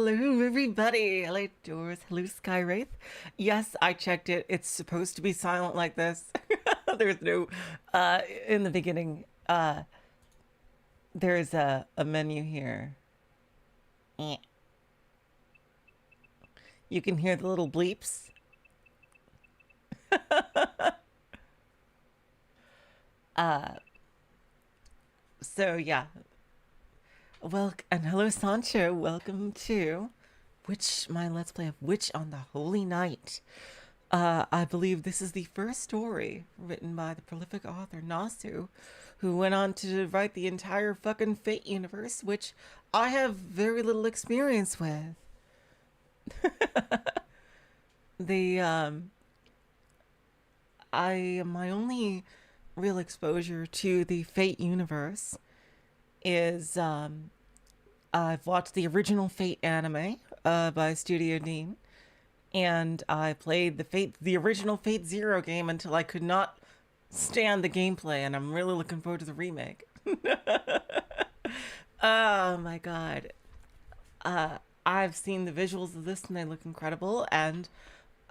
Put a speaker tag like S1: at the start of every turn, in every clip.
S1: Hello, everybody. Hello, Doors. Hello, Skywraith. Yes, I checked it. It's supposed to be silent like this. There's no, in the beginning, there's a menu here. Eh. You can hear the little bleeps. So yeah. Well, and hello, Sancho. Welcome to my Let's Play of Witch on the Holy Night. I believe this is the first story written by the prolific author Nasu, who went on to write the entire fucking Fate universe, which I have very little experience with. My only real exposure to the Fate universe is I've watched the original Fate anime by Studio Dean, and I played the original Fate Zero game until I could not stand the gameplay, and I'm really looking forward to the remake. Oh my god. I've seen the visuals of this and they look incredible, and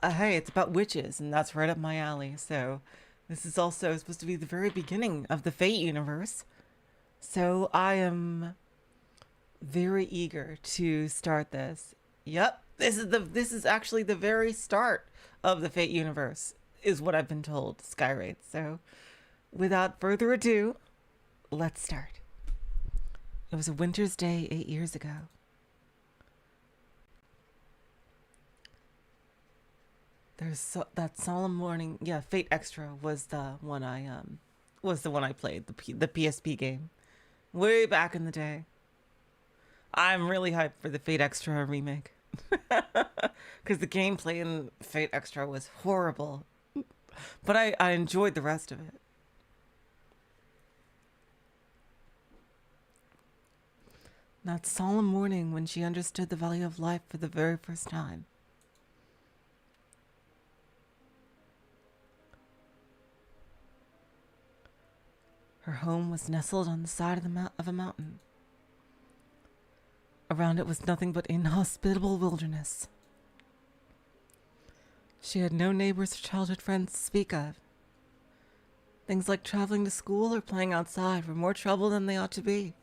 S1: hey, it's about witches, and that's right up my alley. So this is also supposed to be the very beginning of the Fate universe. So I am very eager to start this. Yep, this is actually the very start of the Fate universe, is what I've been told, Skywraith. So without further ado, let's start. It was a winter's day 8 years ago. That solemn morning. Yeah, Fate Extra was the one I played, the PSP game, way back in the day. I'm really hyped for the Fate Extra remake, because the gameplay in Fate Extra was horrible, but I enjoyed the rest of it. That solemn morning when she understood the value of life for the very first time. Her home was nestled on the side of a mountain. Around it was nothing but inhospitable wilderness. She had no neighbors or childhood friends to speak of. Things like traveling to school or playing outside were more trouble than they ought to be.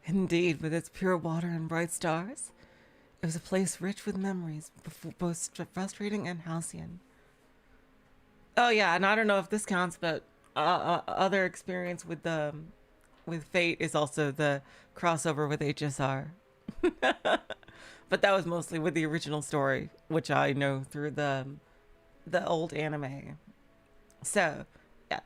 S1: Indeed, with its pure water and bright stars, it was a place rich with memories, both frustrating and halcyon. Oh yeah, and I don't know if this counts, but other experience with Fate is also the crossover with HSR. But that was mostly with the original story, which I know through the old anime. So, yeah.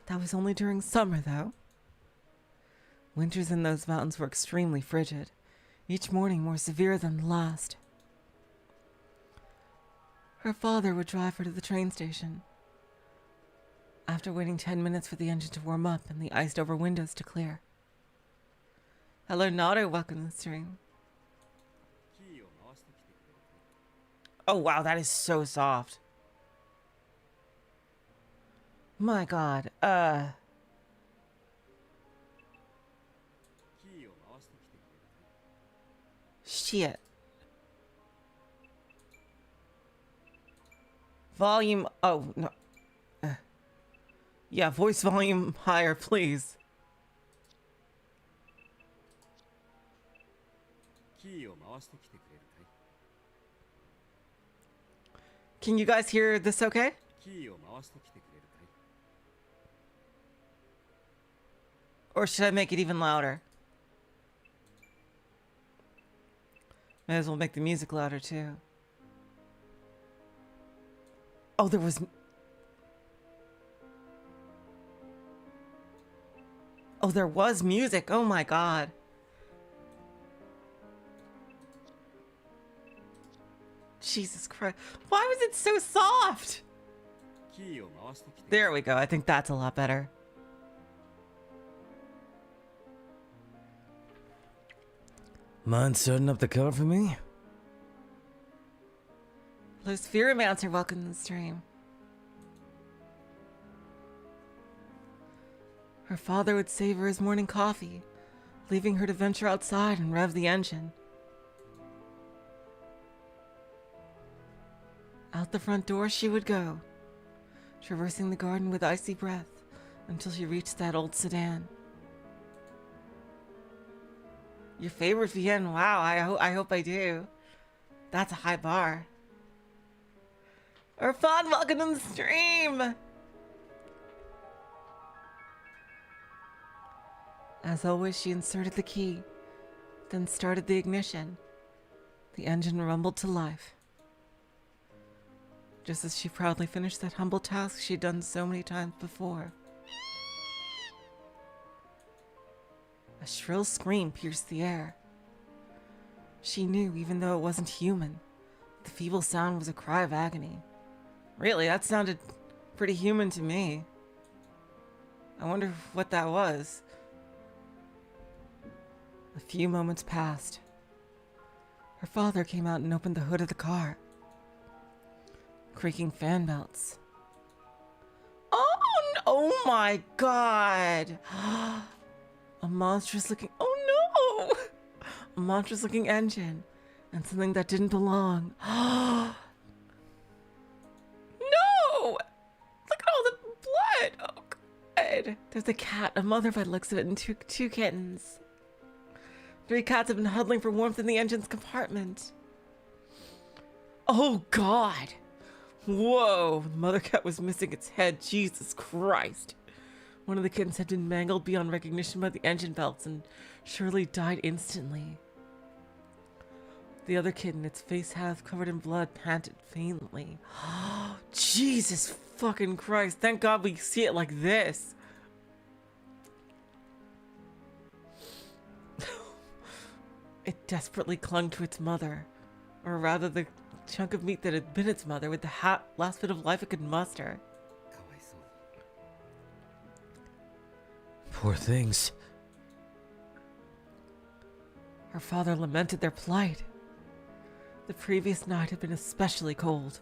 S1: That was only during summer, though. Winters in those mountains were extremely frigid, each morning more severe than the last. Her father would drive her to the train station. After waiting 10 minutes for the engine to warm up and the iced-over windows to clear. Hello, Naru, welcome to the stream. Oh wow, that is so soft. My god, shit. Volume, oh, no. Yeah, voice volume higher, please. Can you guys hear this okay? Or should I make it even louder? May as well make the music louder too. Oh, there was... Oh, there was music. Oh my god. Jesus Christ. Why was it so soft? There we go. I think that's a lot better. Mind setting up the car for me? Hello, Spheromancer. Welcome to the stream. Her father would save her his morning coffee, leaving her to venture outside and rev the engine. Out the front door she would go, traversing the garden with icy breath until she reached that old sedan. Your favorite VN? Wow, I hope I do. That's a high bar. Irfan, welcome to the stream! As always, she inserted the key, then started the ignition. The engine rumbled to life. Just as she proudly finished that humble task she'd done so many times before. A shrill scream pierced the air. She knew, even though it wasn't human, the feeble sound was a cry of agony. Really, that sounded pretty human to me. I wonder what that was. A few moments passed. Her father came out and opened the hood of the car. Creaking fan belts. Oh, no, oh my god! A monstrous looking, oh no! A monstrous looking engine, and something that didn't belong. No! Look at all the blood! Oh god! There's a cat, a mother by the looks of it, and two kittens. 3 cats have been huddling for warmth in the engine's compartment. Oh god! Whoa! The mother cat was missing its head. Jesus Christ! One of the kittens had been mangled beyond recognition by the engine belts and surely died instantly. The other kitten, its face half covered in blood, panted faintly. Jesus fucking Christ! Thank God we see it like this! It desperately clung to its mother, or rather the chunk of meat that had been its mother, with the last bit of life it could muster.
S2: Poor things.
S1: Her father lamented their plight. The previous night had been especially cold.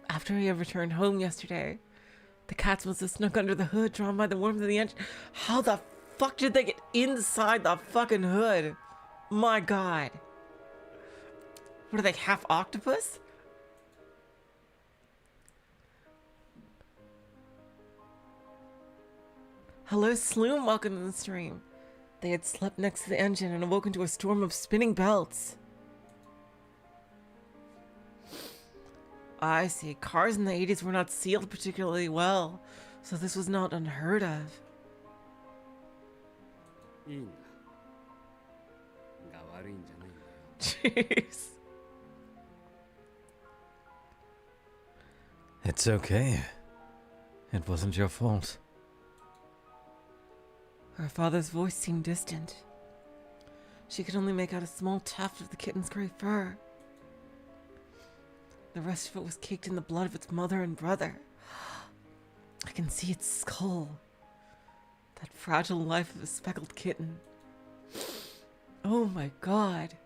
S1: After he had returned home yesterday, the cats must have snuck under the hood, drawn by the warmth of the engine. How the fuck did they get inside the fucking hood? My god. What are they, half octopus? Hello, Sloom, welcome to the stream. They had slept next to the engine and awoken to a storm of spinning belts. I see. Cars in the 80s were not sealed particularly well, so this was not unheard of. Jeez.
S2: It's okay. It wasn't your fault.
S1: Her father's voice seemed distant. She could only make out a small tuft of the kitten's gray fur. The rest of it was caked in the blood of its mother and brother. I can see its skull. That fragile life of a speckled kitten. Oh my god.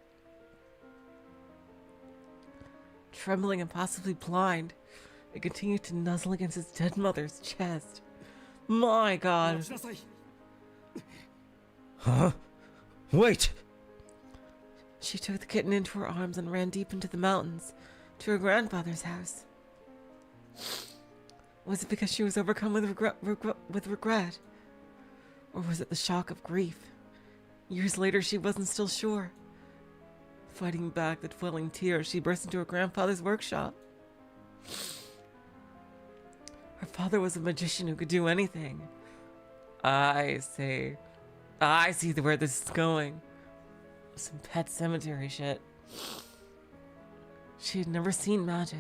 S1: Trembling and possibly blind, it continued to nuzzle against its dead mother's chest. My god.
S2: Huh? Wait!
S1: She took the kitten into her arms and ran deep into the mountains, to her grandfather's house. Was it because she was overcome with regret? Or was it the shock of grief? Years later, she wasn't still sure. Fighting back the welling tears, she burst into her grandfather's workshop. Her father was a magician who could do anything. I see where this is going. Some Pet Cemetery shit. She had never seen magic.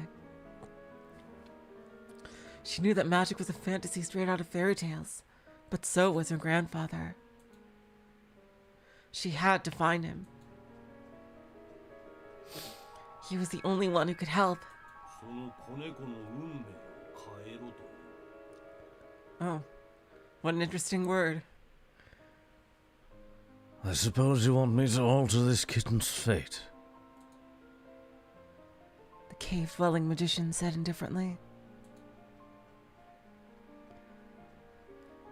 S1: She knew that magic was a fantasy straight out of fairy tales, but so was her grandfather. She had to find him. He was the only one who could help. Oh, what an interesting word.
S2: I suppose you want me to alter this kitten's fate.
S1: The cave-dwelling magician said indifferently.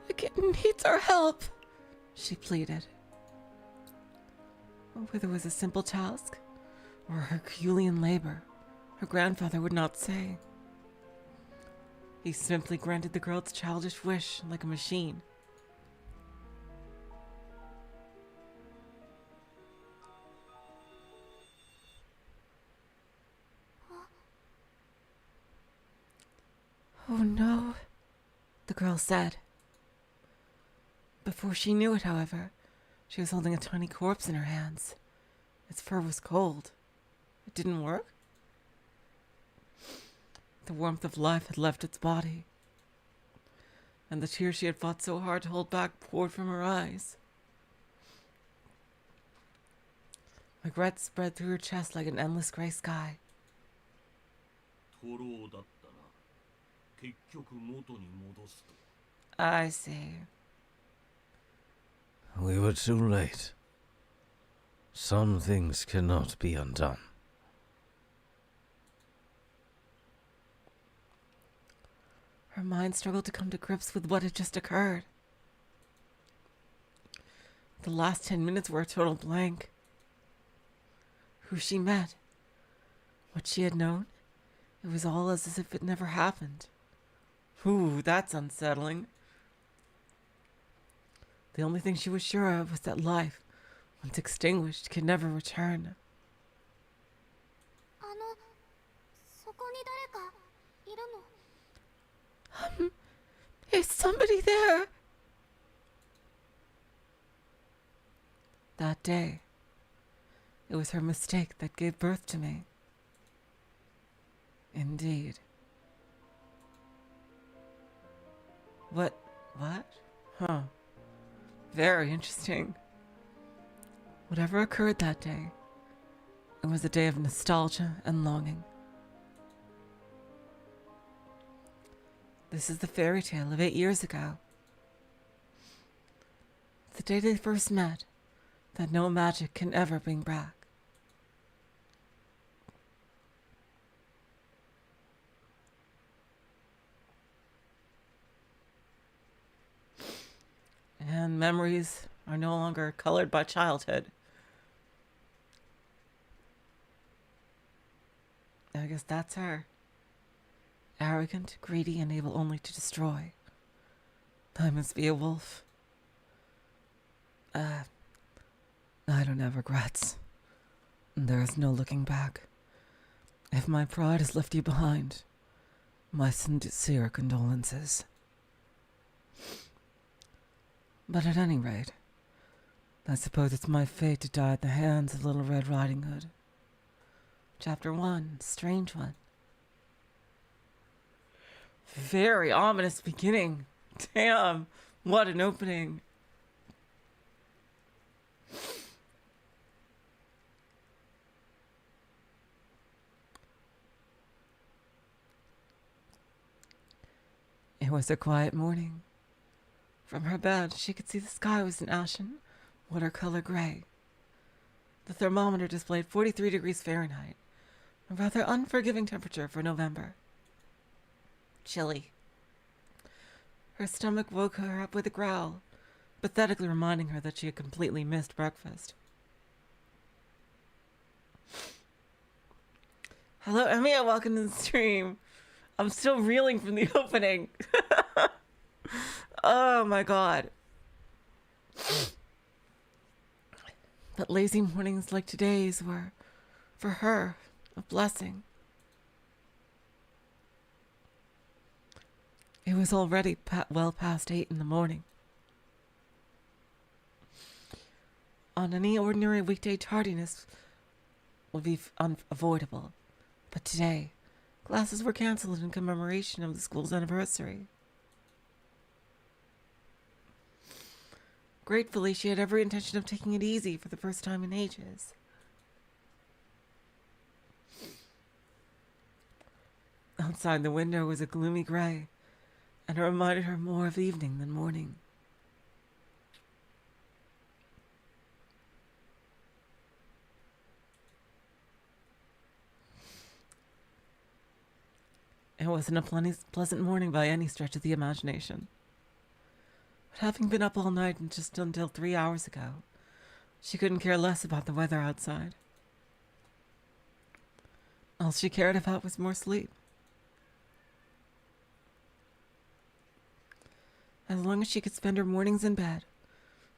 S1: The kitten needs our help, she pleaded. Whether it was a simple task or Herculean labor, her grandfather would not say. He simply granted the girl's childish wish like a machine. Oh no, the girl said. Before she knew it, however, she was holding a tiny corpse in her hands. Its fur was cold. It didn't work. The warmth of life had left its body, and the tears she had fought so hard to hold back poured from her eyes. Regret spread through her chest like an endless gray sky. I see.
S2: We were too late. Some things cannot be undone.
S1: Her mind struggled to come to grips with what had just occurred. The last 10 minutes were a total blank. Who she met, what she had known, it was all as if it never happened. Ooh, that's unsettling. The only thing she was sure of was that life, once extinguished, could never return. Is somebody there? That day, it was her mistake that gave birth to me. Indeed. What? Huh. Very interesting. Whatever occurred that day, it was a day of nostalgia and longing. This is the fairy tale of 8 years ago. The day they first met, that no magic can ever bring back. And memories are no longer colored by childhood. I guess that's her. Arrogant, greedy, and able only to destroy. I must be a wolf. I don't have regrets. There is no looking back. If my pride has left you behind, my sincere condolences. But at any rate, I suppose it's my fate to die at the hands of Little Red Riding Hood. Chapter 1, Strange One. Very ominous beginning. Damn, what an opening. It was a quiet morning. From her bed, she could see the sky was an ashen, watercolor gray. The thermometer displayed 43 degrees Fahrenheit, a rather unforgiving temperature for November. Chilly. Her stomach woke her up with a growl, pathetically reminding her that she had completely missed breakfast. Hello, Emiya, welcome to the stream. I'm still reeling from the opening. Oh my god. But lazy mornings like today's were, for her, a blessing. It was already well past 8 in the morning. On any ordinary weekday, tardiness would be unavoidable. But today, classes were cancelled in commemoration of the school's anniversary. Gratefully, she had every intention of taking it easy for the first time in ages. Outside the window was a gloomy gray, and it reminded her more of evening than morning. It wasn't a pleasant morning by any stretch of the imagination. But having been up all night and just until 3 hours ago, she couldn't care less about the weather outside. All she cared about was more sleep. As long as she could spend her mornings in bed,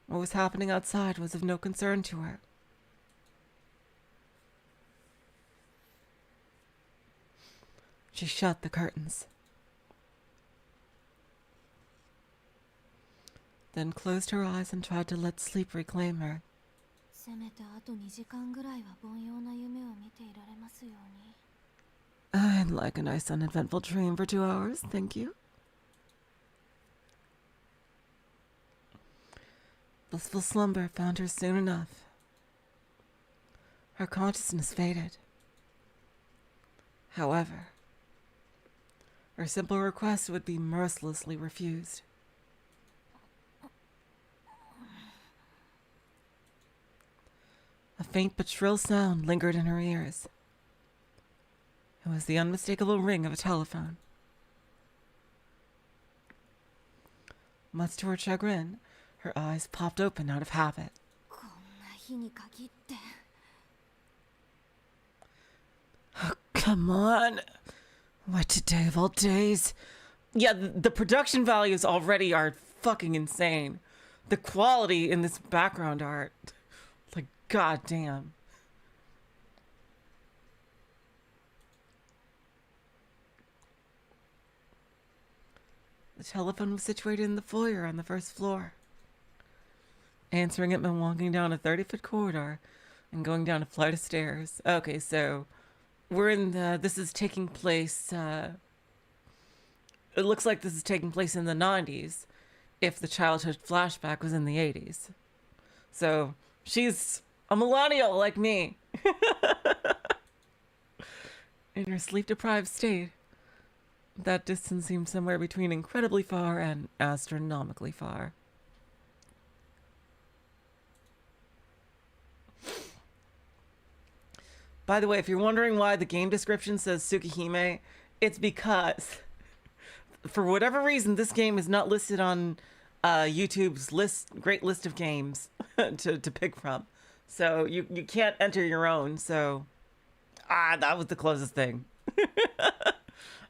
S1: what was happening outside was of no concern to her. She shut the curtains, then closed her eyes and tried to let sleep reclaim her.
S3: せめてあと2時間ぐらいは凡庸な夢を見ていられますように。
S1: I'd like a nice uneventful dream for 2 hours, thank you. Blissful slumber found her soon enough. Her consciousness faded. However, her simple request would be mercilessly refused. A faint but shrill sound lingered in her ears. It was the unmistakable ring of a telephone. Much to her chagrin, her eyes popped open out of habit.
S3: こんな日に限って。
S1: Come on. What today of all days? Yeah, the production values already are fucking insane. The quality in this background art. Like, goddamn. The telephone was situated in the foyer on the first floor. Answering it meant walking down a 30-foot corridor and going down a flight of stairs. Okay, so we're in the... This is taking place... it looks like this is taking place in the 90s if the childhood flashback was in the 80s. So she's a millennial like me. In her sleep-deprived state, that distance seemed somewhere between incredibly far and astronomically far. By the way, if you're wondering why the game description says Tsukihime, it's because, for whatever reason, this game is not listed on YouTube's great list of games to pick from. So you can't enter your own. So, that was the closest thing.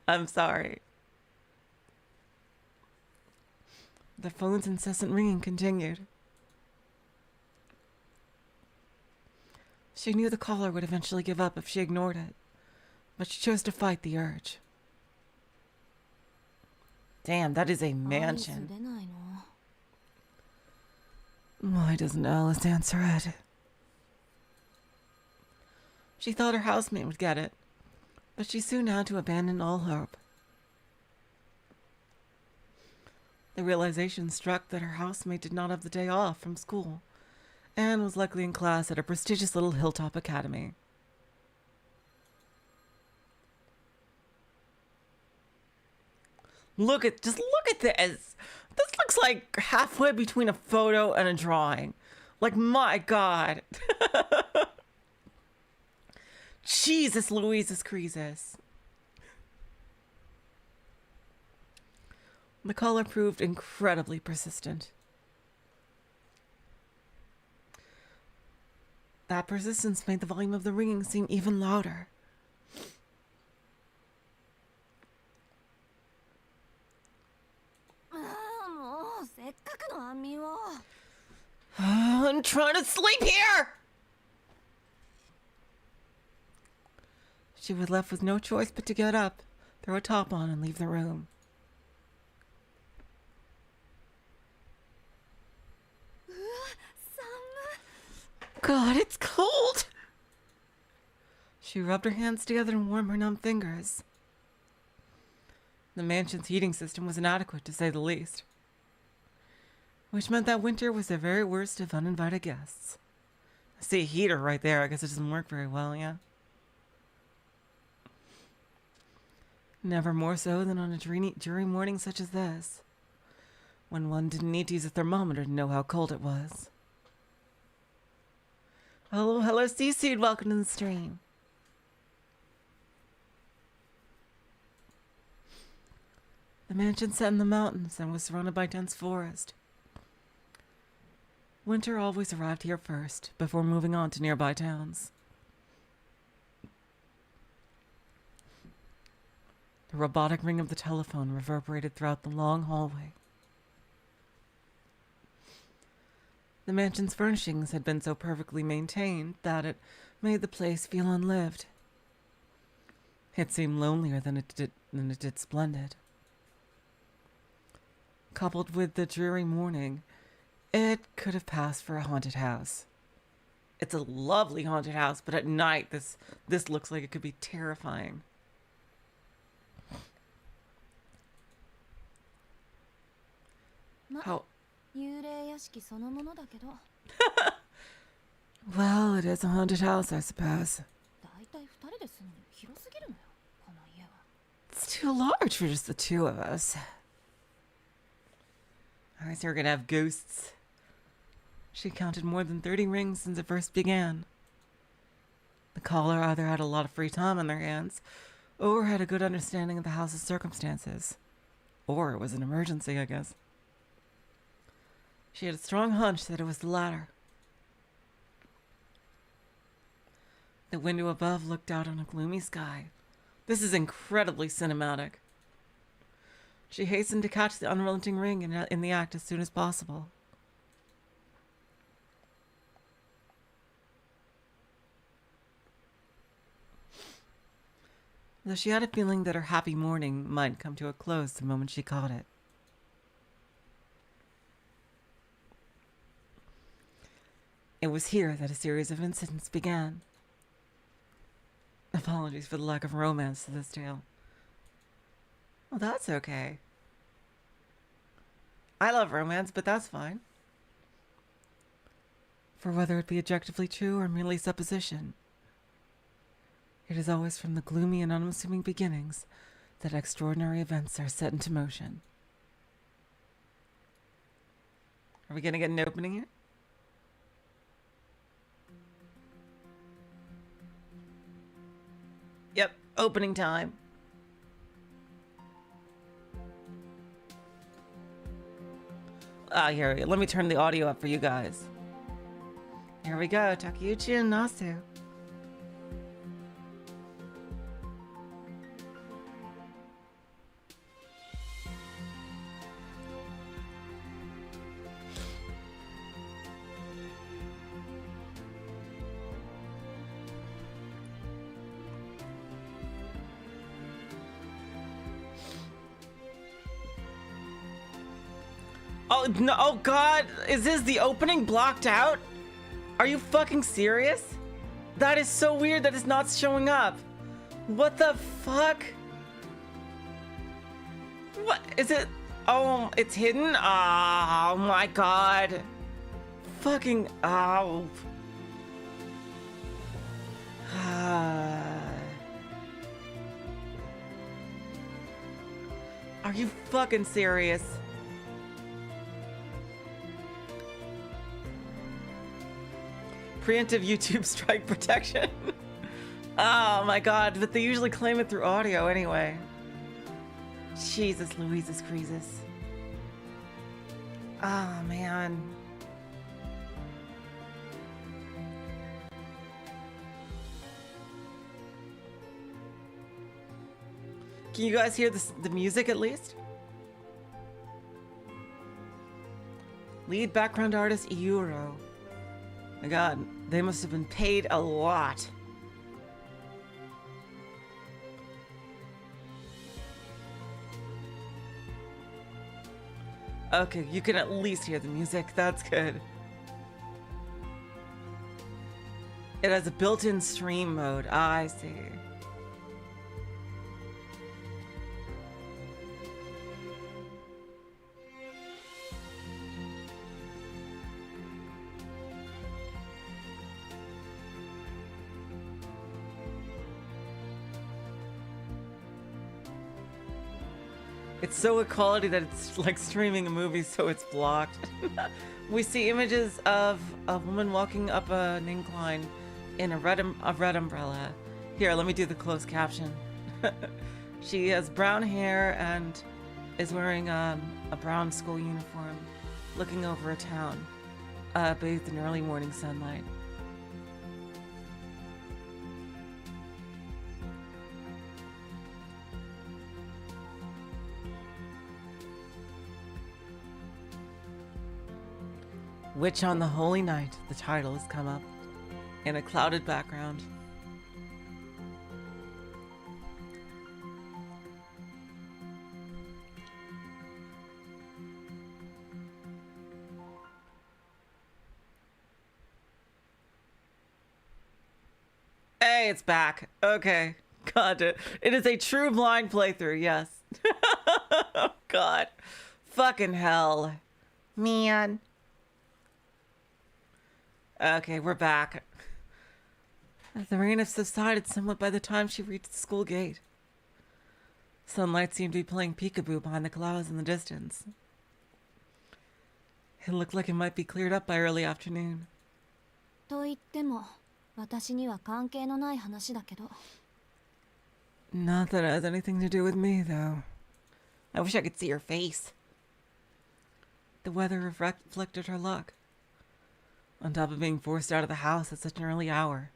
S1: I'm sorry. The phone's incessant ringing continued. She knew the caller would eventually give up if she ignored it, but she chose to fight the urge. Damn, that is a mansion.
S3: 出ないの？
S1: Why doesn't Alice answer it? She thought her housemate would get it, but she soon had to abandon all hope. The realization struck that her housemate did not have the day off from school and was likely in class at a prestigious little hilltop academy. Just look at this. This looks like halfway between a photo and a drawing. Like, my God. Jesus Louises Creases. The caller proved incredibly persistent. That persistence made the volume of the ringing seem even louder. I'm trying to sleep here! She was left with no choice but to get up, throw a top on, and leave the room. God, it's cold! She rubbed her hands together and warmed her numb fingers. The mansion's heating system was inadequate, to say the least, which meant that winter was the very worst of uninvited guests. I see a heater right there. I guess it doesn't work very well, yeah? Never more so than on a dreary morning such as this, when one didn't need to use a thermometer to know how cold it was. Hello, Seaseed. Welcome to the stream. The mansion sat in the mountains and was surrounded by dense forest. Winter always arrived here first, before moving on to nearby towns. The robotic ring of the telephone reverberated throughout the long hallway. The mansion's furnishings had been so perfectly maintained that it made the place feel unlived. It seemed lonelier than it did splendid. Coupled with the dreary morning, it could have passed for a haunted house. It's a lovely haunted house, but at night this looks like it could be terrifying. How? Well, it is a haunted house, I suppose. It's too large for just the two of us. I guess we're gonna have ghosts. She counted more than 30 rings since it first began. The caller either had a lot of free time on their hands, or had a good understanding of the house's circumstances. Or it was an emergency, I guess. She had a strong hunch that it was the latter. The window above looked out on a gloomy sky. This is incredibly cinematic. She hastened to catch the unrelenting ring in the act as soon as possible. Though she had a feeling that her happy morning might come to a close the moment she caught it. It was here that a series of incidents began. Apologies for the lack of romance to this tale. Well, that's okay. I love romance, but that's fine. For whether it be objectively true or merely supposition, it is always from the gloomy and unassuming beginnings that extraordinary events are set into motion. Are we gonna get an opening here? Yep, opening time. Here, let me turn the audio up for you guys. Here we go, Takeuchi and Nasu. Oh, no, oh god, is this the opening blocked out? Are you fucking serious? That is so weird that it's not showing up. What the fuck? What is it? Oh, it's hidden? Oh my god. Fucking, oh. Are you fucking serious? Preemptive YouTube strike protection. Oh my god, but they usually claim it through audio anyway. Jesus Louises Creases. Oh man. Can you guys hear the music at least? Lead background artist Soujyuro. My god, they must have been paid a lot. Okay, you can at least hear the music. That's good. It has a built-in stream mode. I see. It's so equality that it's like streaming a movie, so it's blocked. We see images of a woman walking up an incline in a red umbrella. Here, let me do the closed caption. She has brown hair and is wearing a brown school uniform, looking over a town. bathed in early morning sunlight. Witch on the Holy Night, the title has come up in a clouded background. Hey, it's back. Okay. God, it is a true blind playthrough, yes. Oh, God. Fucking hell. Man. Okay, we're back. The rain had subsided somewhat by the time she reached the school gate. Sunlight seemed to be playing peekaboo behind the clouds in the distance. It looked like it might be cleared up by early afternoon.
S3: と言っても私には関係のない話だけど。
S1: Not that it has anything to do with me, though. I wish I could see her face. The weather reflected her luck. On top of being forced out of the house at such an early hour,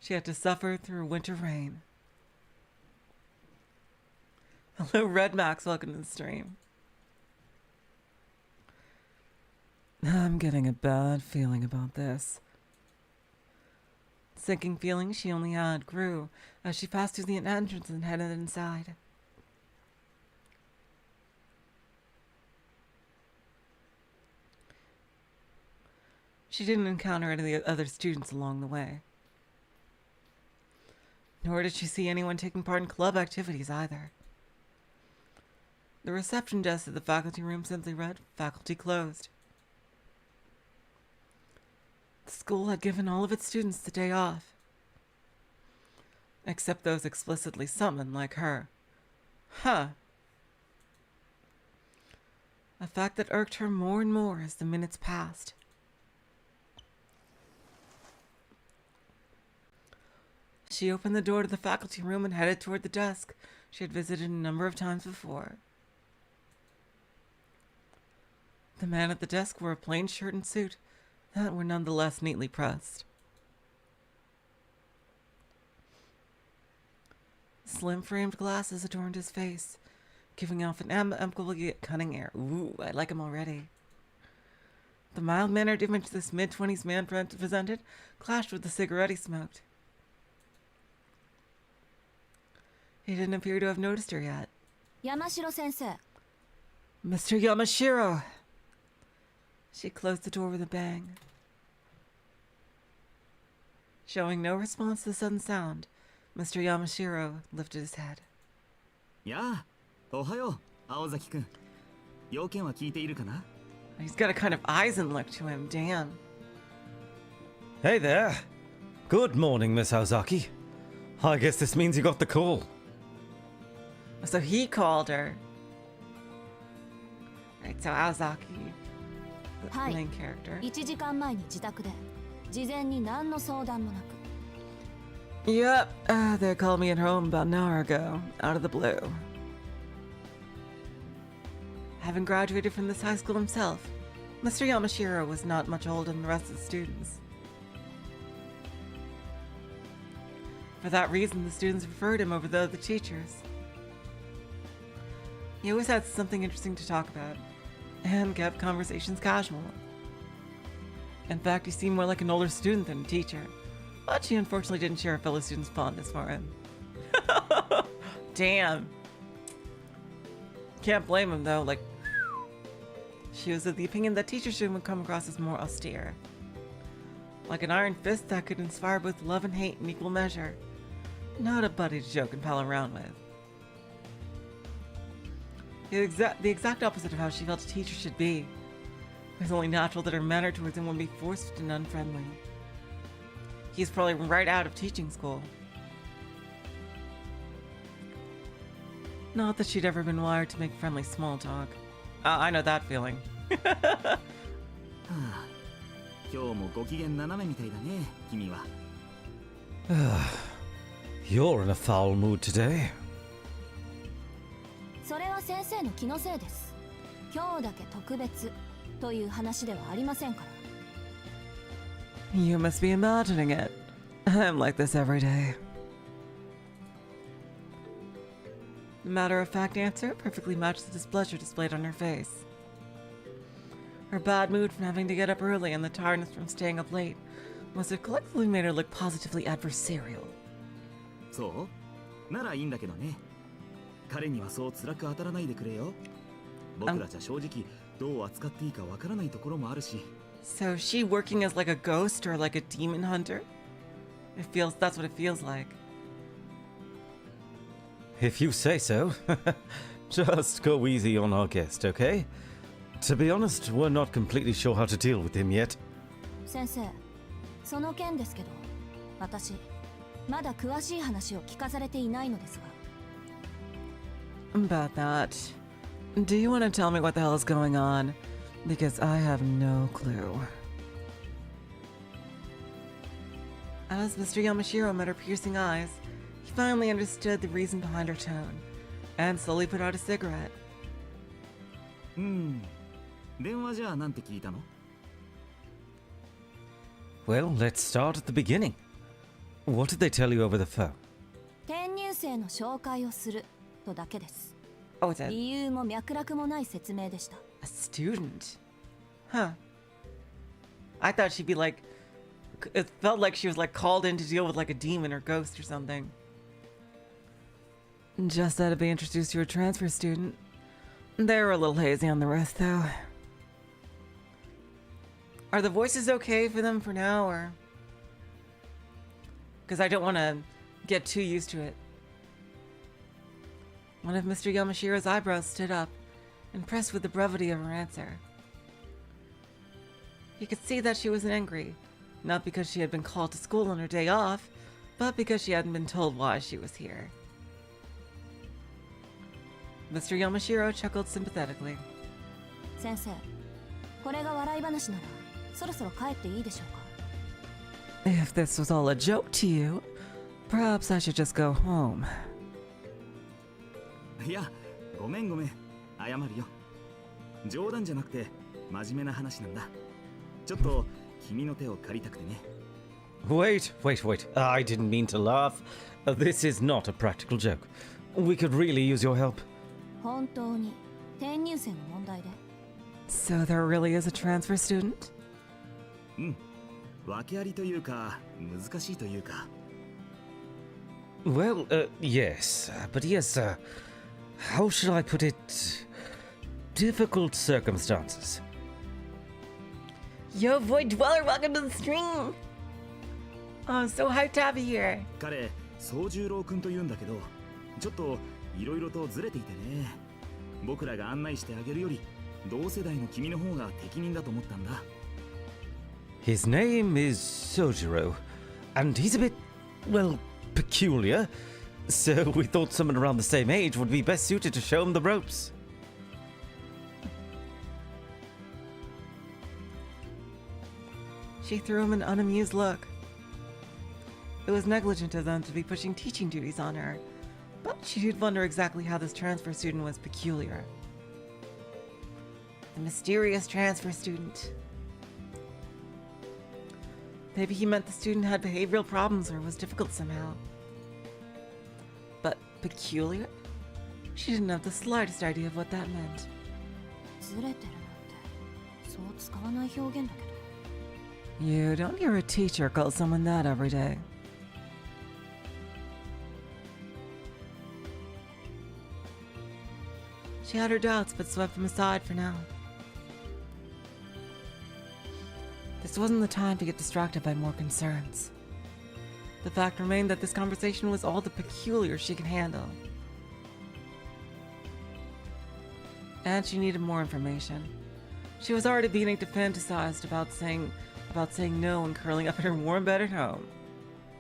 S1: she had to suffer through winter rain. Hello, Red Max. Welcome to the stream. I'm getting a bad feeling about this. The sinking feeling she only had grew as she passed through the entrance and headed inside. She didn't encounter any of the other students along the way. Nor did she see anyone taking part in club activities either. The reception desk at the faculty room simply read, "Faculty closed." The school had given all of its students the day off, except those explicitly summoned like her. Huh. A fact that irked her more and more as the minutes passed. She opened the door to the faculty room and headed toward the desk she had visited a number of times before. The man at the desk wore a plain shirt and suit that were nonetheless neatly pressed. Slim-framed glasses adorned his face, giving off an amicable yet cunning air. Ooh, I like him already. The mild-mannered image this mid-20s man presented clashed with the cigarette he smoked. He didn't appear to have noticed her yet.
S3: Yamashiro-sensei.
S1: Mr. Yamashiro! She closed the door with a bang. Showing no response to the sudden sound, Mr. Yamashiro lifted his head.
S4: Yeah, Ohayo, Aozaki-kun. Youken wa kiite iru kana?
S1: He's got a kind of Eisen look to him, damn.
S2: Hey there. Good morning, Miss Aozaki. I guess this means you got the call.
S1: So he called her. Right, so Aozaki, the main character.
S3: 1時間前に自宅で事前に何の相談もなく。
S1: Yep, they called me at home about an hour ago, out of the blue. Having graduated from this high school himself, Mr. Yamashiro was not much older than the rest of the students. For that reason, the students preferred him over the other teachers. He always had something interesting to talk about, and kept conversations casual. In fact, he seemed more like an older student than a teacher, but she unfortunately didn't share her fellow students' fondness for him. Damn. Can't blame him though, like, she was of the opinion that teachers should come across as more austere. Like an iron fist that could inspire both love and hate in equal measure. Not a buddy to joke and pal around with. The exact opposite of how she felt a teacher should be. It was only natural that her manner towards him would be forced and unfriendly. He's probably right out of teaching school. Not that she'd ever been wired to make friendly small talk. I know that feeling.
S4: 今日もご機嫌斜めみたいだね、君は。
S2: You're in a foul mood today.
S3: それは先生の気のせいです。今日だけ特別。という話ではありませんから。
S1: You must be imagining it. I'm like this every day. The matter-of-fact answer perfectly matched the displeasure displayed on her face. Her bad mood from having to get up early and the tiredness from staying up late must have collectively made her look positively adversarial.
S4: そうならいいんだけどね。彼にはそう辛く当たらないでくれよ。僕らじゃ正直どう扱っていいかわからないところもあるし。
S1: So is she working as like a ghost or like a demon hunter? That's what it feels like.
S2: If you say so. Just go easy on our guest, okay? To be honest, we're not completely sure how to deal with him yet.
S3: 先生、その件ですけど、私まだ詳しい話を聞かされていないのですが。
S1: About that. Do you want to tell me what the hell is going on? Because I have no clue. As Mr. Yamashiro met her piercing eyes, he finally understood the reason behind her tone, and slowly put out a cigarette.
S4: 電話じゃあなんて聞いたの？
S2: Well, let's start at the beginning. What did they tell you over the phone?
S3: 転入生の紹介をするとだけです。
S1: Oh, it's a
S3: 理由も脈絡もない説明でした。
S1: student. Huh. I thought she'd be like... It felt like she was like called in to deal with like a demon or ghost or something. Just had to be introduced to a transfer student. They were a little hazy on the rest though. Are the voices okay for them for now, or... Because I don't want to get too used to it. One of Mr. Yamashiro's eyebrows stood up, impressed with the brevity of her answer. He could see that she was angry, not because she had been called to school on her day off, but because she hadn't been told why she was here. Mr. Yamashiro chuckled sympathetically.
S3: 先生、これが笑い話ならそろそろ帰っていいでしょうか。
S1: If this was all a joke to you, perhaps I should just go home.
S4: いや、ごめん謝るよ。冗談じゃなくて真面目な話なんだ。ちょっと君の手を借りたくてね。
S2: Wait. I didn't mean to laugh. This is not a practical joke. We could really use your help.
S3: 本当に転入生の問題で。
S1: So there really is a transfer student?
S4: 訳ありというか難しいというか。
S2: Well, yes, but he has, how should I put it? Difficult circumstances.
S1: Yo, Void Dweller, welcome to the stream! Oh, I'm so hyped to have you here.
S4: 彼、宗十郎くんと言うんだけど、ちょっといろいろとずれていてね。僕らが案内してあげるより、同世代の君の方が適任だと思ったんだ。
S2: His name is Soujyuro, and he's a bit, well, peculiar. So we thought someone around the same age would be best suited to show him the ropes.
S1: She threw him an unamused look. It was negligent of them to be pushing teaching duties on her, but she did wonder exactly how this transfer student was peculiar. The mysterious transfer student. Maybe he meant the student had behavioral problems or was difficult somehow. But peculiar? She didn't have the slightest idea of what that meant.
S3: ずれてるなんてそう使わない表現だけど。
S1: You don't hear a teacher call someone that every day. She had her doubts, but swept them aside for now. This wasn't the time to get distracted by more concerns. The fact remained that this conversation was all the peculiar she could handle. And she needed more information. She was already beginning to fantasize about saying no and curling up in her warm bed at home.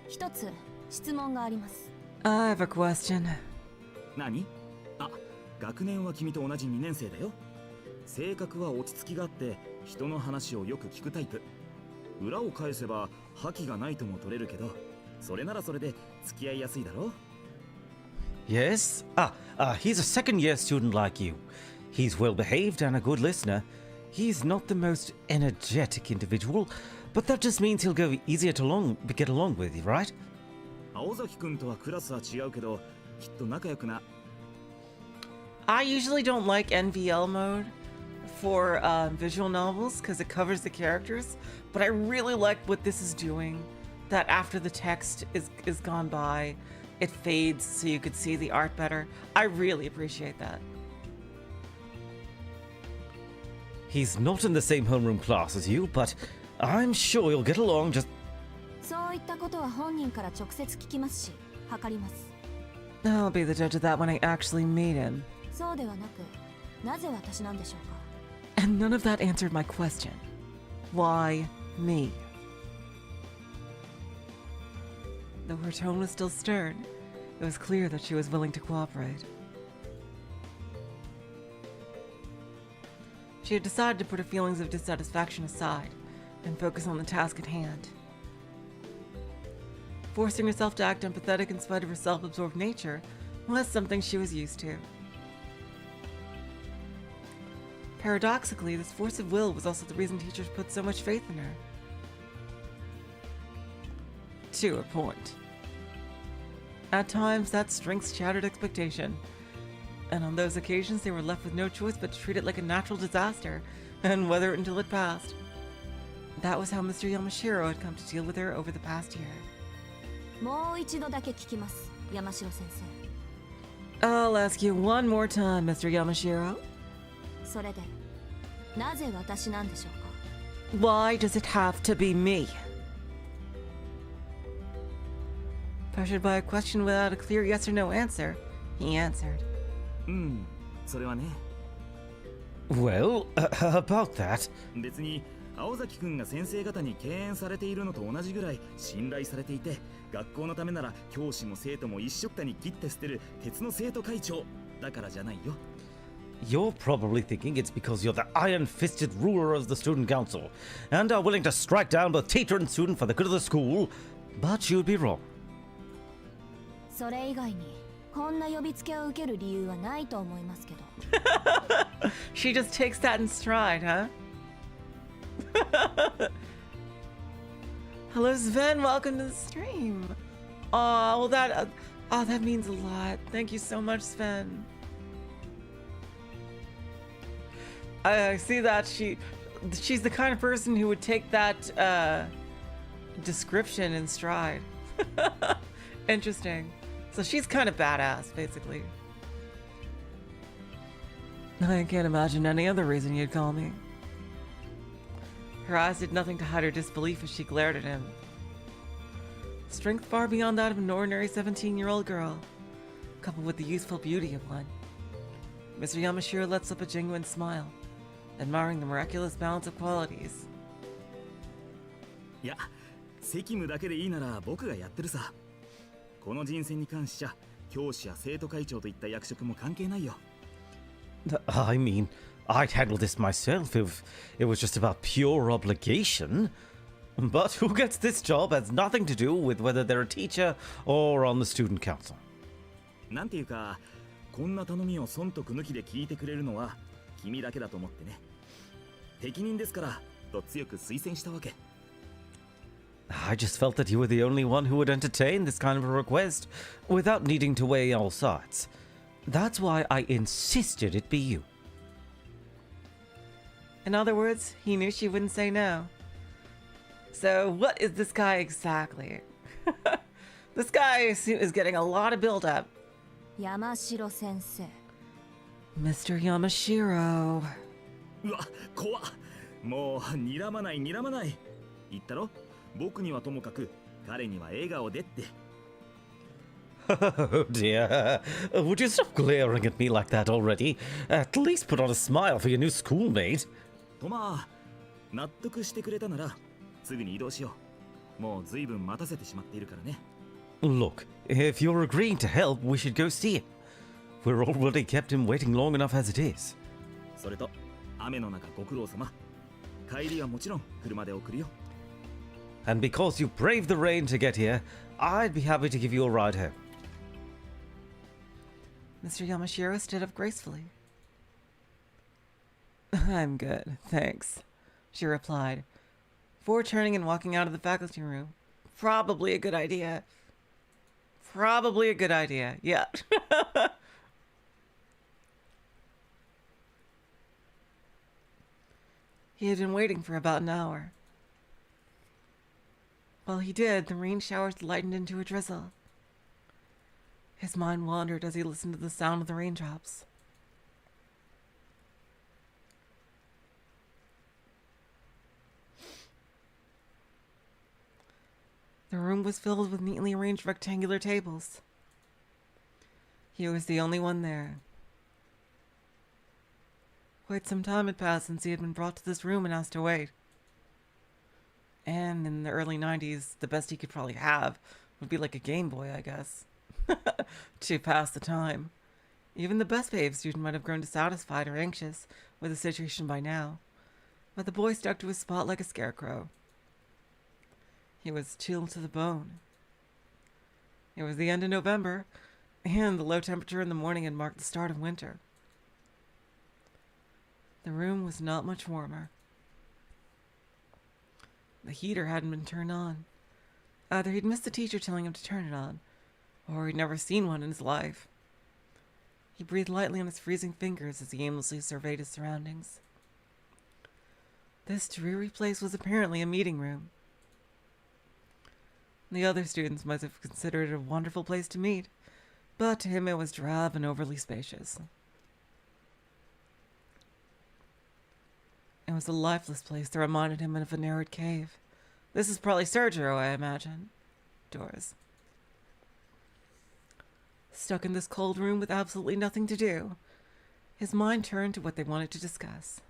S3: 一つ質問があります。
S1: I have a question.
S4: 何？あ、学年は君と同じ2年生だよ。性格は落ち着きがあって人の話をよく聞くタイプ。裏を返せば覇気がないとも取れるけど、それならそれで付き合いやすいだろ。
S2: Yes? He's a second-year student like you. He's well-behaved and a good listener. He's not the most energetic individual, but that just means he'll go easier to get along with, right?
S4: 青崎くんとはクラスは違うけど、きっと仲良くな。
S1: I usually don't like NVL mode for visual novels because it covers the characters, but I really like what this is doing. That after the text is gone by, it fades so you could see the art better. I really appreciate that.
S2: He's not in the same homeroom class as you, but I'm sure you'll get along just...
S3: そういったことは本人から直接聞きますし、測ります。
S1: I'll be the judge of that when I actually meet him.
S3: そうではなく、なぜ私なんでしょうか。
S1: And none of that answered my question. Why me? Though her tone was still stern, it was clear that she was willing to cooperate. She had decided to put her feelings of dissatisfaction aside and focus on the task at hand. Forcing herself to act empathetic in spite of her self-absorbed nature was something she was used to. Paradoxically, this force of will was also the reason teachers put so much faith in her. To a point. At times, that strength shattered expectation, and on those occasions they were left with no choice but to treat it like a natural disaster and weather it until it passed. That was how Mr. Yamashiro had come to deal with her over the past year.
S3: もう一度だけ聞きます、山城先
S1: I'll ask you one more time, Mr. Yamashiro.
S3: 生。それで、なぜ私なんでしょうか。
S1: Why does it have to be me? Pressured by a question without a clear yes or no answer, he answered.
S4: それはね。
S2: Well, about that...
S4: 別に青崎くんが先生方に敬遠されているのと同じぐらい信頼されていて、学校のためなら教師も生徒も一緒くたに切って捨てる鉄の生徒会長だからじゃないよ。
S2: You're probably thinking it's because you're the iron-fisted ruler of the student council and are willing to strike down both teacher and student for the good of the school, but you'd be wrong.
S3: それ以外に、こんな呼びつけを受ける理由はないと思いますけど。
S1: She just takes that in stride, huh? Hello, Sven. Welcome to the stream. Oh, well, that means a lot. Thank you so much, Sven. I see that she's the kind of person who would take that description in stride. Interesting. So she's kind of badass, basically. I can't imagine any other reason you'd call me. Her eyes did nothing to hide her disbelief as she glared at him. Strength far beyond that of an ordinary 17-year-old girl, coupled with the youthful beauty of one. Mr. Yamashiro lets up a genuine smile, admiring the miraculous balance of qualities.
S4: いや、責務だけでいいなら僕がやってるさ。この人選に関しちゃ、教師や生徒会長といった役職も関係ないよ。
S2: I mean, I'd handle this myself if it was just about pure obligation. But who gets this job has nothing to do with whether they're a teacher or on the student council.
S4: なんていうか、こんな頼みを損得抜きで聞いてくれるのは君だけだと思ってね。適任ですからと強く推薦したわけ。
S2: I just felt that you were the only one who would entertain this kind of a request without needing to weigh all sides. That's why I insisted it be you.
S1: In other words, he knew she wouldn't say no. So what is this guy exactly? This guy is getting a lot of build-up.
S3: 山城先生。
S1: Mr. Yamashiro.
S4: うわ、怖っ。もう睨まない睨まない。言ったろ？僕にはともかく彼には笑顔でって。
S2: Oh dear. Would you stop glaring at me like that already? At least put on a smile for your new schoolmate.
S4: とまあ、納得してくれたならすぐに移動しよう。もうずいぶん待たせてしまっているからね。
S2: Look, if you're agreeing to help, we should go see him. We're already kept him waiting long enough as it is.
S4: それと、雨の中ご苦労様。帰りはもちろん車で送るよ。
S2: And because you braved the rain to get here, I'd be happy to give you a ride home.
S1: Mr. Yamashiro stood up gracefully. I'm good, thanks, she replied, before turning and walking out of the faculty room. Probably a good idea. Probably a good idea, yeah. He had been waiting for about an hour. While he did, the rain showers lightened into a drizzle. His mind wandered as he listened to the sound of the raindrops. The room was filled with neatly arranged rectangular tables. He was the only one there. Quite some time had passed since he had been brought to this room and asked to wait. And in the early 90s, the best he could probably have would be like a Game Boy, I guess, to pass the time. Even the best behaved student might have grown dissatisfied or anxious with the situation by now, but the boy stuck to his spot like a scarecrow. He was chilled to the bone. It was the end of November, and the low temperature in the morning had marked the start of winter. The room was not much warmer. The heater hadn't been turned on. Either he'd missed the teacher telling him to turn it on, or he'd never seen one in his life. He breathed lightly on his freezing fingers as he aimlessly surveyed his surroundings. This dreary place was apparently a meeting room. The other students might have considered it a wonderful place to meet, but to him it was drab and overly spacious. It was a lifeless place that reminded him of a narrowed cave. This is probably Soujyuro, I imagine. Doors. Stuck in this cold room with absolutely nothing to do, his mind turned to what they wanted to discuss.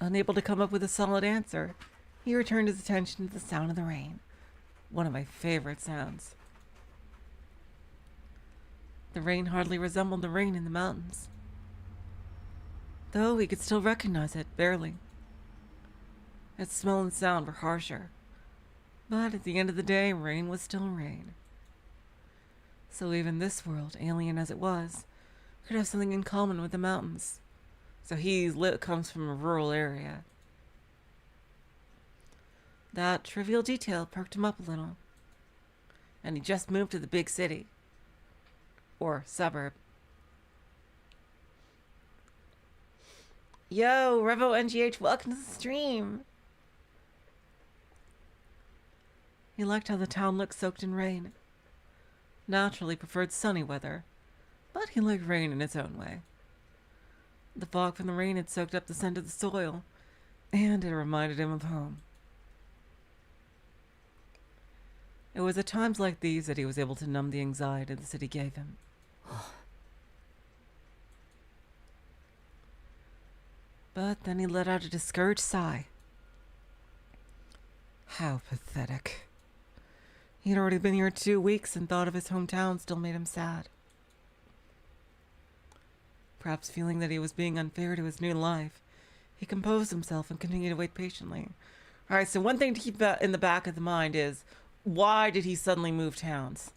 S1: Unable to come up with a solid answer, he returned his attention to the sound of the rain, one of my favorite sounds. The rain hardly resembled the rain in the mountains, though he could still recognize it, barely. Its smell and sound were harsher, but at the end of the day, rain was still rain. So even this world, alien as it was, could have something in common with the mountains. So he comes from a rural area. That trivial detail perked him up a little. And he just moved to the big city. Or suburb. Yo, Revo NGH, welcome to the stream. He liked how the town looked soaked in rain. Naturally preferred sunny weather, but he liked rain in its own way. The fog from the rain had soaked up the scent of the soil, and it reminded him of home. It was at times like these that he was able to numb the anxiety the city gave him. But then he let out a discouraged sigh. How pathetic. He had already been here 2 weeks and thought of his hometown still made him sad. Perhaps feeling that he was being unfair to his new life, he composed himself and continued to wait patiently. Alright, so one thing to keep in the back of the mind is, why did he suddenly move towns?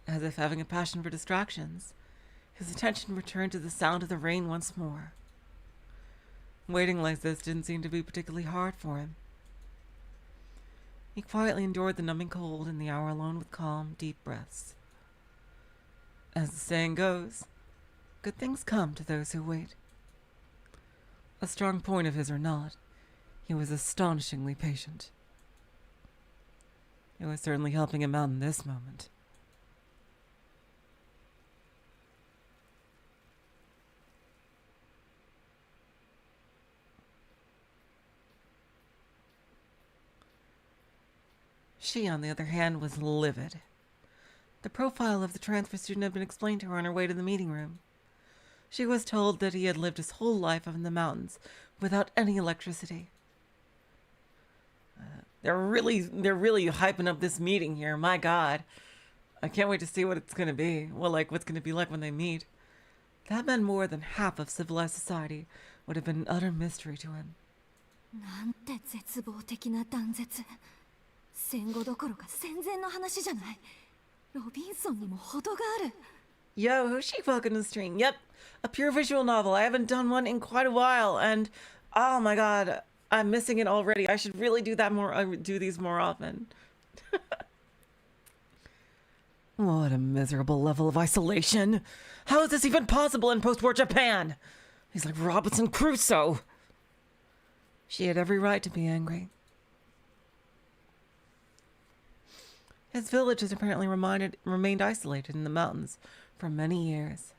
S1: As if having a passion for distractions, his attention returned to the sound of the rain once more. Waiting like this didn't seem to be particularly hard for him. He quietly endured the numbing cold and the hour alone with calm, deep breaths. As the saying goes, good things come to those who wait. A strong point of his or not, he was astonishingly patient. It was certainly helping him out in this moment. She, on the other hand, was livid. The profile of the transfer student had been explained to her on her way to the meeting room. She was told that he had lived his whole life up in the mountains without any electricity. They're really hyping up this meeting here. My God, I can't wait to see what it's going to be. Well, like what's going to be like when they meet. That meant more than half of civilized society would have been an utter mystery to him.
S3: なんて絶望的な断絶。戦後どころか戦前の話じゃない。ロビンソンにも程がある。
S1: Yo, who's she fucking the stream? Yep, a pure visual novel. I haven't done one in quite a while, and oh my god, I'm missing it already. I should really do that more. Do these more often. What a miserable level of isolation. How is this even possible in post-war Japan? He's like Robinson Crusoe. She had every right to be angry. His village has apparently remained isolated in the mountains for many years.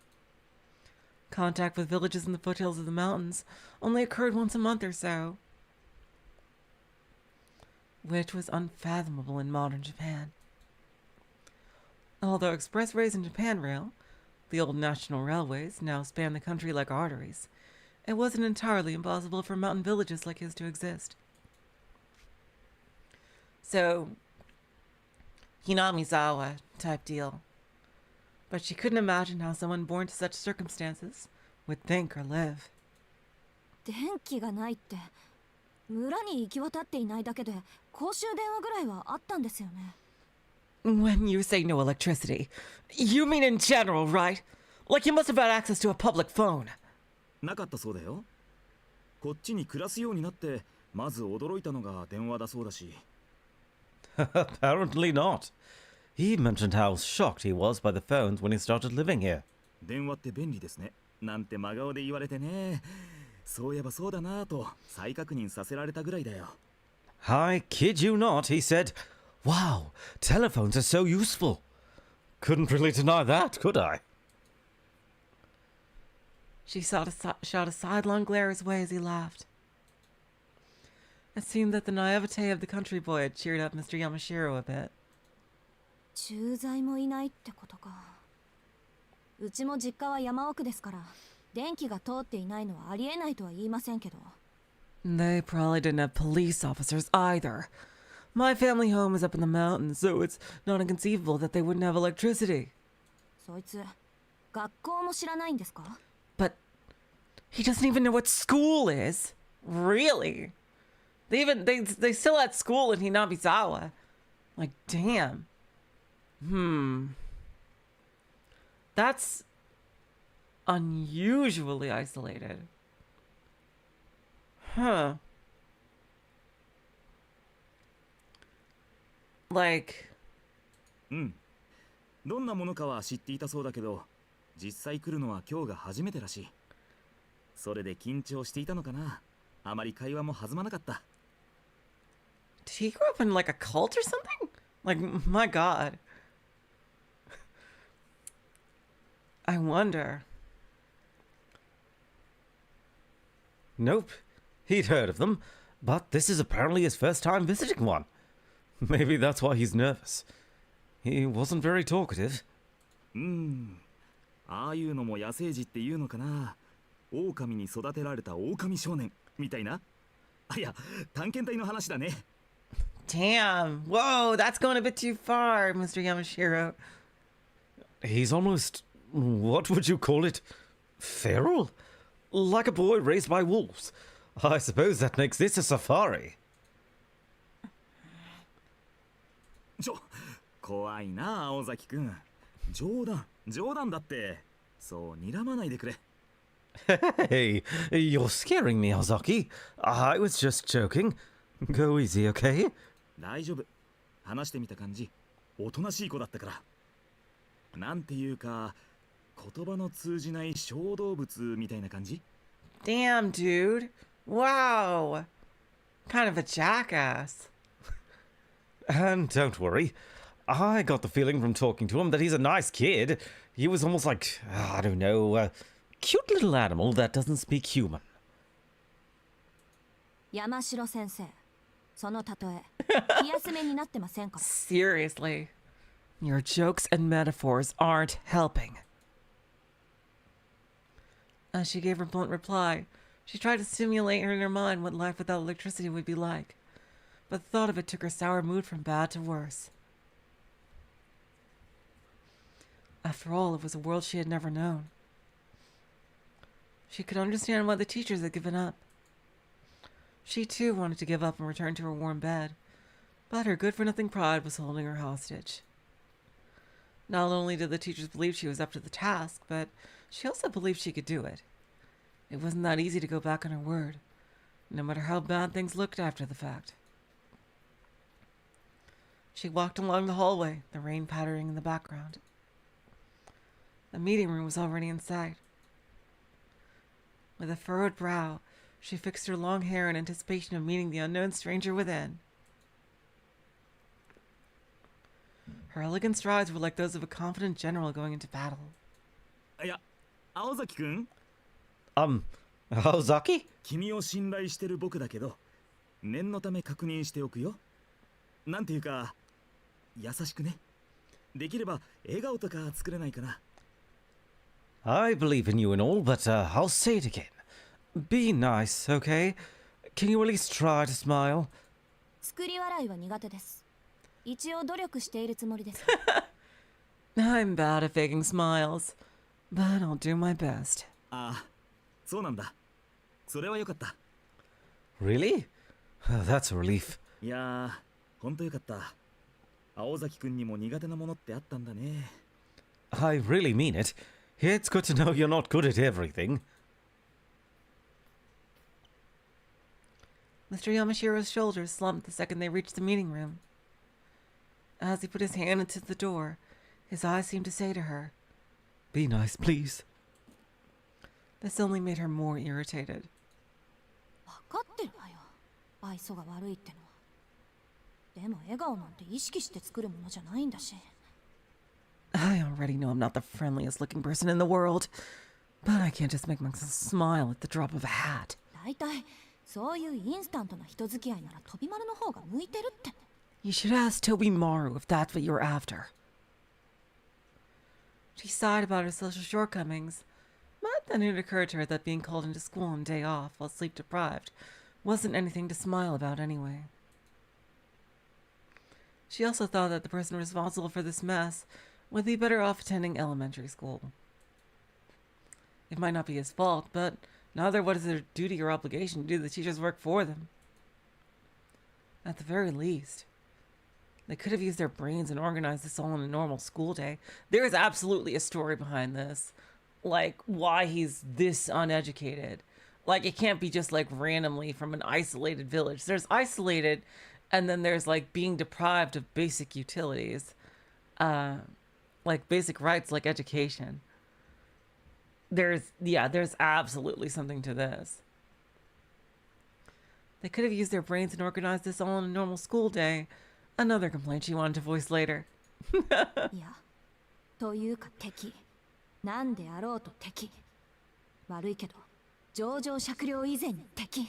S1: Contact with villages in the foothills of the mountains only occurred once a month or so, which was unfathomable in modern Japan. Although expressways and Japan Rail, the old national railways, now span the country like arteries, it wasn't entirely impossible for mountain villages like his to exist. So, Hinamizawa type deal. But she couldn't imagine how someone born to such circumstances would think or live.
S3: 電気がないって、村に行き渡っていないだけで公衆電話ぐらいはあったんですよね。
S1: When you say no electricity, you mean in general, right? Like you must have had access to a public phone.
S4: なかったそうだよ。こっちに暮らすようになってまず驚いたのが電話だそうだし。
S2: Apparently not. He mentioned how shocked he was by the phones when he started living here.
S4: 電話って便利ですね。なんて真顔で言われてね。そういえばそうだなぁと再確認させられたぐらいだよ。
S2: I kid you not, he said, "Wow, telephones are so useful." Couldn't really deny that, could I?
S1: She shot a sidelong glare his way as he laughed. It seemed that the naivete of the country boy had cheered up Mr. Yamashiro a bit.
S3: 駐在もいないってことか。うちも実家は山奥ですから、電気が通っていないのはありえないとは言いませんけど。
S1: They probably didn't have police officers either. My family home is up in the mountains, so it's not inconceivable that they wouldn't have electricity.
S3: そいつ、学校も知らないんですか？
S1: But he doesn't even know what school is. Really? They still had school in Hinabizawa. Like, damn. That's unusually isolated. Huh. Like,
S4: うん。どんなものかは知っていたそうだけど、実際来るのは今日が初めてらしい。それで緊張していたのかな。あまり会話も弾まなかった。
S1: did he grow up in like a cult or something? Like, my god. I wonder.
S2: Nope. He'd heard of them, but this is apparently his first time visiting one. Maybe that's why he's nervous. He wasn't very talkative.
S4: ああいうのも野生児っていうのかな。狼に育てられた狼少年みたいな。あ、いや、探検隊の話だね。
S1: Damn. Whoa, that's going a bit too far, Mr. Yamashiro.
S2: He's almost, what would you call it? Feral? Like a boy raised by wolves. I suppose that makes this a safari.
S4: 怖いな、青崎くん。冗談だって。そう睨まないでくれ。
S2: Hey, you're scaring me, Ozaki. I was just joking. Go easy, okay?
S4: 大丈夫。話してみた感じ、おとなしい子だったから。なんていうか、言葉の通じない小動物みたいな感じ。
S1: Damn, dude. Wow. Kind of a jackass.
S2: And don't worry. I got the feeling from talking to him that he's a nice kid. He was almost like, I don't know, a cute little animal that doesn't speak human.
S3: 山城先生、その例え、気休めになってませんか？
S1: Seriously. Your jokes and metaphors aren't helping. As she gave her blunt reply, she tried to simulate in her mind what life without electricity would be like. But the thought of it took her sour mood from bad to worse. After all, it was a world she had never known. She could understand why the teachers had given up. She too wanted to give up and return to her warm bed, but her good-for-nothing pride was holding her hostage. Not only did the teachers believe she was up to the task, but she also believed she could do it. It wasn't that easy to go back on her word, no matter how bad things looked after the fact. She walked along the hallway, the rain pattering in the background. The meeting room was already in sight. With a furrowed brow, she fixed her long hair in anticipation of meeting the unknown stranger within. Her elegant strides were like those of a confident general going into battle.
S4: いや、青崎くん、
S2: Ozaki?
S4: 君を信頼してる僕だけど、念のため確認しておくよ。なんていうか、優しくね。できれば笑顔とか作れないかな。
S2: I believe in you and all, but I'll say it again. Be nice, okay? Can you at least try to smile?
S3: 作り笑いは苦手です。一応努力しているつもりです。
S1: I'm bad at faking smiles, but I'll do my best.
S4: ああ、そうなんだ。それはよかった。
S2: Really? That's a relief.
S4: いやー、ほんとよかった。青崎くんにも苦手なものってあったんだね。
S2: I really mean it. It's good to know you're not good at everything.
S1: Mr. Yamashiro's shoulders slumped the second they reached the meeting room. As he put his hand into the door, his eyes seemed to say to her,
S2: Be nice, please.
S1: This only made her more irritated.
S3: 分かってるわよ。愛想が悪いってのは。でも笑顔なんて意識して作るものじゃないんだし。
S1: I already know I'm not the friendliest looking person in the world, but I can't just make myself smile at the drop of a hat.
S3: 大体そういうインスタントな人付き合いなら飛び丸の方が向いてるって。
S1: You should ask Tobimaru if that's what you're after. She sighed about her social shortcomings, but then it occurred to her that being called into school on day off while sleep deprived wasn't anything to smile about anyway. She also thought that the person responsible for this mess would be better off attending elementary school. It might not be his fault, but neither was it their duty or obligation to do the teacher's work for them. At the very least, they could have used their brains and organized this all in a normal school day. There is absolutely a story behind this. Like, why he's this uneducated. Like, it can't be just, like, randomly from an isolated village. There's isolated, and then there's, like, being deprived of basic utilities. Like, basic rights, like education. There's absolutely something to this. They could have used their brains and organized this all in a normal school day. Another complaint she wanted to voice later.
S3: いや、というか敵。なんであろうと敵。悪いけど、情状酌量以前に敵。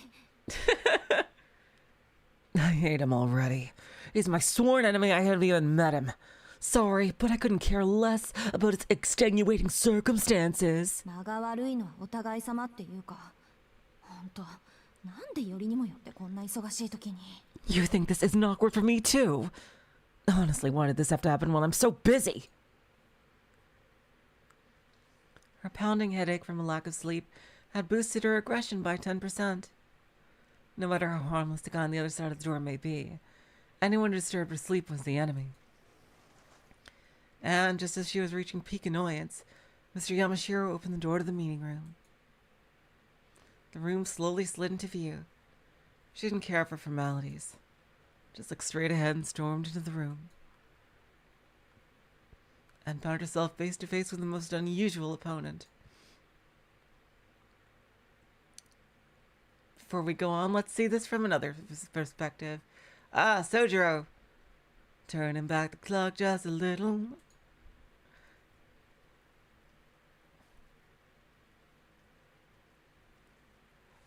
S1: I hate him already. He's my sworn enemy. I haven't even met him. Sorry, but I couldn't care less about its extenuating circumstances.
S3: 間が悪いのはお互い様っていうか。ほんと、なんでよりにもよってこんな忙しい時に。
S1: You think this isn't awkward for me, too? Honestly, why did this have to happen while I'm so busy? Her pounding headache from a lack of sleep had boosted her aggression by 10%. No matter how harmless the guy on the other side of the door may be, anyone who disturbed her sleep was the enemy. And just as she was reaching peak annoyance, Mr. Yamashiro opened the door to the meeting room. The room slowly slid into view. She didn't care for formalities. Just looked straight ahead and stormed into the room. And found herself face to face with the most unusual opponent. Before we go on, let's see this from another perspective. Ah, Soujyuro! Turning back the clock just a little.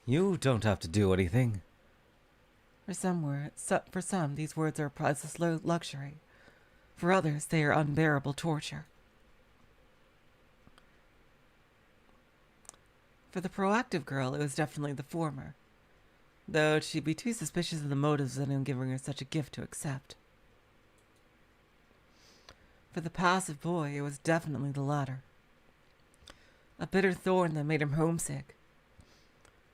S2: You don't have to do anything.
S1: For some, these words are a priceless luxury. For others, they are unbearable torture. For the proactive girl, it was definitely the former, though she'd be too suspicious of the motives of anyone giving her such a gift to accept. For the passive boy, it was definitely the latter. A bitter thorn that made him homesick.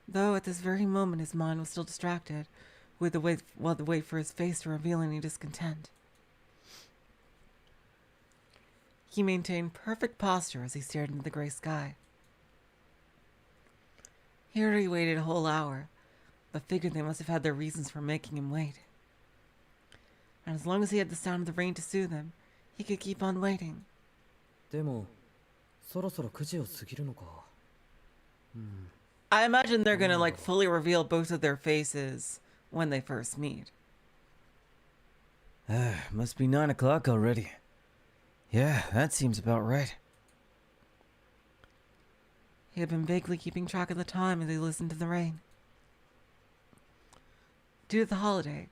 S1: though at this very moment his mind was still distracted with the wait for his face to reveal any discontent. He maintained perfect posture as he stared into the gray sky. Here he waited a whole hour, but figured they must have had their reasons for making him wait. And as long as he had the sound of the rain to soothe him, he could keep on waiting.
S5: でもそろそろ9時を過ぎるのか。
S1: I imagine they're gonna fully reveal both of their faces when they first meet.
S2: Must be 9 o'clock already. Yeah, that seems about right.
S1: He had been vaguely keeping track of the time as he listened to the rain. Due to the holiday,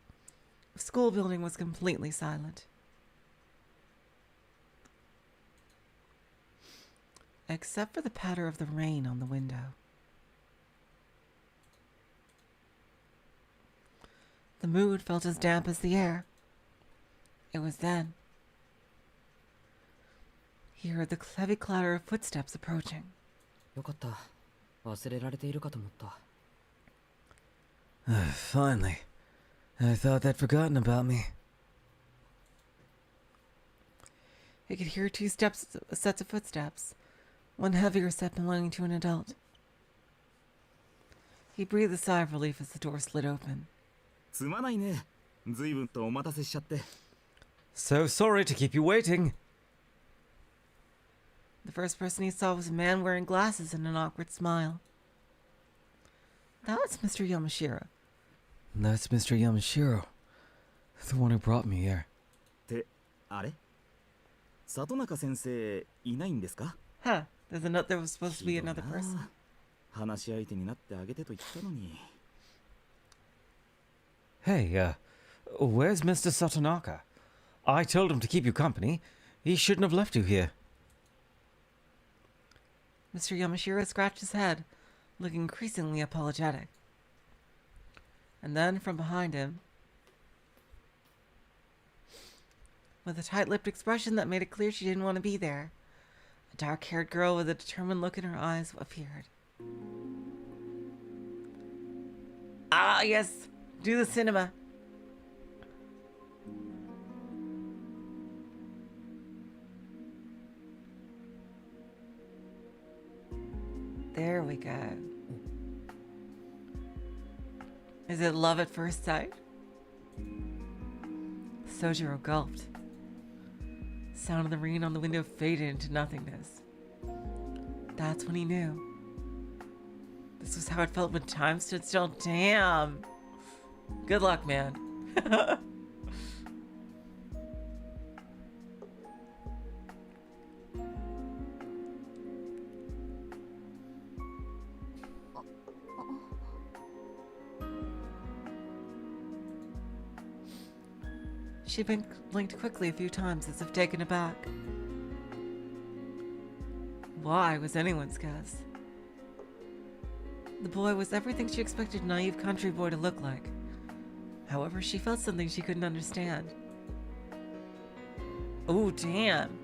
S1: the school building was completely silent. Except for the patter of the rain on the window. The mood felt as damp as the air. It was then he heard the heavy clatter of footsteps approaching.
S5: よかった。忘れられているかと思った。
S2: Finally. I thought they'd forgotten about me.
S1: He could hear two sets of footsteps, one heavier set belonging to an adult. He breathed a sigh of relief as the door slid open.
S4: すまないね。随分とお待たせしちゃって。
S2: So sorry to keep you waiting.
S1: The first person he saw was a man wearing glasses and an awkward smile. That's Mr. Yamashiro.
S2: That's Mr. Yamashiro. The one who brought me here.
S4: ってあれ？里中先生いないんですか？
S1: Huh, there was supposed to be another
S4: ひどいな。
S1: person.
S4: 話し相手になってあげてと言ったのに。
S2: Hey, where's Mr. Satonaka? I told him to keep you company. He shouldn't have left you here.
S1: Mr. Yamashiro scratched his head, looking increasingly apologetic. And then from behind him, with a tight-lipped expression that made it clear she didn't want to be there, a dark-haired girl with a determined look in her eyes appeared. Ah, yes, do the cinema. There we go. Is it love at first sight? Soujyuro gulped. Sound of the rain on the window faded into nothingness. That's when he knew. This was how it felt when time stood still. Damn. Good luck, man. She blinked quickly a few times as if taken aback. Why was anyone's guess? The boy was everything she expected a naive country boy to look like. However, she felt something she couldn't understand. Oh, damn.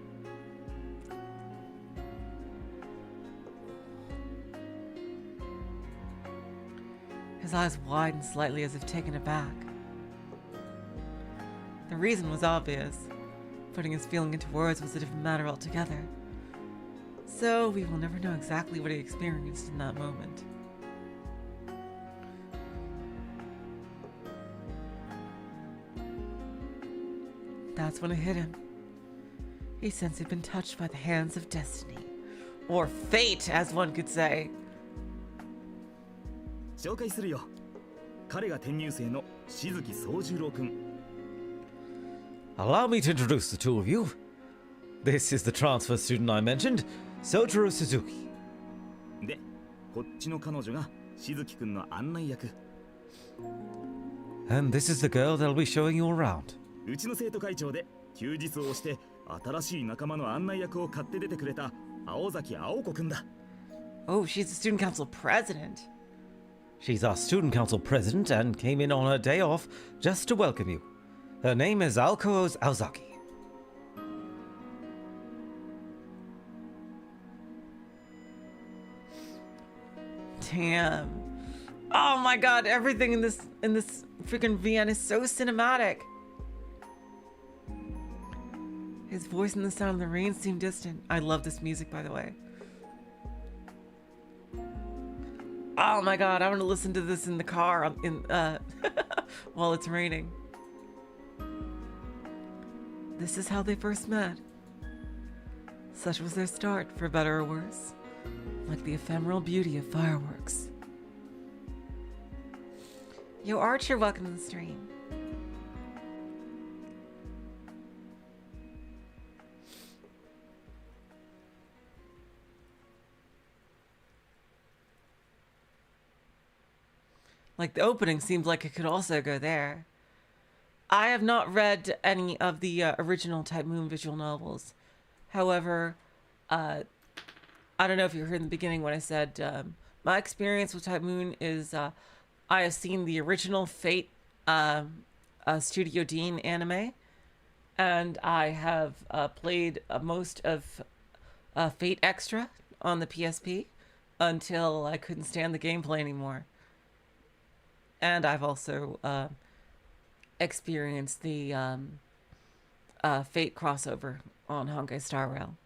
S1: His eyes widened slightly as if taken aback. The reason was obvious. Putting his feeling into words was a different matter altogether. So we will never know exactly what he experienced in that moment. That's when it hit him. He sensed he'd been touched by the hands of destiny. Or fate, as one could say.
S4: 紹介するよ。彼が転入生の静木宗十郎君。
S2: Allow me to introduce the two of you. This is the transfer student I mentioned, Soujyuro Suzuki.
S4: で、こっちの彼女が静木君の案内役。
S2: And this is the girl that'll be showing you around.
S4: うちの生徒会長で休日をして新しい仲間の案内役を買って出てくれた青崎青子くんだ。
S1: Oh, she's the student council president.
S2: She's our student council president and came in on her day off just to welcome you. Her name is Alko's Aozaki.
S1: Damn. Oh my god, everything in this freaking VN is so cinematic. His voice and the sound of the rain seem distant. I love this music, by the way. Oh my god, I want to listen to this in the car while it's raining. This is how they first met. Such was their start, for better or worse. Like the ephemeral beauty of fireworks. Yo, Archer, welcome to the stream. Like, the opening seems like it could also go there. I have not read any of the original Type Moon visual novels. However, I don't know if you heard in the beginning when I said my experience with Type Moon is I have seen the original Fate Studio Dean anime, and I have played most of Fate Extra on the PSP until I couldn't stand the gameplay anymore. And I've also experienced the Fate crossover on Honkai Star Rail.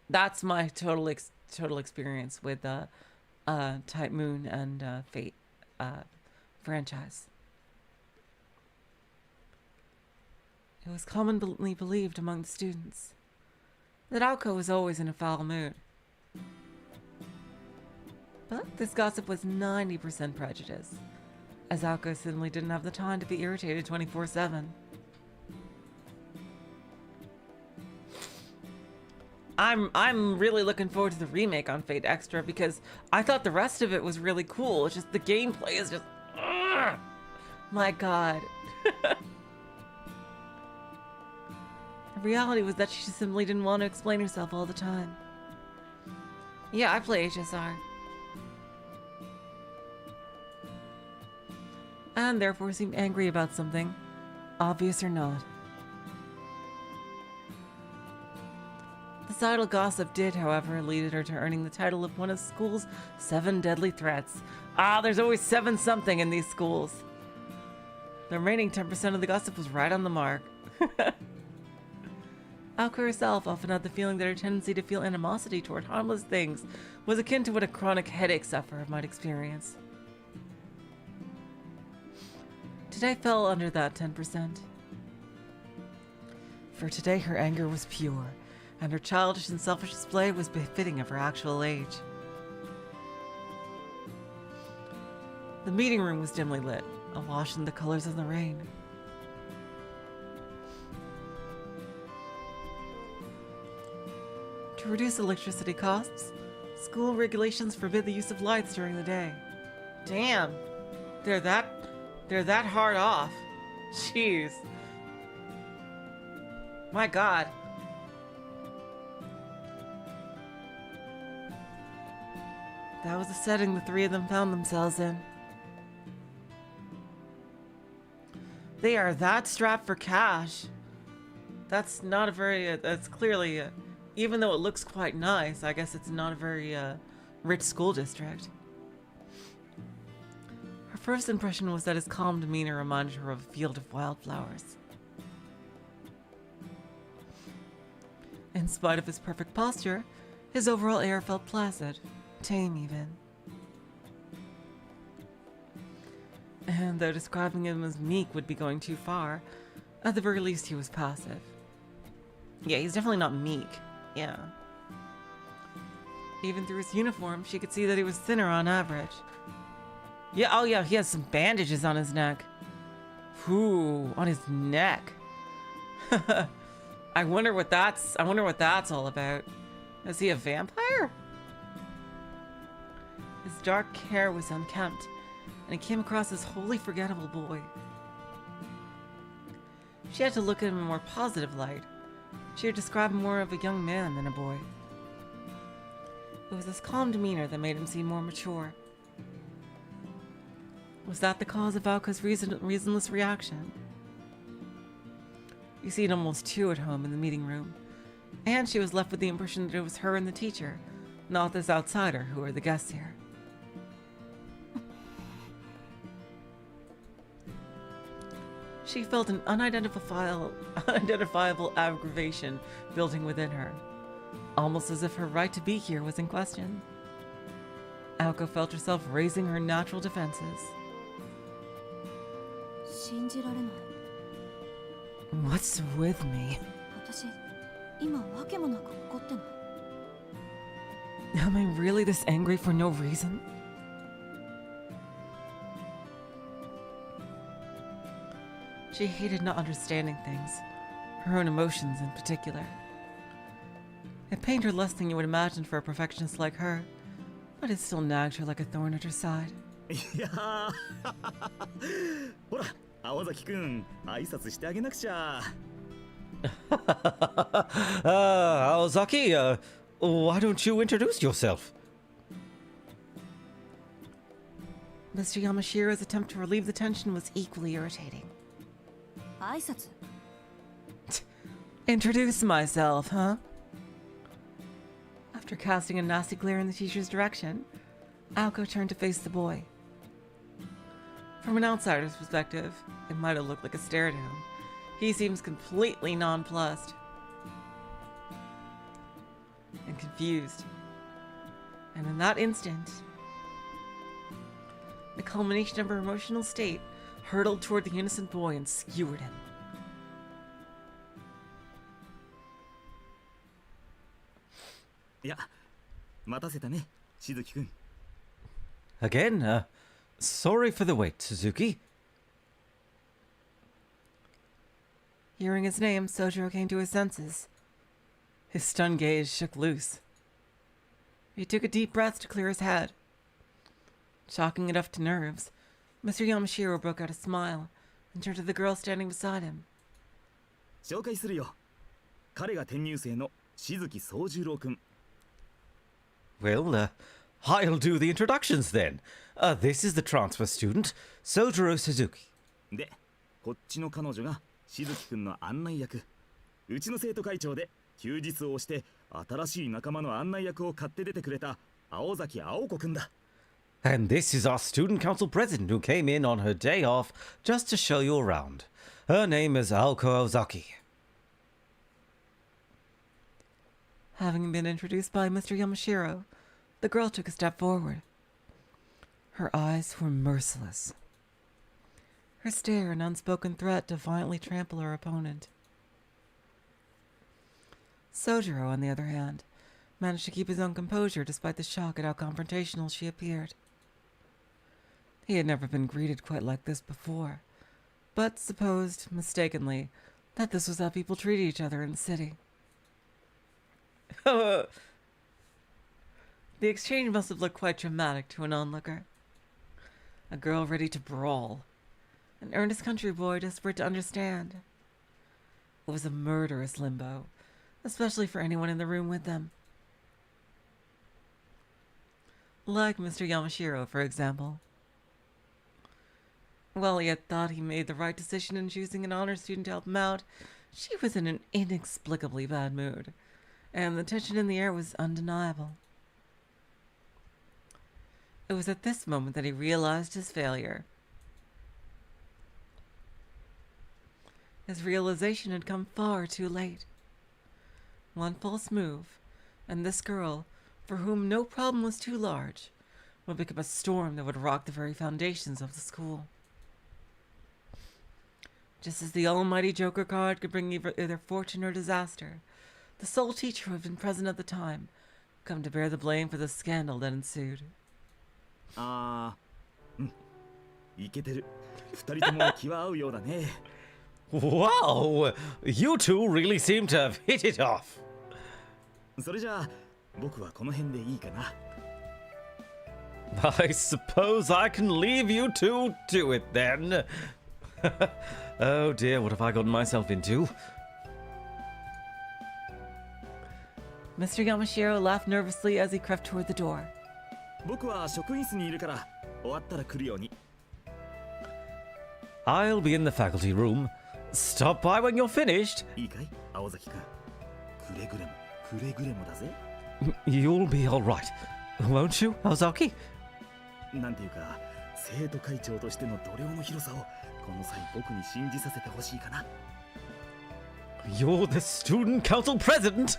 S1: That's my total experience with Type Moon and Fate franchise. It was commonly believed among the students that Aoko was always in a foul mood. But this gossip was 90% prejudice, as Aoko simply didn't have the time to be irritated 24/7. I'm really looking forward to the remake on Fate Extra because I thought the rest of it was really cool. It's just the gameplay is just, ugh! My god. The reality was that she simply didn't want to explain herself all the time. Yeah, I play HSR. And therefore seemed angry about something, obvious or not. This idle gossip did, however, lead her to earning the title of one of school's 7 deadly threats. Ah, there's always 7 something in these schools. The remaining 10% of the gossip was right on the mark. Aoko herself often had the feeling that her tendency to feel animosity toward harmless things was akin to what a chronic headache sufferer might experience. Today fell under that 10%. For today her anger was pure, and her childish and selfish display was befitting of her actual age. The meeting room was dimly lit, awash in the colors of the rain. To reduce electricity costs, school regulations forbid the use of lights during the day. Damn, they're that hard off. Jeez. My god. That was the setting the 3 of them found themselves in. They are that strapped for cash. That's not a very, that's clearly, even though it looks quite nice, I guess it's not a very rich school district. Her first impression was that his calm demeanor reminded her of a field of wildflowers. In spite of his perfect posture, his overall air felt placid, tame even. And though describing him as meek would be going too far, at the very least he was passive. Yeah, he's definitely not meek. Yeah. Even through his uniform, she could see that he was thinner on average. Yeah, oh yeah, he has some bandages on his neck. Ooh, on his neck. I wonder what that's all about. Is he a vampire? His dark hair was unkempt, and he came across as wholly forgettable boy. She had to look at him in a more positive light. She would describe him more of a young man than a boy. It was his calm demeanor that made him seem more mature. Was that the cause of Aoko's reasonless reaction? You seemed almost too at home in the meeting room, and she was left with the impression that it was her and the teacher, not this outsider who are the guests here. She felt an unidentifiable aggravation building within her, almost as if her right to be here was in question. Aoko felt herself raising her natural defenses.
S3: 信じられない。
S1: What's with me?
S3: 私、今わけもなく怒ってない。
S1: Am I really this angry for no reason? She hated not understanding things, her own emotions in particular. It pained her less than you would imagine for a perfectionist like her, but it still nagged her like a thorn at her side.
S4: いやーほら青崎くん挨拶してあげなくちゃ。
S2: Aozaki, why don't you introduce yourself?
S1: Mr. Yamashiro's attempt to relieve the tension was equally irritating.
S3: 挨拶？
S1: Introduce myself, huh? After casting a nasty glare in the teacher's direction, Aoko turned to face the boy. From an outsider's perspective, it might have looked like a stare to him. He seems completely nonplussed and confused. And in that instant, the culmination of her emotional state hurtled toward the innocent boy and skewered him.
S4: いや待たせたねしずきくん。
S2: Again, sorry for the wait, Suzuki.
S1: Hearing his name, Soujyuro came to his senses. His stunned gaze shook loose. He took a deep breath to clear his head. Shocking enough to nerves, Mr. Yamashiro broke out a smile and turned to the girl standing beside him.
S4: 紹介するよ。彼が転入生のしずき宗十郎くん。
S2: Well, I'll do the introductions then. This is the transfer student, Soujyuro Suzuki.
S4: でこっちの彼女がしずきくんの案内役。うちの生徒会長で休日を押して新しい仲間の案内役を買って出てくれた青崎青子くんだ。
S2: And this is our student council president who came in on her day off just to show you around. Her name is Aoko Ozaki.
S1: Having been introduced by Mr. Yamashiro, the girl took a step forward. Her eyes were merciless. Her stare an unspoken threat to violently trample her opponent. Soujyuro, on the other hand, managed to keep his own composure despite the shock at how confrontational she appeared. He had never been greeted quite like this before, but supposed, mistakenly, that this was how people treated each other in the city. The exchange must have looked quite dramatic to an onlooker. A girl ready to brawl. An earnest country boy desperate to understand. It was a murderous limbo, especially for anyone in the room with them. Like Mr. Yamashiro, for example. While he had thought he made the right decision in choosing an honor student to help him out, she was in an inexplicably bad mood, and the tension in the air was undeniable. It was at this moment that he realized his failure. His realization had come far too late. One false move, and this girl, for whom no problem was too large, would become a storm that would rock the very foundations of the school. Just as the almighty Joker card could bring either fortune or disaster, the sole teacher who had been present at the time come to bear the blame for the scandal that ensued.
S4: いけてる。二人とも気は合うようだね。
S2: Wow, you two really seem to have hit it off.
S4: それじゃあ僕はこの辺でいいかな。
S2: I suppose I can leave you two to it then. Oh dear, what have I gotten myself into?
S1: Mr. Yamashiro laughed nervously as he crept toward the door.
S4: 僕は職員室にいるから終わったら来るように。
S2: I'll be in the faculty room. Stop by when you're finished.
S4: いいかい青崎くん。くれぐれもだぜ。
S2: You'll be all right, won't you, Ozaki?
S4: なんていうか、生徒会長としての度量の広さをこの際僕に信じさせてほしいかな。
S2: You're the student council president.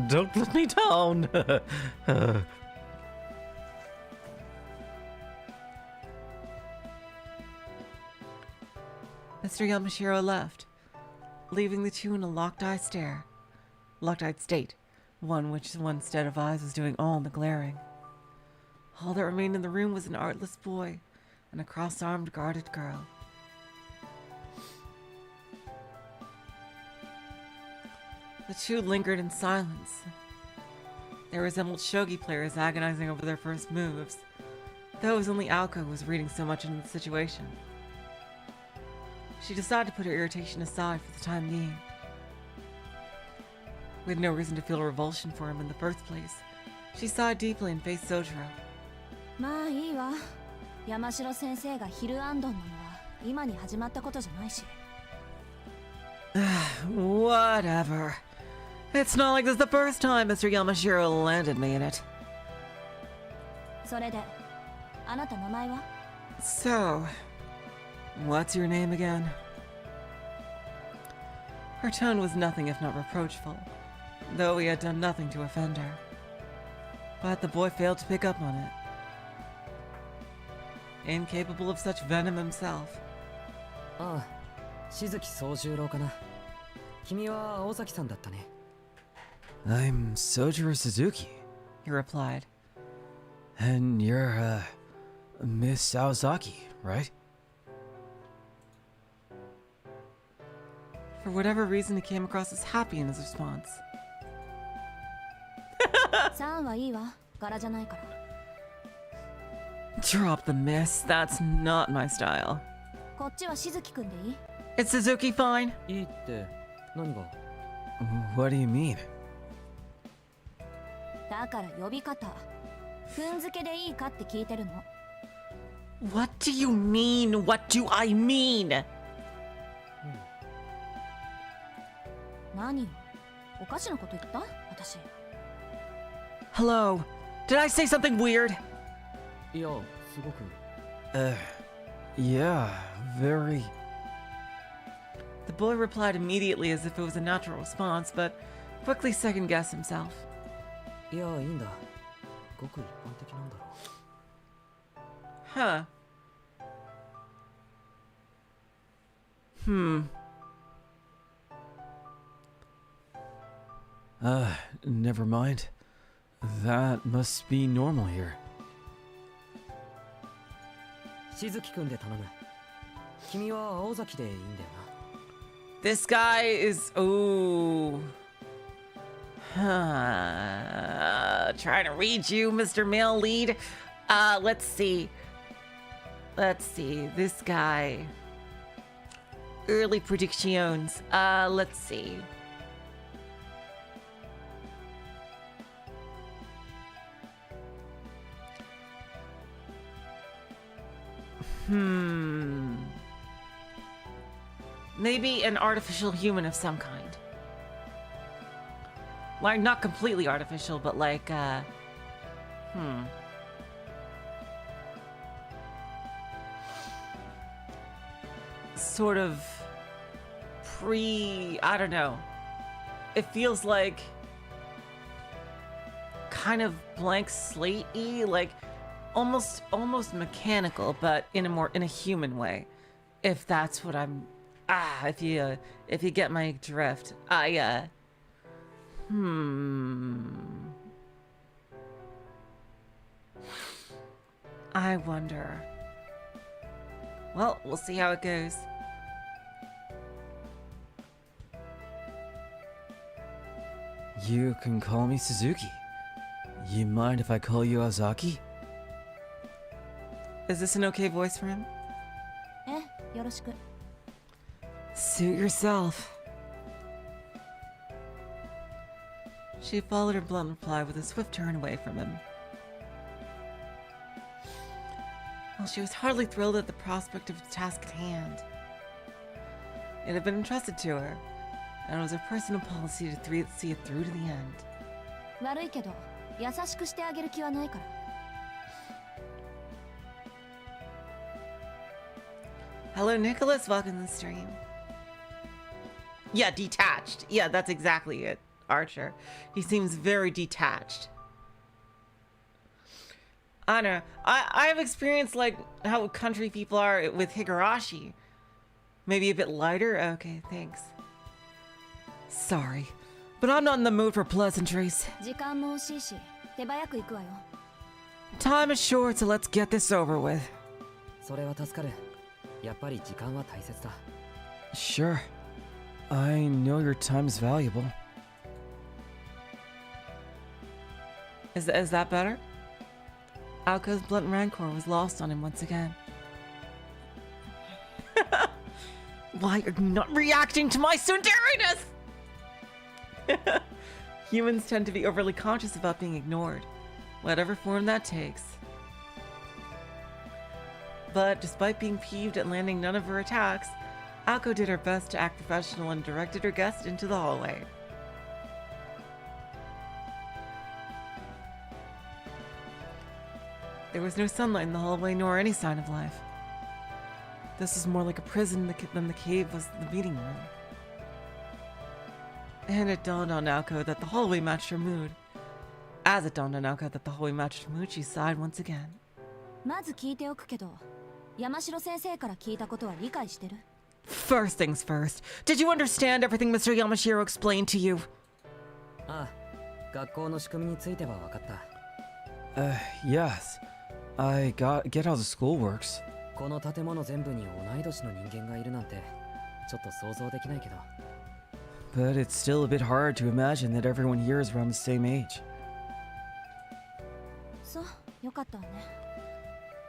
S2: Don't let me down.
S1: Mr. Yamashiro left, leaving the two in a locked-eyed state, one which one set of eyes was doing all the glaring. All that remained in the room was an artless boy and a cross-armed guarded girl. The two lingered in silence. They resembled shogi players agonizing over their first moves, though it was only Aoko who was reading so much into the situation. She decided to put her irritation aside for the time being. With no reason to feel revulsion for him in the first place, she sighed deeply and faced Soujyuro.
S3: まあいいわ。山城先生がヒルアンドンなのは今に始まったことじゃないし。
S1: Whatever. It's not like this is the first time Mr. Yamashiro landed me in it.
S3: それで、あなた名前は？
S1: So, what's your name again? Her tone was nothing if not reproachful, though he had done nothing to offend her. But the boy failed to pick up on it. Incapable of such venom himself.
S5: ああ、静木宗十郎かな。君は青崎さんだったね。
S2: I'm Soujyuro Suzuki,
S1: He replied.
S2: and you're, Miss Aozaki, right?
S1: For whatever reason, he came across as happy in his response.
S3: さんはいいわ。柄じゃないから。
S1: Drop the miss. That's not my style.
S3: こっちは静木くんでいい？
S1: It's Suzuki fine?
S5: いいって何が？
S2: What do you mean?
S3: だから呼び方。ふんづけでいいかって聞いてるの。
S1: What do you mean? What do I mean?
S3: 何よ？おかしなこと言った？私。
S1: Hello. Did I say something weird?
S5: いや、すごく。
S2: Yeah, very.
S1: The boy replied immediately as if it was a natural response, but quickly second-guessed himself.
S5: いや、いいんだ。ごく一般的なんだろう。
S1: Huh. Hmm.
S2: Never mind. That must be normal here.
S5: 静木くんで頼む。君は青崎でいいんだよ
S1: This guy is... Ooh. Trying to read you, Mr. Male Lead. Let's see. Let's see. This guy. Early predictions. Let's see. Maybe an artificial human of some kind. Like, not completely artificial, but like, sort of I don't know. It feels like kind of blank slate-y, like almost mechanical, but in a human way. If that's what I'm if you get my drift. I wonder. Well, we'll see how it goes.
S2: You can call me Suzuki. You mind if I call you Ozaki?
S1: Is this an okay voice for him?
S3: よろしく。
S1: Suit yourself. She followed her blunt reply with a swift turn away from him. Well, she was hardly thrilled at the prospect of the task at hand. It had been entrusted to her, and it was her personal policy to see it through to the end.
S3: 悪いけど優しくしてあげる気はないから。
S1: Hello, Nicholas. Welcome to the stream. Yeah, detached. Yeah, that's exactly it, Archer. He seems very detached. I don't know. I have experienced like how country people are with Higurashi. Maybe a bit lighter? Okay, thanks. Sorry, but I'm not in the mood for pleasantries.
S3: 時間も惜しいし手早く行くわよ。
S1: Time is short, so let's get this over with.
S5: それは助かる。やっぱり時間は大切だ。
S2: Sure. I know your time is valuable.
S1: Is that better? Alko's blunt rancor was lost on him once again. Why are you not reacting to my sundariness? Humans tend to be overly conscious about being ignored, whatever form that takes. But despite being peeved at landing none of her attacks, Alko did her best to act professional and directed her guest into the hallway. There was no sunlight in the hallway nor any sign of life. This was more like a prison than the cave was the meeting room. And it dawned on Alko that the hallway matched her mood. As it dawned on Alko that the hallway matched her mood, she sighed once again.
S3: まず聞いておくけど、山城先生から聞いたことは理解してる？
S1: First things first, did you understand everything Mr. Yamashiro explained to you?
S5: ああ、学校の仕組みについては分かった。
S2: Yes. I get how the school works.
S5: この建物全部に同い年の人間がいるなんて、ちょっと想像できないけど。
S2: But it's still a bit hard to imagine that everyone here is around the same age.
S3: そう、よかったわね。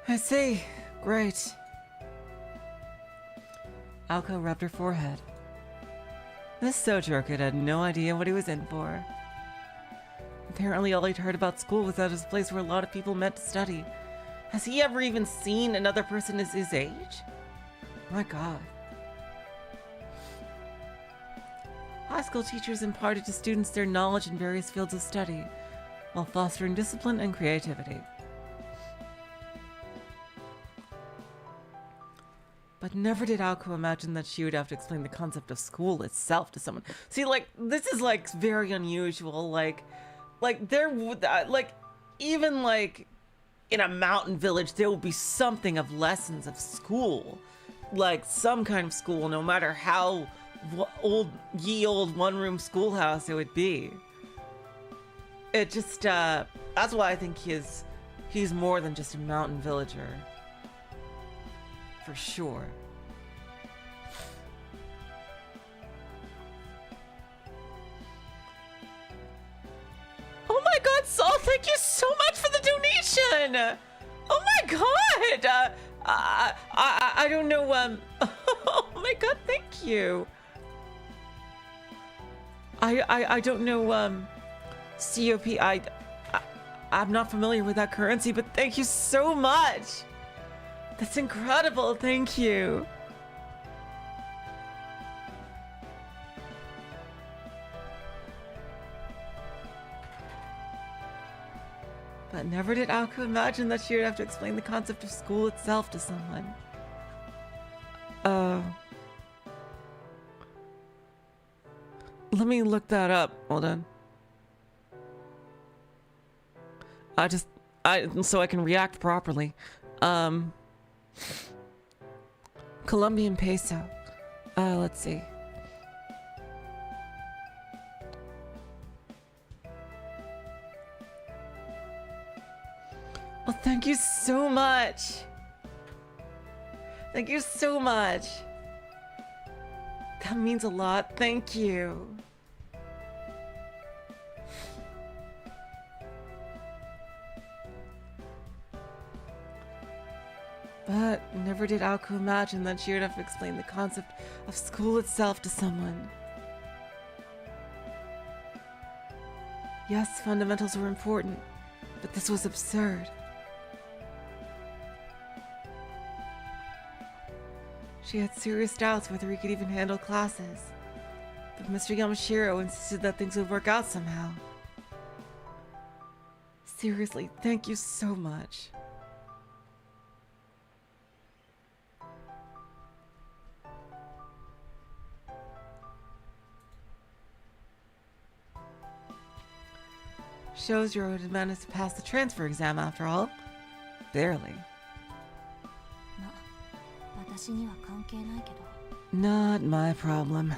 S1: I see. Great. Alko rubbed her forehead. This Soujyuro kid had no idea what he was in for. Apparently all he'd heard about school was that it was a place where a lot of people met to study. Has he ever even seen another person his age? My god. High school teachers imparted to students their knowledge in various fields of study, while fostering discipline and creativity. But never did Alko imagine that she would have to explain the concept of school itself to someone. See, like, this is, like, very unusual. Like, there would, like, even, like, in a mountain village, there would be something of lessons of school. Like, some kind of school, no matter how ye old one-room schoolhouse it would be. It just, that's why I think he's more than just a mountain villager. For sure. Oh my god, Saul, thank you so much for the donation! Oh my god! I don't know, oh my god, thank you. I don't know, COP, I'm not familiar with that currency, but thank you so much! That's incredible, thank you. But never did Alko imagine that she would have to explain the concept of school itself to someone. Let me look that up. Hold on. So I can react properly. Colombian peso. Let's see. Well, thank you so much. Thank you so much. That means a lot. Thank you. But never did Alko imagine that she would have to explain the concept of school itself to someone. Yes, fundamentals were important, but this was absurd. She had serious doubts whether he could even handle classes, but Mr. Yamashiro insisted that things would work out somehow. Seriously, thank you so much. Shows you had managed to pass the transfer exam after all. Barely.
S3: ま、私には関係ないけど。
S1: Not my problem.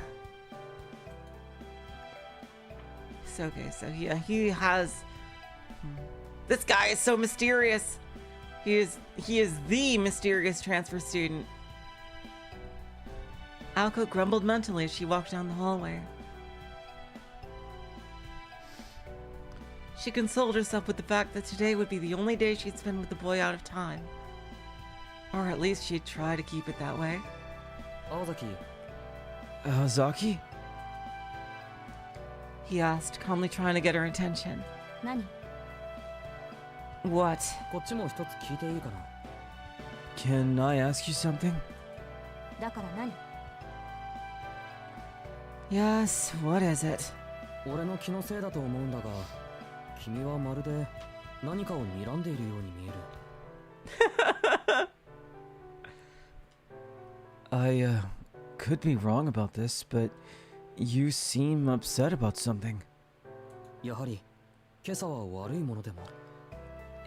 S1: So okay, so he has. This guy is so mysterious. He is the mysterious transfer student. Alco grumbled mentally as she walked down the hallway. She consoled herself with the fact that today would be the only day she'd spend with the boy out of time. Or at least she'd try to keep it that way.
S5: Ozaki,
S2: Zaki?
S1: He asked, calmly trying to get her attention.
S3: 何？
S1: What?
S5: こっちも一つ聞いていいかな？
S2: Can I ask you something?
S3: だから何？
S1: Yes, what is it?
S5: 俺の気のせいだと思うんだが、君はまるで何かを睨んでいるように見える。
S2: I could be wrong about this, but you seem upset about something.
S5: やはり今朝は悪いものでも。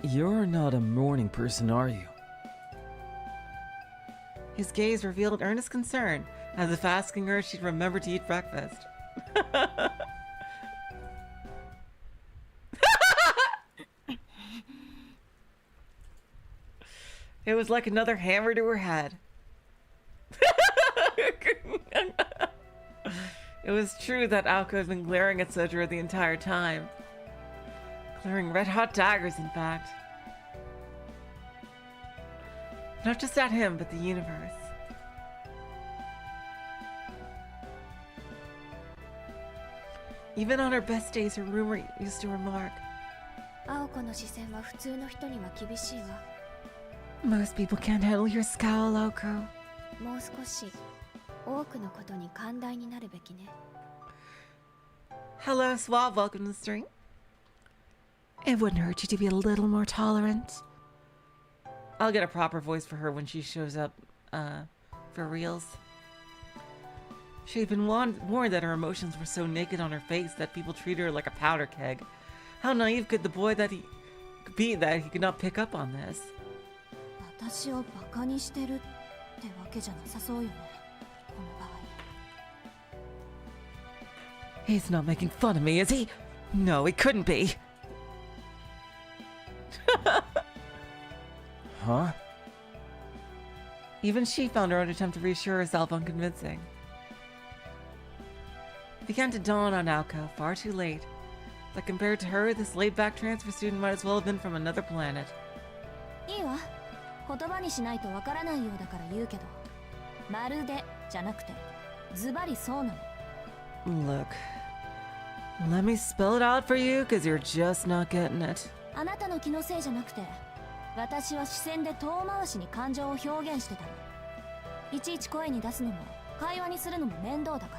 S2: You're not a morning person, are you?
S1: His gaze revealed earnest concern, as if asking her if she'd remember to eat breakfast. It was like another hammer to her head. It was true that Aoko had been glaring at Soujyuro the entire time. Glaring red-hot daggers, in fact. Not just at him, but the universe. Even on her best days, her rumor used to remark,
S3: 青子の視線は普通の人には厳しいわ。
S1: Most people can't handle your scowl, Aoko.
S3: もう少し多くのことに寛大になるべきね。
S1: Hello, Suave, welcome to the stream. It wouldn't hurt you to be a little more tolerant. I'll get a proper voice for her when she shows up, for reals. She had been warned that her emotions were so naked on her face that people treated her like a powder keg. How naive could the boy that he could be that he could not pick up on this?
S3: 私をバカにしてるってわけじゃなさそうよね。この場合。
S1: He's not making fun of me, is he? No, he couldn't be.
S2: Huh?
S1: Even she found her own attempt to reassure herself unconvincing. It began to dawn on Alco, far too late, that compared to her, this laid-back transfer student might as well have been from another planet.
S3: いいわ。言葉にしないとわからないようだから言うけど、まるでじゃなくて、ズバリそうなの。
S1: Look, let me spell it out for you, cause you're just not getting it.
S3: あなたの気のせいじゃなくて、私は視線で遠回しに感情を表現してたの。いちいち声に出すのも、会話にするのも面倒だか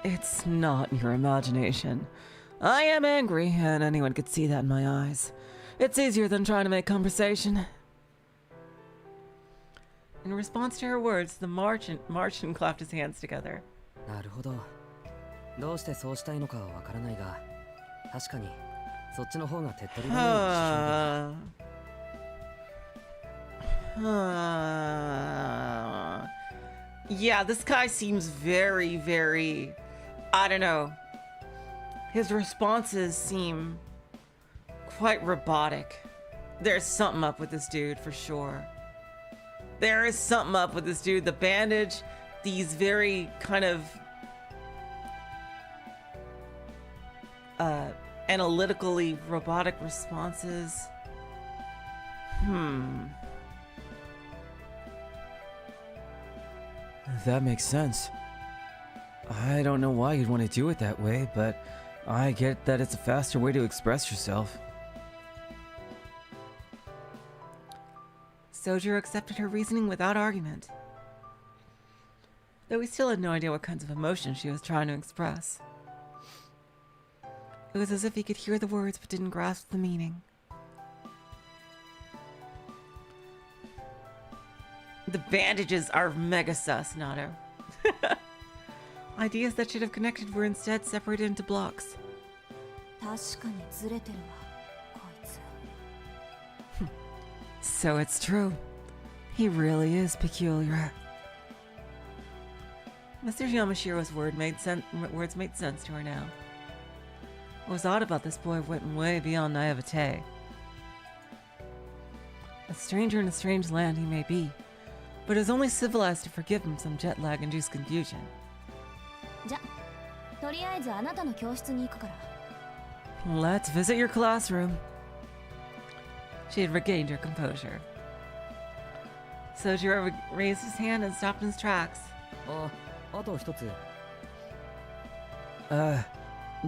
S3: ら。
S1: It's not your imagination. I am angry, and anyone could see that in my eyes. It's easier than trying to make conversation. In response to her words, the Martian clapped his hands together.
S5: なるほど。どうしてそうしたいのかはわからないが、確かにそっちの方が手っ取り早い指標だ。
S1: Yeah, this guy seems very, very... I don't know. His responses seem quite robotic. There's something up with this dude, for sure. There is something up with this dude. The bandage, these very kind of... analytically robotic responses.
S2: That makes sense. I don't know why you'd want to do it that way, but I get that it's a faster way to express yourself.
S1: Soujyuro accepted her reasoning without argument, though he still had no idea what kinds of emotions she was trying to express. It was as if he could hear the words but didn't grasp the meaning. The bandages are mega sus, Nato. Ideas that should have connected were instead separated into blocks.
S3: 確かにずれてるわこいつ。
S1: So it's true. He really is peculiar. Mr. Yamashiro's words made sense to her now. What was odd about this boy went way beyond naivete. A stranger in a strange land he may be, but is only civilized to forgive him some jet lag-induced confusion.
S3: じゃ、とりあえずあなたの教室に行くから。
S1: Let's visit your classroom. She had regained her composure. Soujyuro raised his hand and stopped in his tracks.
S5: あと一つ。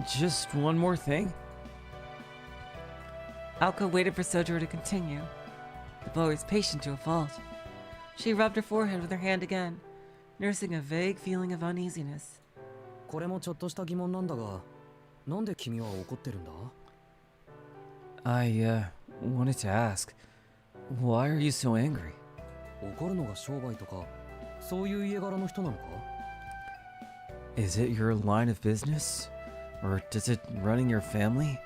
S2: Just one more thing?
S1: Aoko waited for Soujyuro to continue. The boy was patient to a fault. She rubbed her forehead with her hand again, nursing a vague feeling of uneasiness.
S5: これもちょっとした疑問なんだが、なんで君は怒ってるんだ？
S2: I, wanted to ask, why are you so angry?
S5: 怒るのが商売とか、そういう家柄の人なのか？
S2: Is it your line of business? Or does it run in your family?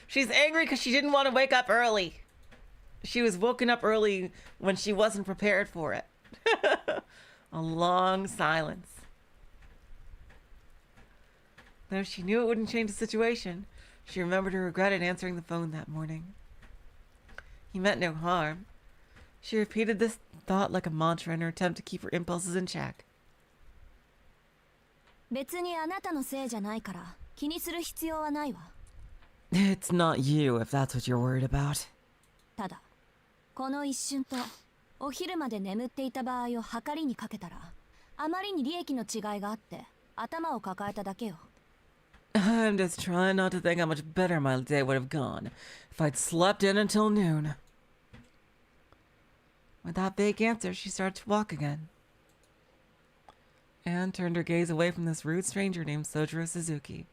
S1: She's angry because she didn't want to wake up early. She was woken up early when she wasn't prepared for it. A long silence. Though she knew it wouldn't change the situation, she remembered her regret at answering the phone that morning. He meant no harm. She repeated this thought like a mantra in her attempt to keep her impulses in check.
S3: 別にあなたのせいじゃないから気にする必要はないわ。
S1: It's not you, if that's what you're worried about.
S3: ただ、この一瞬とお昼まで眠っていた場合を計りにかけたら、あまりに利益の違いがあって頭を抱えただけよ。
S1: I'm just trying not to think how much better my day would have gone if I'd slept in until noon. With that vague answer, she started to walk again. And turned her gaze away from this rude stranger named Soujyuro Suzuki.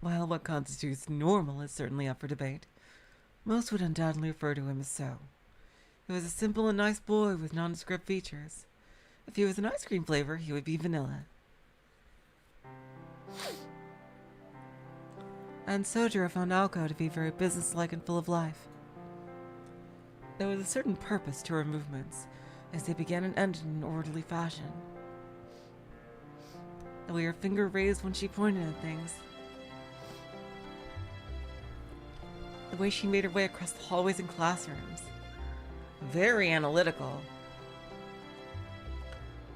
S1: While what constitutes normal is certainly up for debate, most would undoubtedly refer to him as so. He was a simple and nice boy with nondescript features. If he was an ice cream flavor, he would be vanilla. And Soujyuro found Aoko to be very businesslike and full of life. There was a certain purpose to her movements, as they began and ended in an orderly fashion. The way her finger raised when she pointed at things. The way she made her way across the hallways and classrooms. Very analytical.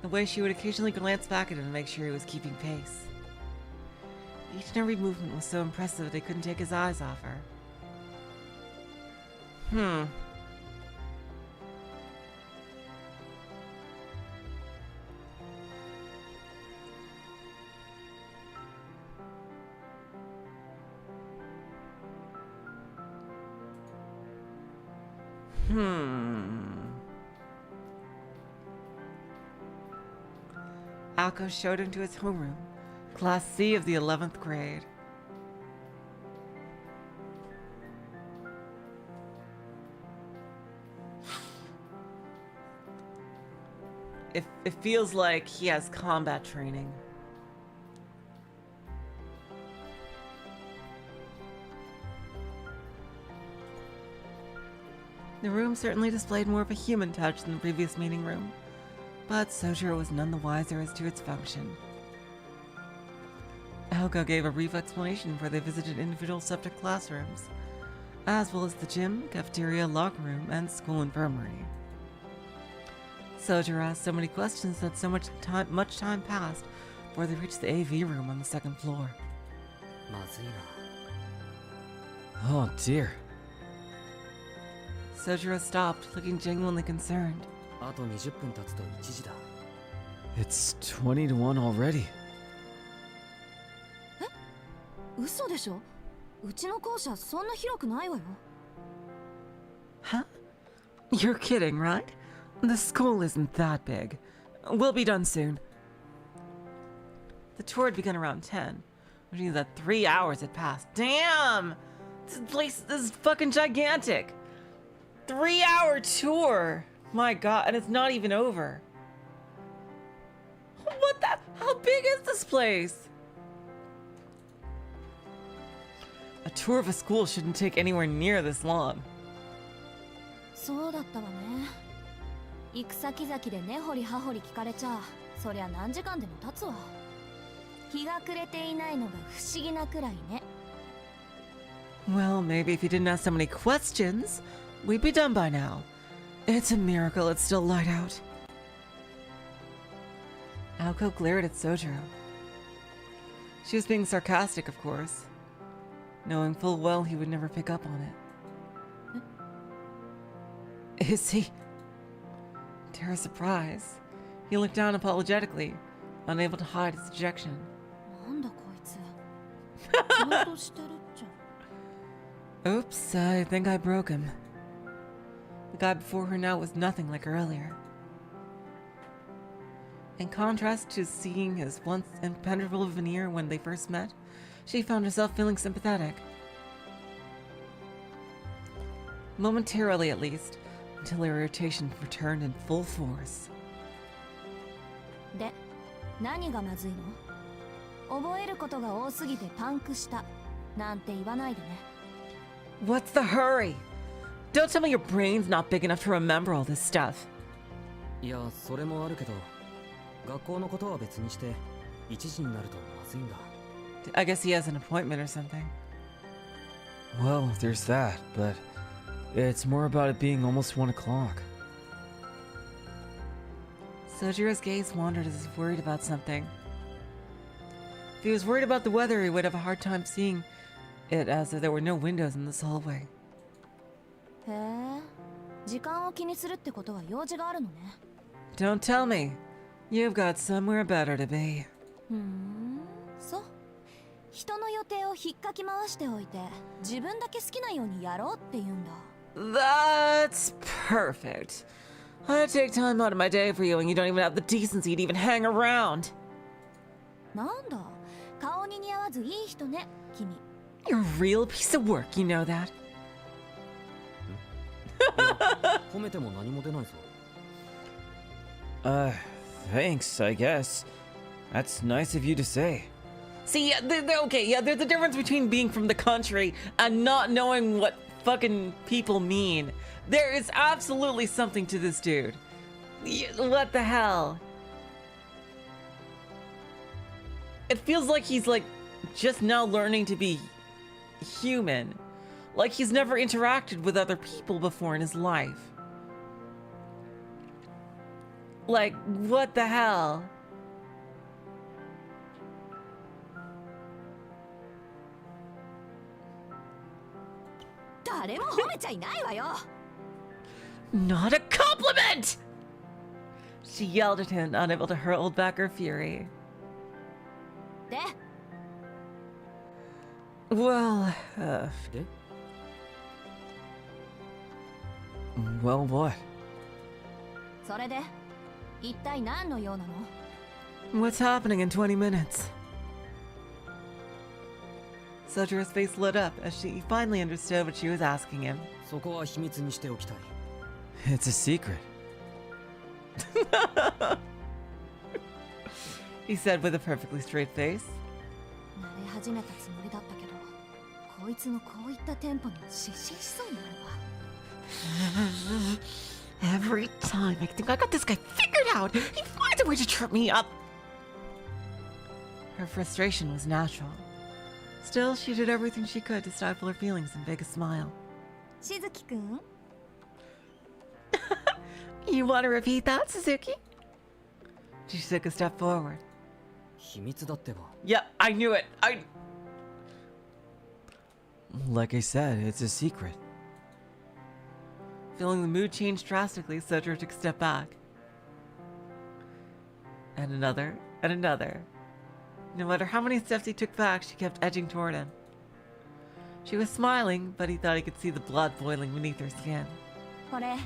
S1: The way she would occasionally glance back at him to make sure he was keeping pace. Each and every movement was so impressive that he couldn't take his eyes off her. Aoko showed him to his homeroom, Class C of the 11th grade. It feels like he has combat training. The room certainly displayed more of a human touch than the previous meeting room, but Soujyuro was none the wiser as to its function. Aoko gave a brief explanation before they visited individual subject classrooms, as well as the gym, cafeteria, locker room, and school infirmary. Soujyuro asked so many questions that much time passed before they reached the AV room on the second floor.
S5: まずいな。
S2: Oh dear.
S1: Soujyuro stopped, looking genuinely concerned.
S5: あと20分経つと1時だ。
S2: It's 20 to 1 already.
S3: 嘘でしょ？うちの校舎そんな広くないわよ。
S1: Huh? You're kidding, right? The school isn't that big. We'll be done soon. The tour had begun around 10, which means that 3 hours had passed. Damn! This is fucking gigantic! 3-hour tour! My god, and it's not even over. What the? How big is this place? A tour of a school shouldn't take anywhere near this long.
S3: そうだったわね。行く先々で根掘り葉掘り聞かれちゃ、そりゃ何時間でも経つわ。日が暮れていないのが不思議なくらいね。
S1: Well, maybe if you didn't ask so many questions, we'd be done by now. It's a miracle it's still light out. Aoko glared at Soujyuro. She was being sarcastic, of course, knowing full well he would never pick up on it. Is he? To her surprise, he looked down apologetically, unable to hide his dejection.
S3: なんだこいつ。ちゃんとしてるっちゃ。
S1: Oops, I think I broke him. The guy before her now was nothing like earlier. In contrast to seeing his once impenetrable veneer when they first met, she found herself feeling sympathetic. Momentarily, at least, until her irritation returned in full force.
S3: で、何がまずいの？覚えることが多すぎてパンクしたなんて言わないでね。
S1: What's the hurry? Don't tell me your brain's not big enough to remember all this stuff.
S5: いや、それもあるけど、学校のことは別にして、1時になるとまずいんだ。
S1: I guess he has an appointment or something.
S2: Well, there's that, but it's more about it being almost 1 o'clock.
S1: Soujyuro's gaze wandered as if worried about something. If he was worried about the weather, he would have a hard time seeing it as there were no windows in this hallway.
S3: へえ、時間を気にするってことは用事があるのね。
S1: Don't tell me. You've got somewhere better to be.
S3: そう。人の予定を引っかき回しておいて、自分だけ好きなようにやろうって言うんだ。
S1: That's perfect. I take time out of my day for you and you don't even have the decency to even hang around.
S3: なんだ、顔に似合わずいい人ね、君。
S1: You're a real piece of work, you know that.
S5: 褒めても何も出ないぞ。
S2: Thanks, I guess. That's nice of you to say.
S1: See, yeah, okay, yeah, there's a difference between being from the country and not knowing what fucking people mean. There is absolutely something to this dude. What the hell? It feels like he's like just now learning to be human. Like he's never interacted with other people before in his life. Like, what the hell? Not a compliment! She yelled at him, unable to hold back her fury. Well,
S2: Well, what?
S3: それで、一体何の用なの？
S1: what's happening in 20 minutes? Soujyuro's face lit up as she finally understood what she was asking him.
S5: そこは秘密にしておきたい。
S2: It's a secret.
S1: He said with a perfectly straight face.
S3: 慣れ始めたつもりだったけど、こいつのこういったテンポに失神しそうになるわ。
S1: Every time I think I got this guy figured out, he finds a way to trip me up. Her frustration was natural. Still, she did everything she could to stifle her feelings and fake a smile.
S3: しずきくん？
S1: You want to repeat that, Suzuki? She took a step forward.
S5: 秘密だってば。
S1: Yep, I knew it.
S2: Like I said, it's a secret.
S1: Feeling the mood change drastically, Soujyuro took a step back. And another, and another. No matter how many steps he took back, she kept edging toward him. She was smiling, but he thought he could see the blood boiling beneath her skin.
S3: これ、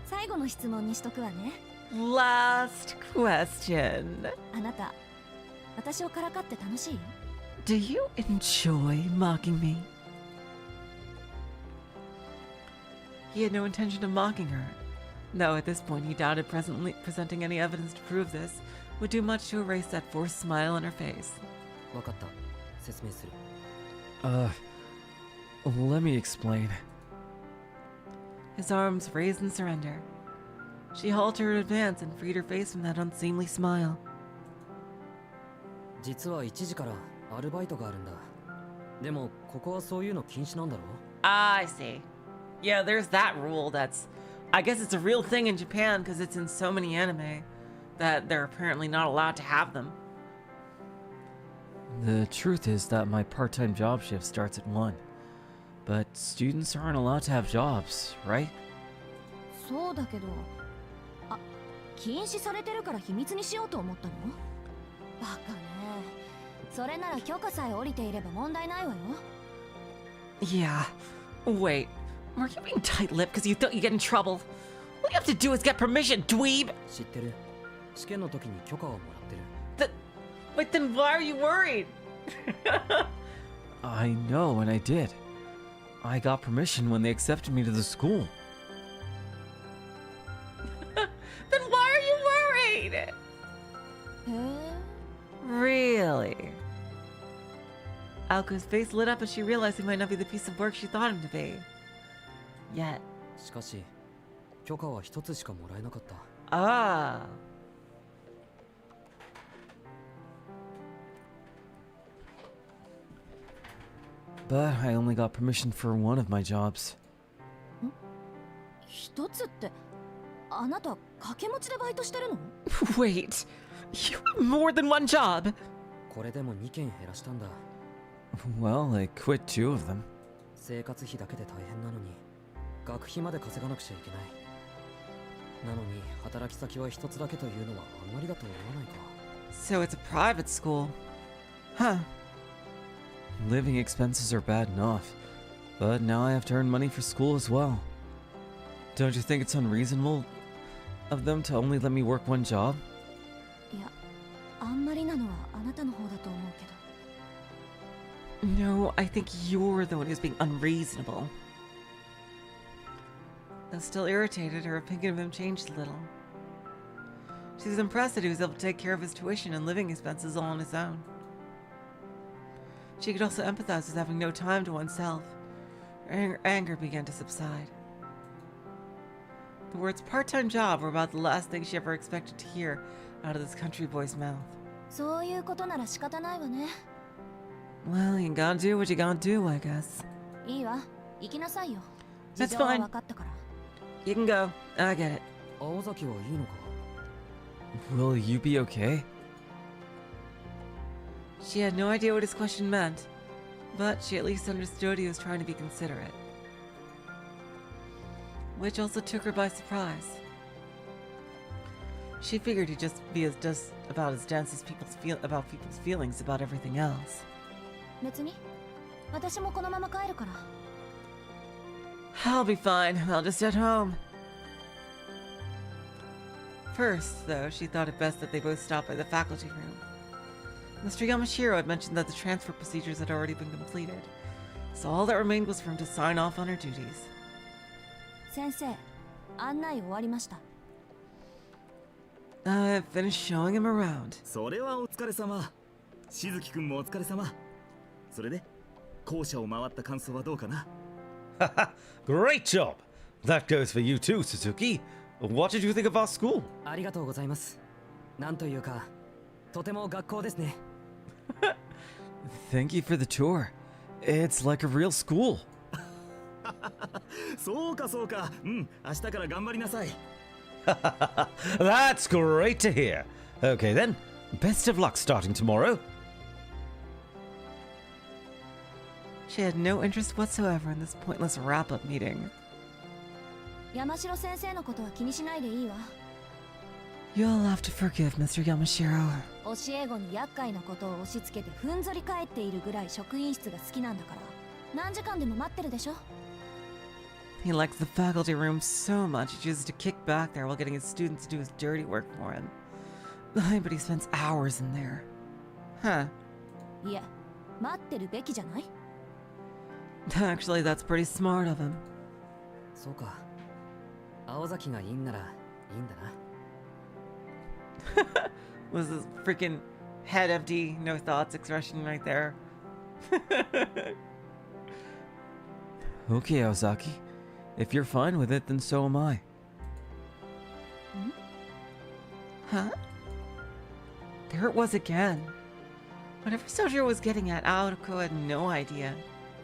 S3: 最後の質問にしとくわね。
S1: Last question.
S3: あなた、私をからかって楽しい？
S1: Do you enjoy mocking me? He had no intention of mocking her. Though at this point he doubted presenting any evidence to prove this would do much to erase that forced smile on her face.
S5: わかった。説明する。
S2: Let me explain.
S1: His arms raised in surrender. She halted her advance and freed her face from that unseemly smile.
S5: 実は1時からアルバイトがあるんだ。でもここはそういうの禁止なんだろ？
S1: I see. Yeah, there's that rule that's... I guess it's a real thing in Japan because it's in so many anime that they're apparently not allowed to have them.
S2: The truth is that my part-time job shift starts at 1. But students aren't allowed to have jobs, right?
S3: そうだけど、あ、禁止されてるから秘密にしようと思ったの？バカね。それなら許可さえ下りていれば問題ないわよ。
S1: Yeah. Wait. Were you being tight-lipped because you thought you'd get in trouble? All you have to do is get permission, dweeb!
S5: 知ってる。試験の時に許可をもらってる。
S1: Wait, then why are you worried?
S2: I know, and I did. I got permission when they accepted me to the school.
S1: Then why are you worried?
S3: へえ。
S1: Really? Alko's face lit up as she realized he might not be the piece of work she thought him to be. Yet.
S5: しかし、許可は一つしかもらえなかった。
S1: Ah.
S2: But I only got permission for one of my jobs.
S3: 一つって、あなた掛け持ちでバイトしてるの？
S1: Wait. You have more than one job.
S5: これでも2件減らしたんだ。
S2: Well, I quit 2 of them.
S5: 生活費だけで大変なのに、学費まで稼がなくちゃいけない。なのに働き先は一つだけというのはあんまりだと思わないか。
S1: So it's a private school. Huh.
S2: Living expenses are bad enough, but now I have to earn money for school as well. Don't you think it's unreasonable of them to only let me work one job?
S3: いや、あんまりなのはあなたの方だと思うけど。
S1: No, I think you're the one who's being unreasonable. Though still irritated, her opinion of him changed a little. She was impressed that he was able to take care of his tuition and living expenses all on his own. She could also empathize with having no time to oneself. Her anger began to subside. The words part-time job were about the last thing she ever expected to hear out of this country boy's mouth.
S3: そういうことなら仕方ないわね。
S1: Well, you gotta do what you gotta do, I guess.
S3: いいわ、行きなさいよ。
S1: That's
S3: 事情は
S1: fine.
S3: 分かったから。
S1: You can go. I get it.
S5: 青崎はいいのか？
S2: Will you be okay?
S1: She had no idea what his question meant, but she at least understood he was trying to be considerate. Which also took her by surprise. She figured he'd just be about as dense as people's feelings about everything else.
S3: 別に、私もこのまま帰るから。
S1: I'll be fine. I'll just head home. First, though, she thought it best that they both stop by the faculty room. Mr. Yamashiro had mentioned that the transfer procedures had already been completed, so all that remained was for him to sign off on her duties.
S3: 先生、案内終わりました。
S1: I've finished showing him around.
S4: それはお疲れ様。しずきくんもお疲れ様。それで校舎を回った感想はどうかな？
S2: Great job! That goes for you too, Suzuki. What did you think of our school?
S5: ありがとうございます。なんというか、とても学校ですね。
S2: Thank you for the tour. It's like a real school.
S4: そうかそうか。うん、明日から頑張りなさい。
S2: That's great to hear. Okay then, best of luck starting tomorrow.
S1: She had no interest whatsoever in this pointless wrap-up meeting.
S3: 山城先生のことは気にしないでいいわ。
S1: You'll have to forgive Mr. Yamashiro.
S3: 教え子に厄介なことを押し付けてふんぞり返っているぐらい職員室が好きなんだから、何時間でも待ってるでしょ。
S1: He likes the faculty room so much he chooses to kick back there while getting his students to do his dirty work for him. But he spends hours in there. Huh.
S3: いえ、待ってるべきじゃない？
S1: Actually, that's pretty smart of him.
S5: そうか。青崎がいいんならいいんだな。
S1: Was this freaking head empty, no thoughts expression right there.
S2: Okay, Ozaki. If you're fine with it, then so am I.
S1: Huh? There it was again. Whatever Soujyuro was getting at, Aoko had no idea.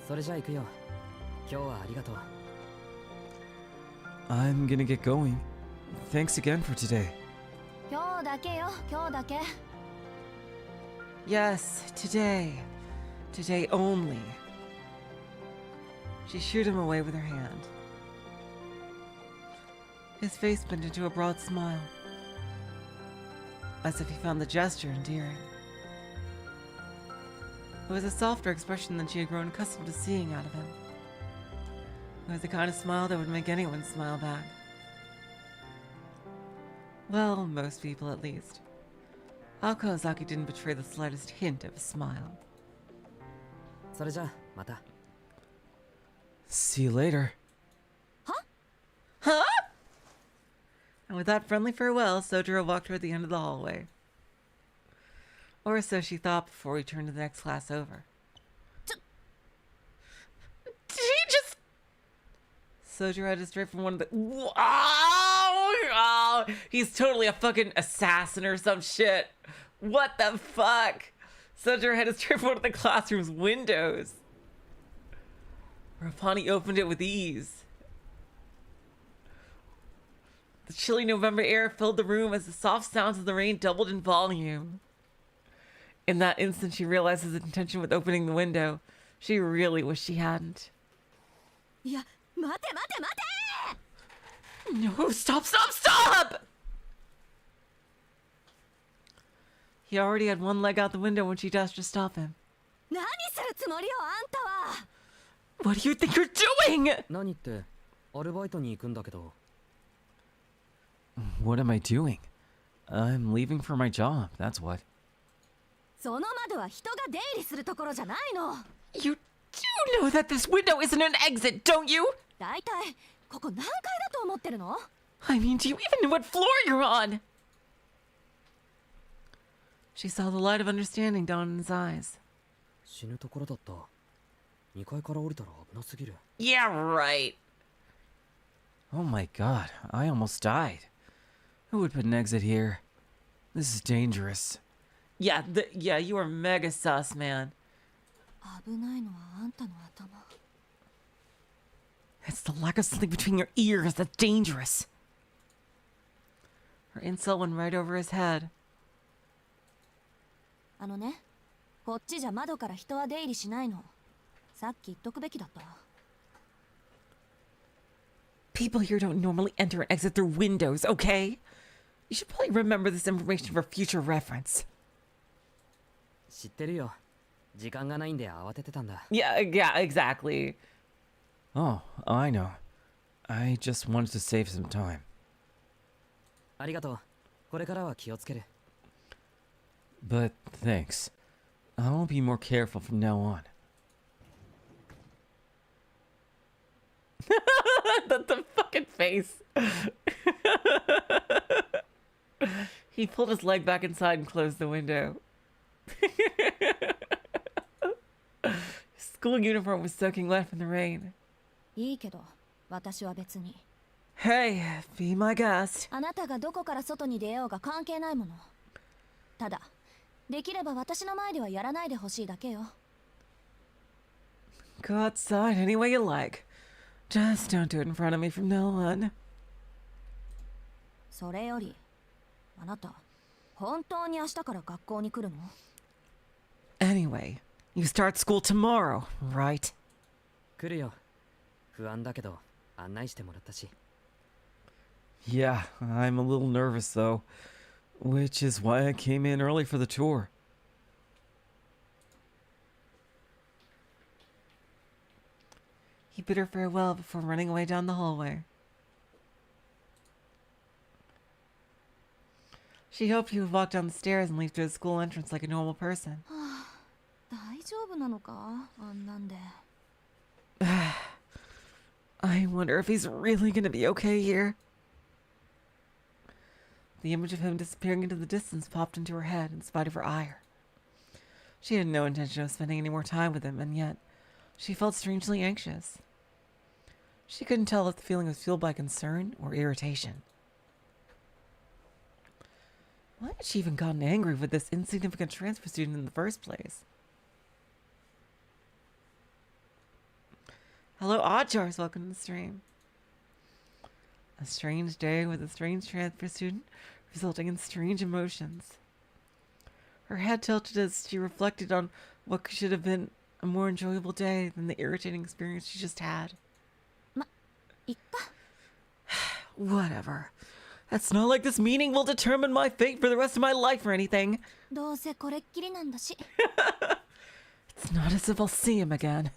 S5: それじゃ行くよ。今日はありがとう。
S2: I'm gonna get going. Thanks again for today.
S3: 今日だけよ、今日だけ。
S1: Yes, today. Today only. She shooed him away with her hand. His face bent into a broad smile, as if he found the gesture endearing. It was a softer expression than she had grown accustomed to seeing out of him. It was the kind of smile that would make anyone smile back. Well, most people at least. Aoko Ozaki didn't betray the slightest hint of a smile.
S5: それじゃあまた。
S2: See you later.
S1: Huh? And with that friendly farewell, Soujyuro walked toward the end of the hallway. Or so she thought before he turned to the next class over. Did he just... Soujyuro had to straight from one of the... Oh, he's totally a fucking assassin or some shit. What the fuck? Soujyuro had to straight from one of the classroom's windows. Whereupon he opened it with ease. The chilly November air filled the room as the soft sounds of the rain doubled in volume. In that instant, she realized his intention with opening the window. She really wished she hadn't.
S3: いや、待て待て待て！
S1: No, stop, stop, stop! He already had one leg out the window when she dashed to stop him.
S3: 何するつもりよ、あんたは！
S1: What do you think you're doing?
S5: 何ってアルバイトに行くんだけど。
S2: What am I doing? I'm leaving for my job, that's what.
S3: その窓は人が出入りするところじゃないの。
S1: You do know that this window isn't an exit, don't you?
S3: だいたいここ何階だと思ってるの？
S1: I mean, do you even know what floor you're on? She saw the light of understanding dawn in his eyes.
S5: 死ぬところだった。2階から降りたら危なすぎる。
S1: Yeah, right.
S2: Oh my god, I almost died. Who would put an exit here? This is dangerous.
S1: Yeah, you are mega sus, man.
S3: 危ないのはあんたの頭。
S1: It's the lack of something between your ears that's dangerous. Her insult went right over his head.
S3: あのね、こっちじゃ窓から人は出入りしないの。さっき言っとくべきだった。
S1: People here don't normally enter and exit through windows, okay? You should probably remember this information for future reference.
S5: 知ってるよ。時間がないんで慌ててたんだ。
S1: Yeah, exactly.
S2: Oh, I know. I just wanted to save some time.
S5: ありがとう。これからは気をつける。
S2: But thanks. I'll be more careful from now on.
S1: the fucking face. He pulled his leg back inside and closed the window. His school uniform was soaking wet from the rain.
S3: いいけど、私は別に。
S1: Hey, be my guest.
S3: あなたがどこから外に出ようが関係ないもの。ただ、できれば私の前ではやらないでほしいだけよ。
S1: Go outside any way you like. Just don't do it in front of me from now on.
S3: それより、あなた、本当に明日から学校に来るの？
S1: Anyway, you start school tomorrow, right?
S5: 来るよ。不安だけど案内してもらったし。
S2: Yeah, I'm a little nervous though, which is why I came in early for the tour.
S1: He bid her farewell before running away down the hallway. She She hoped he would walk down the stairs and leave through the school entrance like a normal person.
S3: 大丈夫なのかあんなんで。
S1: I wonder if he's really gonna be okay here. The image of him disappearing into the distance popped into her head in spite of her ire. She had no intention of spending any more time with him, and yet she felt strangely anxious. She couldn't tell if the feeling was fueled by concern or irritation. Why had she even gotten angry with this insignificant transfer student in the first place? Hello, Oddjars. Welcome to the stream. A strange day with a strange transfer student, resulting in strange emotions. Her head tilted as she reflected on what should have been a more enjoyable day than the irritating experience she just had.
S3: いっか。
S1: Whatever. It's not like this meeting will determine my fate for the rest of my life or anything.
S3: どうせこれっきりなんだし。
S1: It's not as if I'll see him again.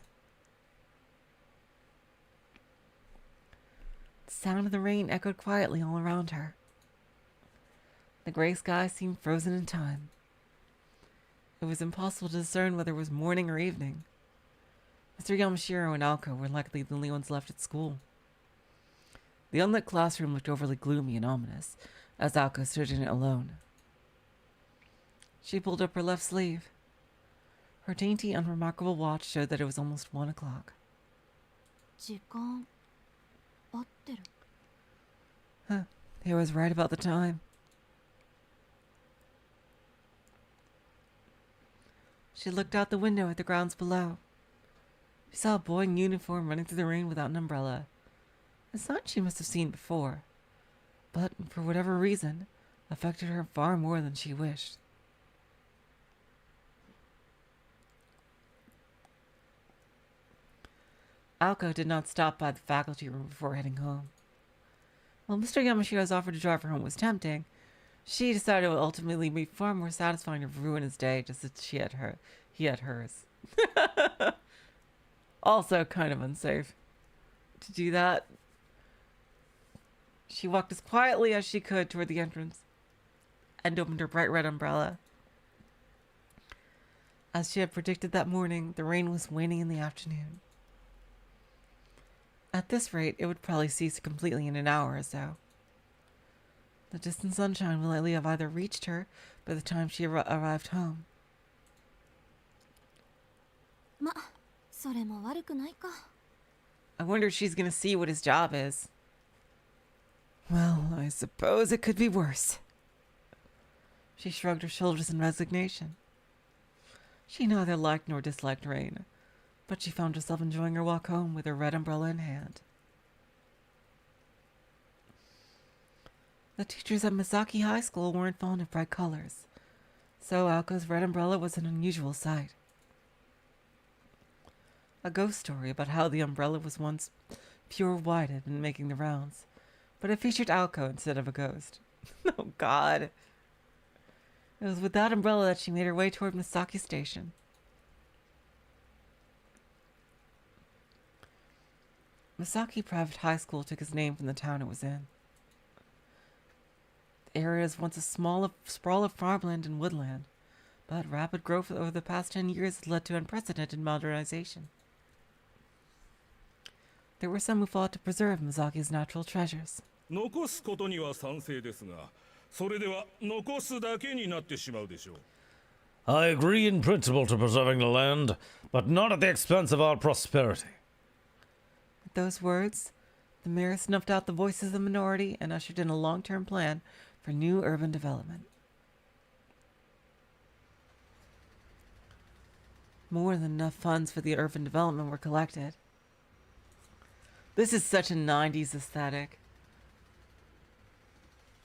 S1: The sound of the rain echoed quietly all around her. The gray sky seemed frozen in time. It was impossible to discern whether it was morning or evening. Mr. Yamashiro and Alko were likely the only ones left at school. The unlit classroom looked overly gloomy and ominous, as Alko stood in it alone. She pulled up her left sleeve. Her dainty, unremarkable watch showed that it was almost 1 o'clock.
S3: 時間合ってる。
S1: Huh, it was right about the time. She looked out the window at the grounds below. She saw a boy in uniform running through the rain without an umbrella. A sign she must have seen before, but for whatever reason, affected her far more than she wished. Alko did not stop by the faculty room before heading home. While Mr. Yamashiro's offer to drive her home was tempting, she decided it would ultimately be far more satisfying to ruin his day just as he had hers. Also kind of unsafe to do that. She walked as quietly as she could toward the entrance and opened her bright red umbrella. As she had predicted that morning, the rain was waning in the afternoon. At this rate, it would probably cease completely in an hour or so. The distant sunshine would likely have either reached her by the time she arrived home.
S3: ま、それも悪くないか。
S1: I wonder if she's gonna see what his job is. Well, I suppose it could be worse. She shrugged her shoulders in resignation. She neither liked nor disliked rain, but she found herself enjoying her walk home with her red umbrella in hand. The teachers at Misaki High School weren't fond of bright colors, so Alko's red umbrella was an unusual sight. A ghost story about how the umbrella was once pure white had been making the rounds, but it featured Alko instead of a ghost. Oh, God. It was with that umbrella that she made her way toward Misaki Station. Misaki Private High School took its name from the town it was in. The area was once a small sprawl of farmland and woodland, but rapid growth over the past 10 years has led to unprecedented modernization. There were some who fought to preserve Misaki's natural treasures.
S6: 残すことには賛成ですが、それでは残すだけになってしまうでしょう。
S2: I agree in principle to preserving the land, but not at the expense of our prosperity.
S1: With those words, the mayor snuffed out the voices of the minority and ushered in a long-term plan for new urban development. More than enough funds for the urban development were collected. This is such a 90s aesthetic.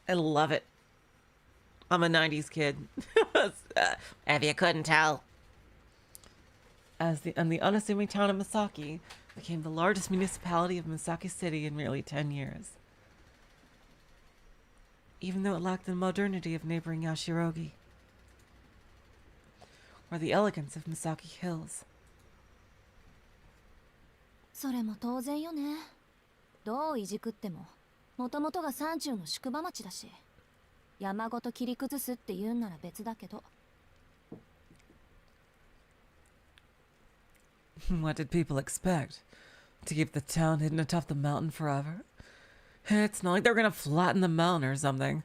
S1: I love it. I'm a 90s kid. If you couldn't tell. The unassuming town of Misaki became the largest municipality of Misaki City in nearly 10 years. Even though it lacked the modernity of neighboring Yashirogi, or the elegance of Misaki Hills.
S3: それも当然よね。どういじくっても、もともとが山中の宿場町だし。山ごと切り崩すって言うんなら別だけど。
S1: What did people expect? To keep the town hidden atop the mountain forever? It's not like they're gonna flatten the mountain or something.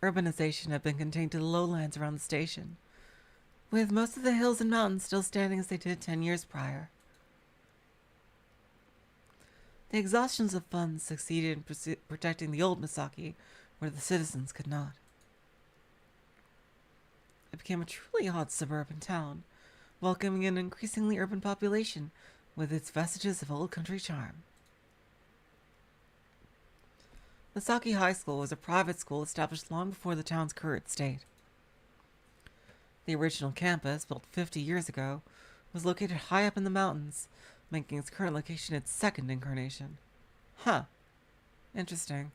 S1: Urbanization had been contained to the lowlands around the station, with most of the hills and mountains still standing as they did 10 years prior. The exhaustions of funds succeeded in protecting the old Misaki, where the citizens could not. It became a truly odd suburban town, welcoming an increasingly urban population with its vestiges of old country charm. Misaki High School was a private school established long before the town's current state. The original campus, built 50 years ago, was located high up in the mountains, making its current location its second incarnation. Huh. Interesting.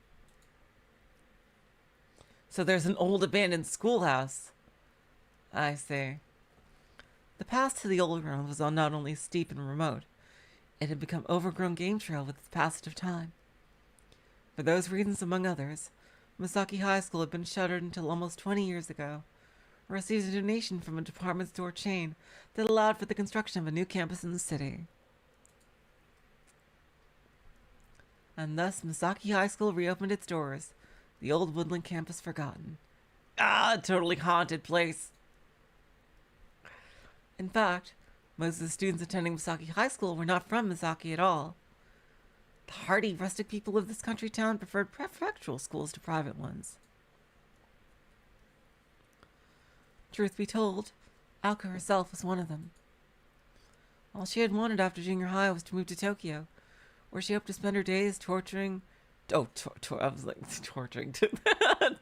S1: So there's an old abandoned schoolhouse. I see. The path to the old grounds was not only steep and remote, it had become overgrown game trail with the passage of time. For those reasons, among others, Misaki High School had been shuttered until almost 20 years ago, received a donation from a department store chain that allowed for the construction of a new campus in the city. And thus, Misaki High School reopened its doors, the old woodland campus forgotten. Ah, a totally haunted place. In fact, most of the students attending Misaki High School were not from Misaki at all. The hardy, rustic people of this country town preferred prefectural schools to private ones. Truth be told, Aoko herself was one of them. All she had wanted after junior high was to move to Tokyo, where she hoped to spend her days torturing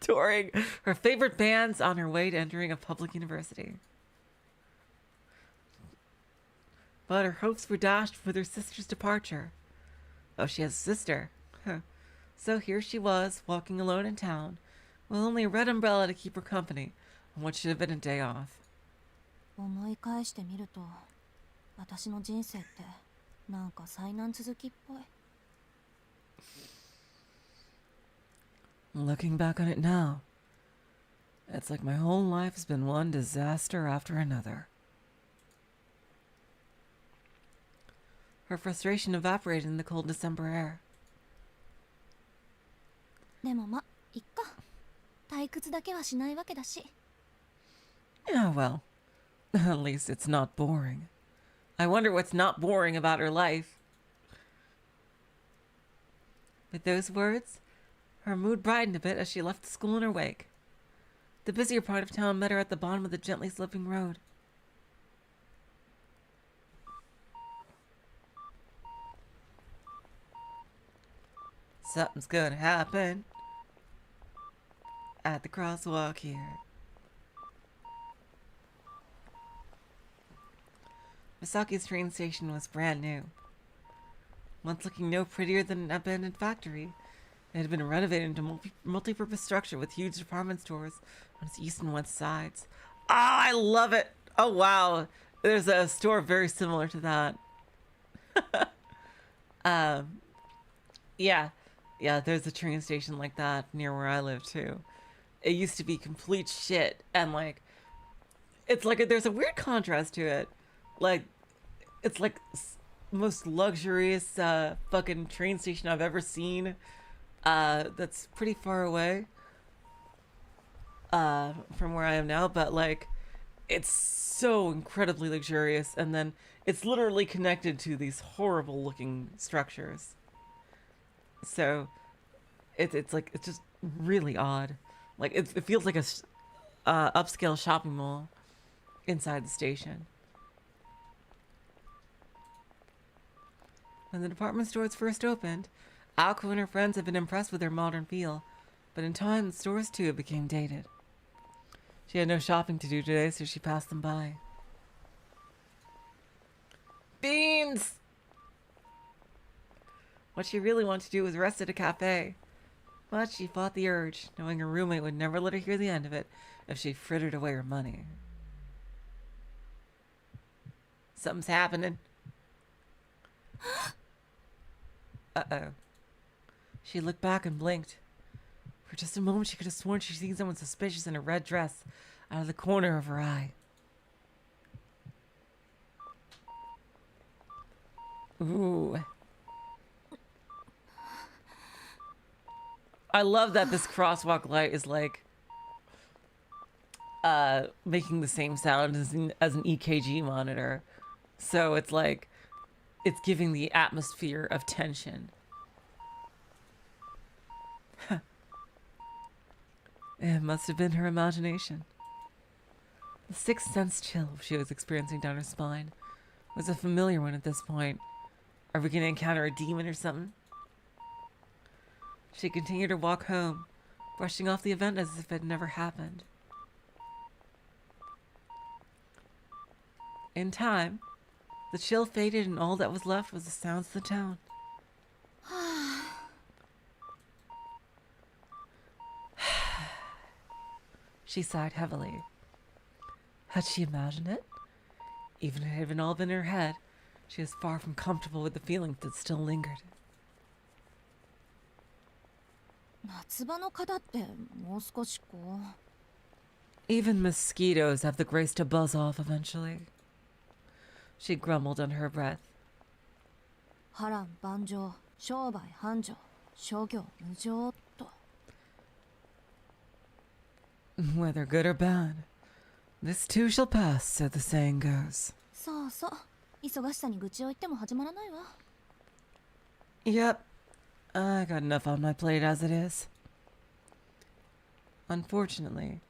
S1: touring her favorite bands on her way to entering a public university. But her hopes were dashed with her sister's departure. Oh, she has a sister. Huh. So here she was, walking alone in town, with only a red umbrella to keep her company on what should have been a day off.
S3: 思い返してみると、私の人生ってなんか災難続きっぽい。
S1: Looking back on it now, it's like my whole life has been one disaster after another. Her frustration evaporated in the cold December air.
S3: でもま、いっか。退屈だけはしないわけだし。
S1: Yeah, well, at least it's not boring. I wonder what's not boring about her life. With those words, her mood brightened a bit as she left the school in her wake. The busier part of town met her at the bottom of the gently sloping road. Something's gonna happen at the crosswalk here. Misaki's train station was brand new. Once looking no prettier than an abandoned factory, it had been renovated into a multi-purpose structure with huge department stores on its east and west sides. Ah, I love it! Oh, wow. There's a store very similar to that. Yeah. Yeah, there's a train station like that near where I live, too. It used to be complete shit, and, like, it's like there's a weird contrast to it. Like, it's like most luxurious fucking train station I've ever seen. That's pretty far away from where I am now, but like it's so incredibly luxurious, and then it's literally connected to these horrible looking structures. So it's like it's just really odd. Like it feels like a upscale shopping mall inside the station. When the department stores first opened, Aoko and her friends had been impressed with their modern feel, but in time the stores too became dated. She had no shopping to do today, so she passed them by. Beans! What she really wanted to do was rest at a cafe, but she fought the urge, knowing her roommate would never let her hear the end of it if she frittered away her money. Something's happening. Uh-oh. She looked back and blinked. For just a moment, she could have sworn she'd seen someone suspicious in a red dress out of the corner of her eye. Ooh. I love that this crosswalk light is like making the same sound as an EKG monitor. So it's like it's giving the atmosphere of tension. It must have been her imagination. The sixth sense chill she was experiencing down her spine was a familiar one at this point. Are we going to encounter a demon or something? She continued her walk home, brushing off the event as if it had never happened. In time, the chill faded and all that was left was the sounds of the town. She sighed heavily. Had she imagined it? Even if it had all been in her head, she was far from comfortable with the feelings that still lingered.
S3: 夏場の方ってもう少しこう
S1: Even mosquitoes have the grace to buzz off eventually. She grumbled under her breath.
S3: 波乱万丈商売繁盛諸行無常と
S1: Whether good or bad, this too shall pass, so the saying goes.
S3: そうそう忙しさに愚痴を言っても始まらないわ
S1: Yep, I got enough on my plate as it is. Unfortunately,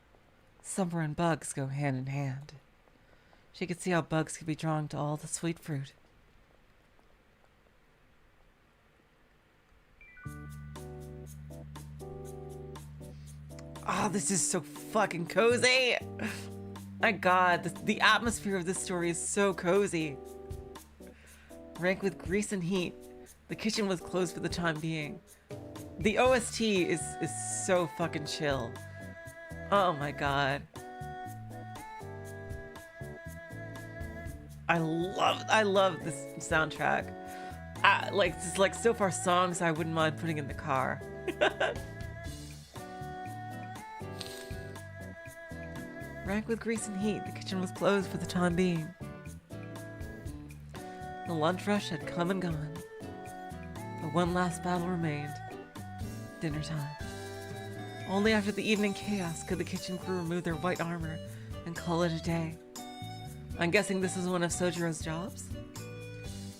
S1: summer and bugs go hand in hand. She could see how bugs could be drawn to all the sweet fruit. Ah, this is so fucking cozy. My god, the atmosphere of this story is so cozy. Rank with grease and heat. The kitchen was closed for the time being. The OST is so fucking chill. Oh my god. I love this soundtrack. It's like so far songs I wouldn't mind putting in the car. Rank with grease and heat, the kitchen was closed for the time being. The lunch rush had come and gone. But one last battle remained. Dinner time. Only after the evening chaos could the kitchen crew remove their white armor and call it a day. I'm guessing this is one of Soujyuro's jobs?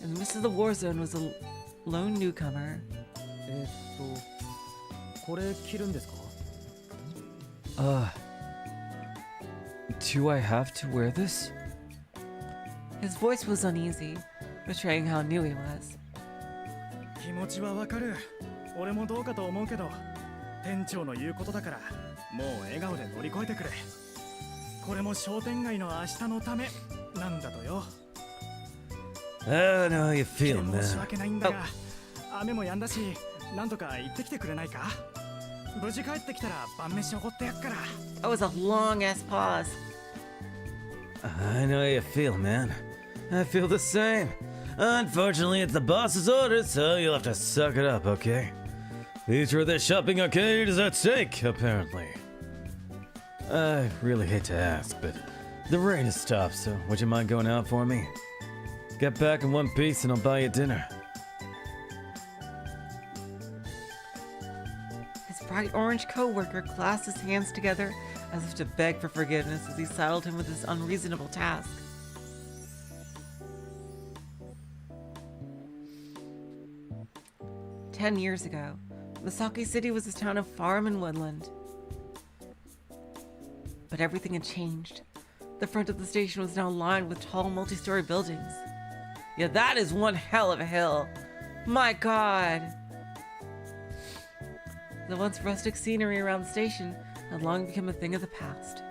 S1: And the Miss of the War Zone was a lone newcomer.
S5: これ着るんですか
S1: Do I have to wear this? His voice was uneasy, betraying how new he was.
S7: 気持ちはわかる俺もどうかと思うけど店長の言うことだからもう笑顔で乗り越えてくれこれも商店街の明日のためなんだとよ
S2: I know how you feel,
S7: 申し
S2: man.
S7: 訳ないんだが雨も止んだしなんとか行ってきてくれないか無事帰ってきたら晩飯おごってやっから
S1: That was a long ass pause.
S2: I know how you feel, man. I feel the same. Unfortunately, it's the boss's orders, so you'll have to suck it up, okay? Future of this shopping arcade is at stake, apparently. I really hate to ask, but the rain has stopped, so would you mind going out for me? Get back in one piece and I'll buy you dinner.
S1: His bright orange co-worker clasped his hands together as if to beg for forgiveness as he saddled him with this unreasonable task. "10 years ago, Misaki City was a town of farm and woodland. But everything had changed. The front of the station was now lined with tall multi-story buildings. Yeah, that is one hell of a hill. My god! The once rustic scenery around the station had long become a thing of the past.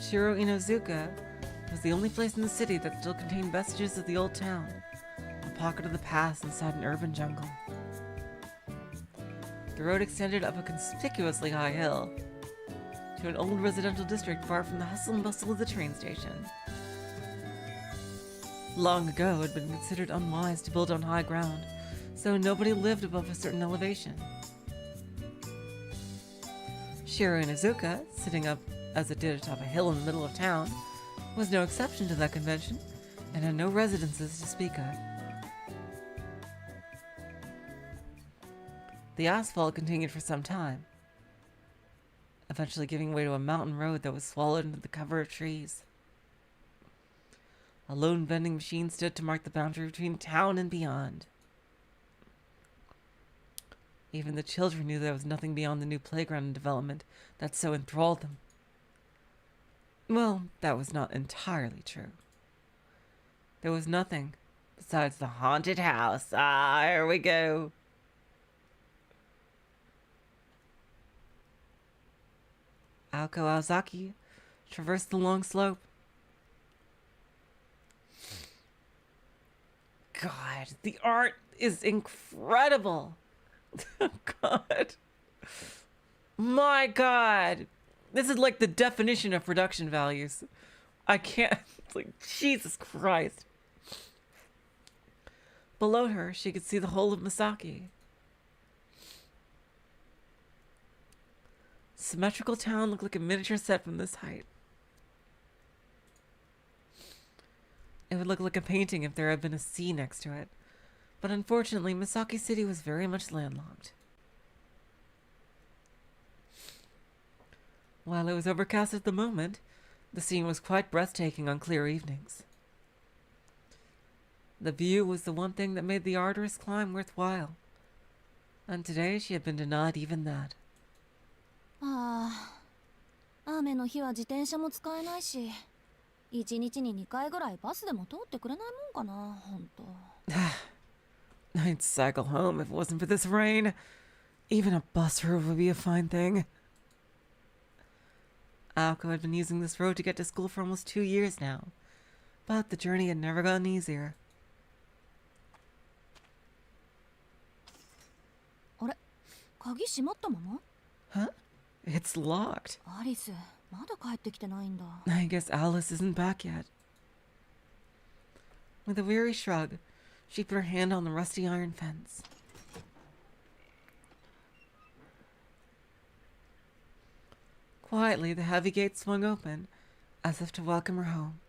S1: Shiro Inozuka was the only place in the city that still contained vestiges of the old town, a pocket of the past inside an urban jungle. The road extended up a conspicuously high hill to an old residential district far from the hustle and bustle of the train station. Long ago, it had been considered unwise to build on high ground, so nobody lived above a certain elevation. Shiro Inuzuka, sitting up as it did atop a hill in the middle of town, was no exception to that convention, and had no residences to speak of. The asphalt continued for some time, eventually giving way to a mountain road that was swallowed into the cover of trees. A lone vending machine stood to mark the boundary between town and beyond. Even the children knew there was nothing beyond the new playground development that so enthralled them. Well, that was not entirely true. There was nothing besides the haunted house. Ah, here we go. Aoko Aozaki traversed the long slope. God, the art is incredible. God. My God. This is like the definition of production values. I can't, like, Jesus Christ. Below her, she could see the whole of Misaki. Symmetrical town looked like a miniature set from this height. It would look like a painting if there had been a sea next to it. But unfortunately, Misaki City was very much landlocked. While it was overcast at the moment, the scene was quite breathtaking on clear evenings. The view was the one thing that made the arduous climb worthwhile. And today she had been denied even that.
S3: ああ、雨の日は自転車も使えないし、1日に2回ぐらいバスでも通ってくれないもんかな、ほんと。
S1: I'd cycle home if it wasn't for this rain. Even a bus route would be a fine thing. Aoko had been using this road to get to school for almost 2 years now, but the journey had never gotten easier.
S3: あれ、鍵閉まったまま？
S1: Huh? It's locked.
S3: アリス、まだ帰ってきてないんだ。
S1: I guess Alice isn't back yet. With a weary shrug, she put her hand on the rusty iron fence. Quietly, the heavy gate swung open, as if to welcome her home.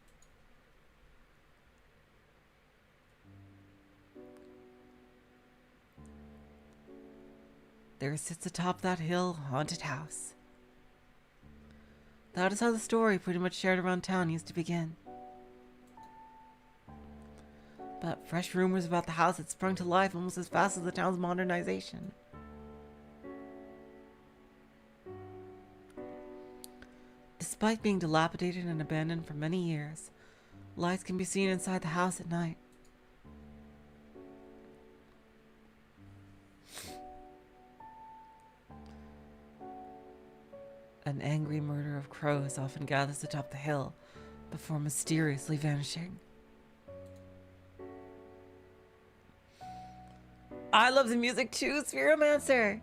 S1: There sits atop that hill a haunted house. That is how the story pretty much shared around town used to begin. But fresh rumors about the house had sprung to life almost as fast as the town's modernization. Despite being dilapidated and abandoned for many years, lights can be seen inside the house at night. An angry murder of crows often gathers atop the hill before mysteriously vanishing. I love the music too, Spheromancer!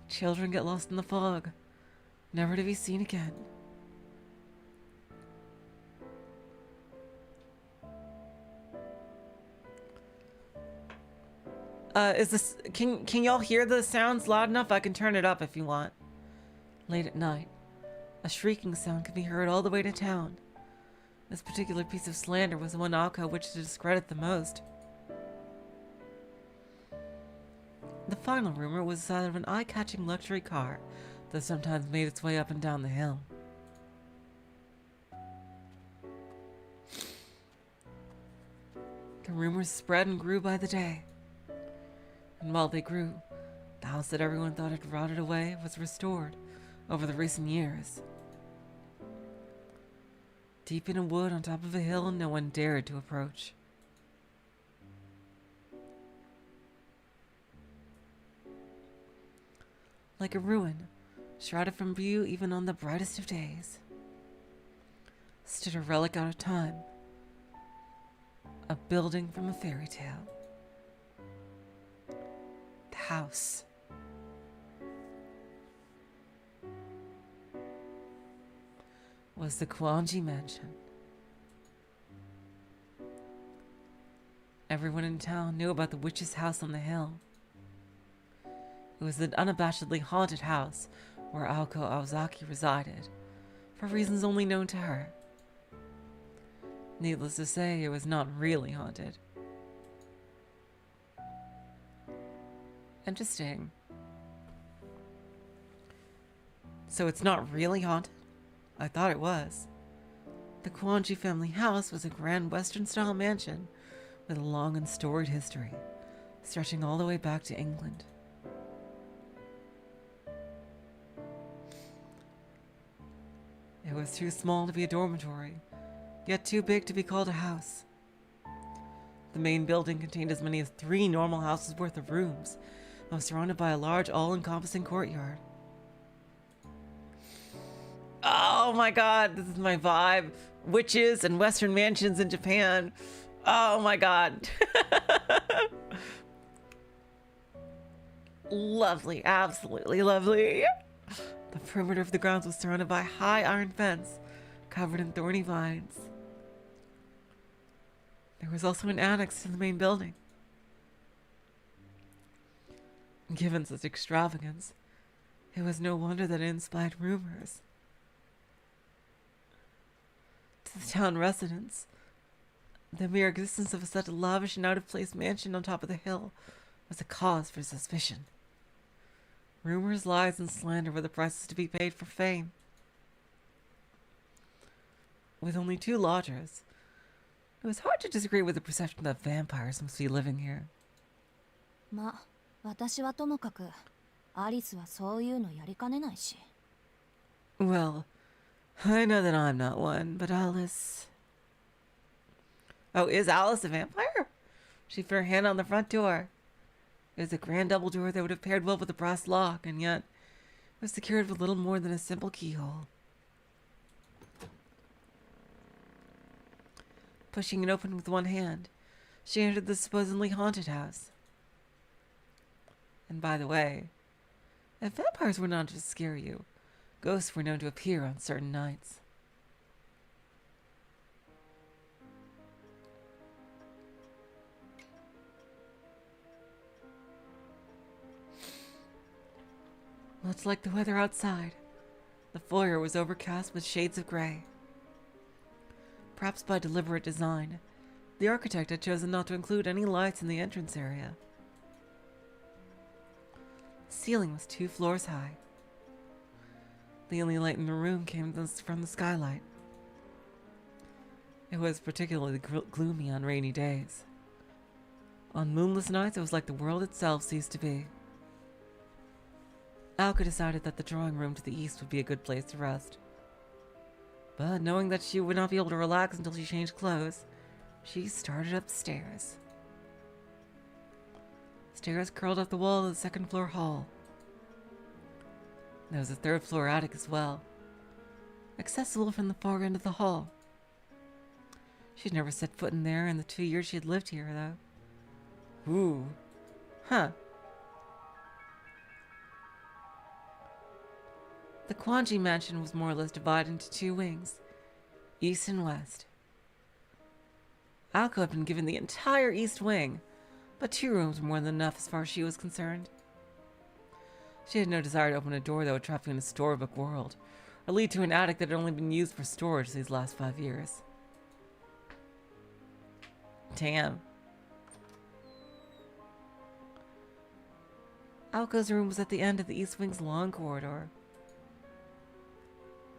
S1: Children get lost in the fog, never to be seen again. Can y'all hear the sounds loud enough? I can turn it up if you want. Late at night, a shrieking sound can be heard all the way to town. This particular piece of slander was the one Aoko wished to discredit the most. The final rumor was that of an eye-catching luxury car that sometimes made its way up and down the hill. The rumors spread and grew by the day. And while they grew, the house that everyone thought had rotted away was restored over the recent years. Deep in a wood on top of a hill no one dared to approach. Like a ruin, shrouded from view even on the brightest of days, stood a relic out of time, a building from a fairy tale. The house. Was the Kuonji mansion. Everyone in town knew about the witch's house on the hill. It was the unabashedly haunted house where Aoko Aozaki resided, for reasons only known to her. Needless to say, it was not really haunted. Interesting. So it's not really haunted? I thought it was. The Kuonji family house was a grand Western-style mansion with a long and storied history, stretching all the way back to England. It was too small to be a dormitory, yet too big to be called a house. The main building contained as many as 3 normal houses worth of rooms and was surrounded by a large all-encompassing courtyard. Oh my god, this is my vibe. Witches and Western mansions in Japan. Oh my god. Lovely, absolutely lovely. The perimeter of the grounds was surrounded by a high iron fence covered in thorny vines. There was also an annex to the main building. Given such extravagance, it was no wonder that it inspired rumors. To the town residents, the mere existence of such a lavish and out-of-place mansion on top of the hill was a cause for suspicion. Rumors, lies, and slander were the prices to be paid for fame. With only 2 lodgers, it was hard to disagree with the perception that vampires must be living here.
S3: ま、私はともかく、アリスはそういうのやりかねないし。
S1: Well, I know that I'm not one, but Alice... Oh, is Alice a vampire? She put her hand on the front door. It was a grand double door that would have paired well with a brass lock, and yet it was secured with little more than a simple keyhole. Pushing it open with one hand, she entered the supposedly haunted house. And by the way, if vampires were not to scare you, ghosts were known to appear on certain nights. Much like the weather outside, the foyer was overcast with shades of gray. Perhaps by deliberate design, the architect had chosen not to include any lights in the entrance area. The ceiling was 2 floors high. The only light in the room came from the skylight. It was particularly gloomy on rainy days. On moonless nights, it was like the world itself ceased to be. Aoko decided that the drawing room to the east would be a good place to rest. But knowing that she would not be able to relax until she changed clothes, she started upstairs. Stairs curled up the wall of the 2nd floor hall. There was a 3rd floor attic as well, accessible from the far end of the hall. She'd never set foot in there in the 2 years she had lived here, though. Ooh. Huh. The Kuonji mansion was more or less divided into 2 wings, east and west. Aoko had been given the entire east wing, but 2 rooms were more than enough as far as she was concerned. She had no desire to open a door that would trap you in a storybook world, or lead to an attic that had only been used for storage these last 5 years. Damn. Aoko's room was at the end of the east wing's long corridor.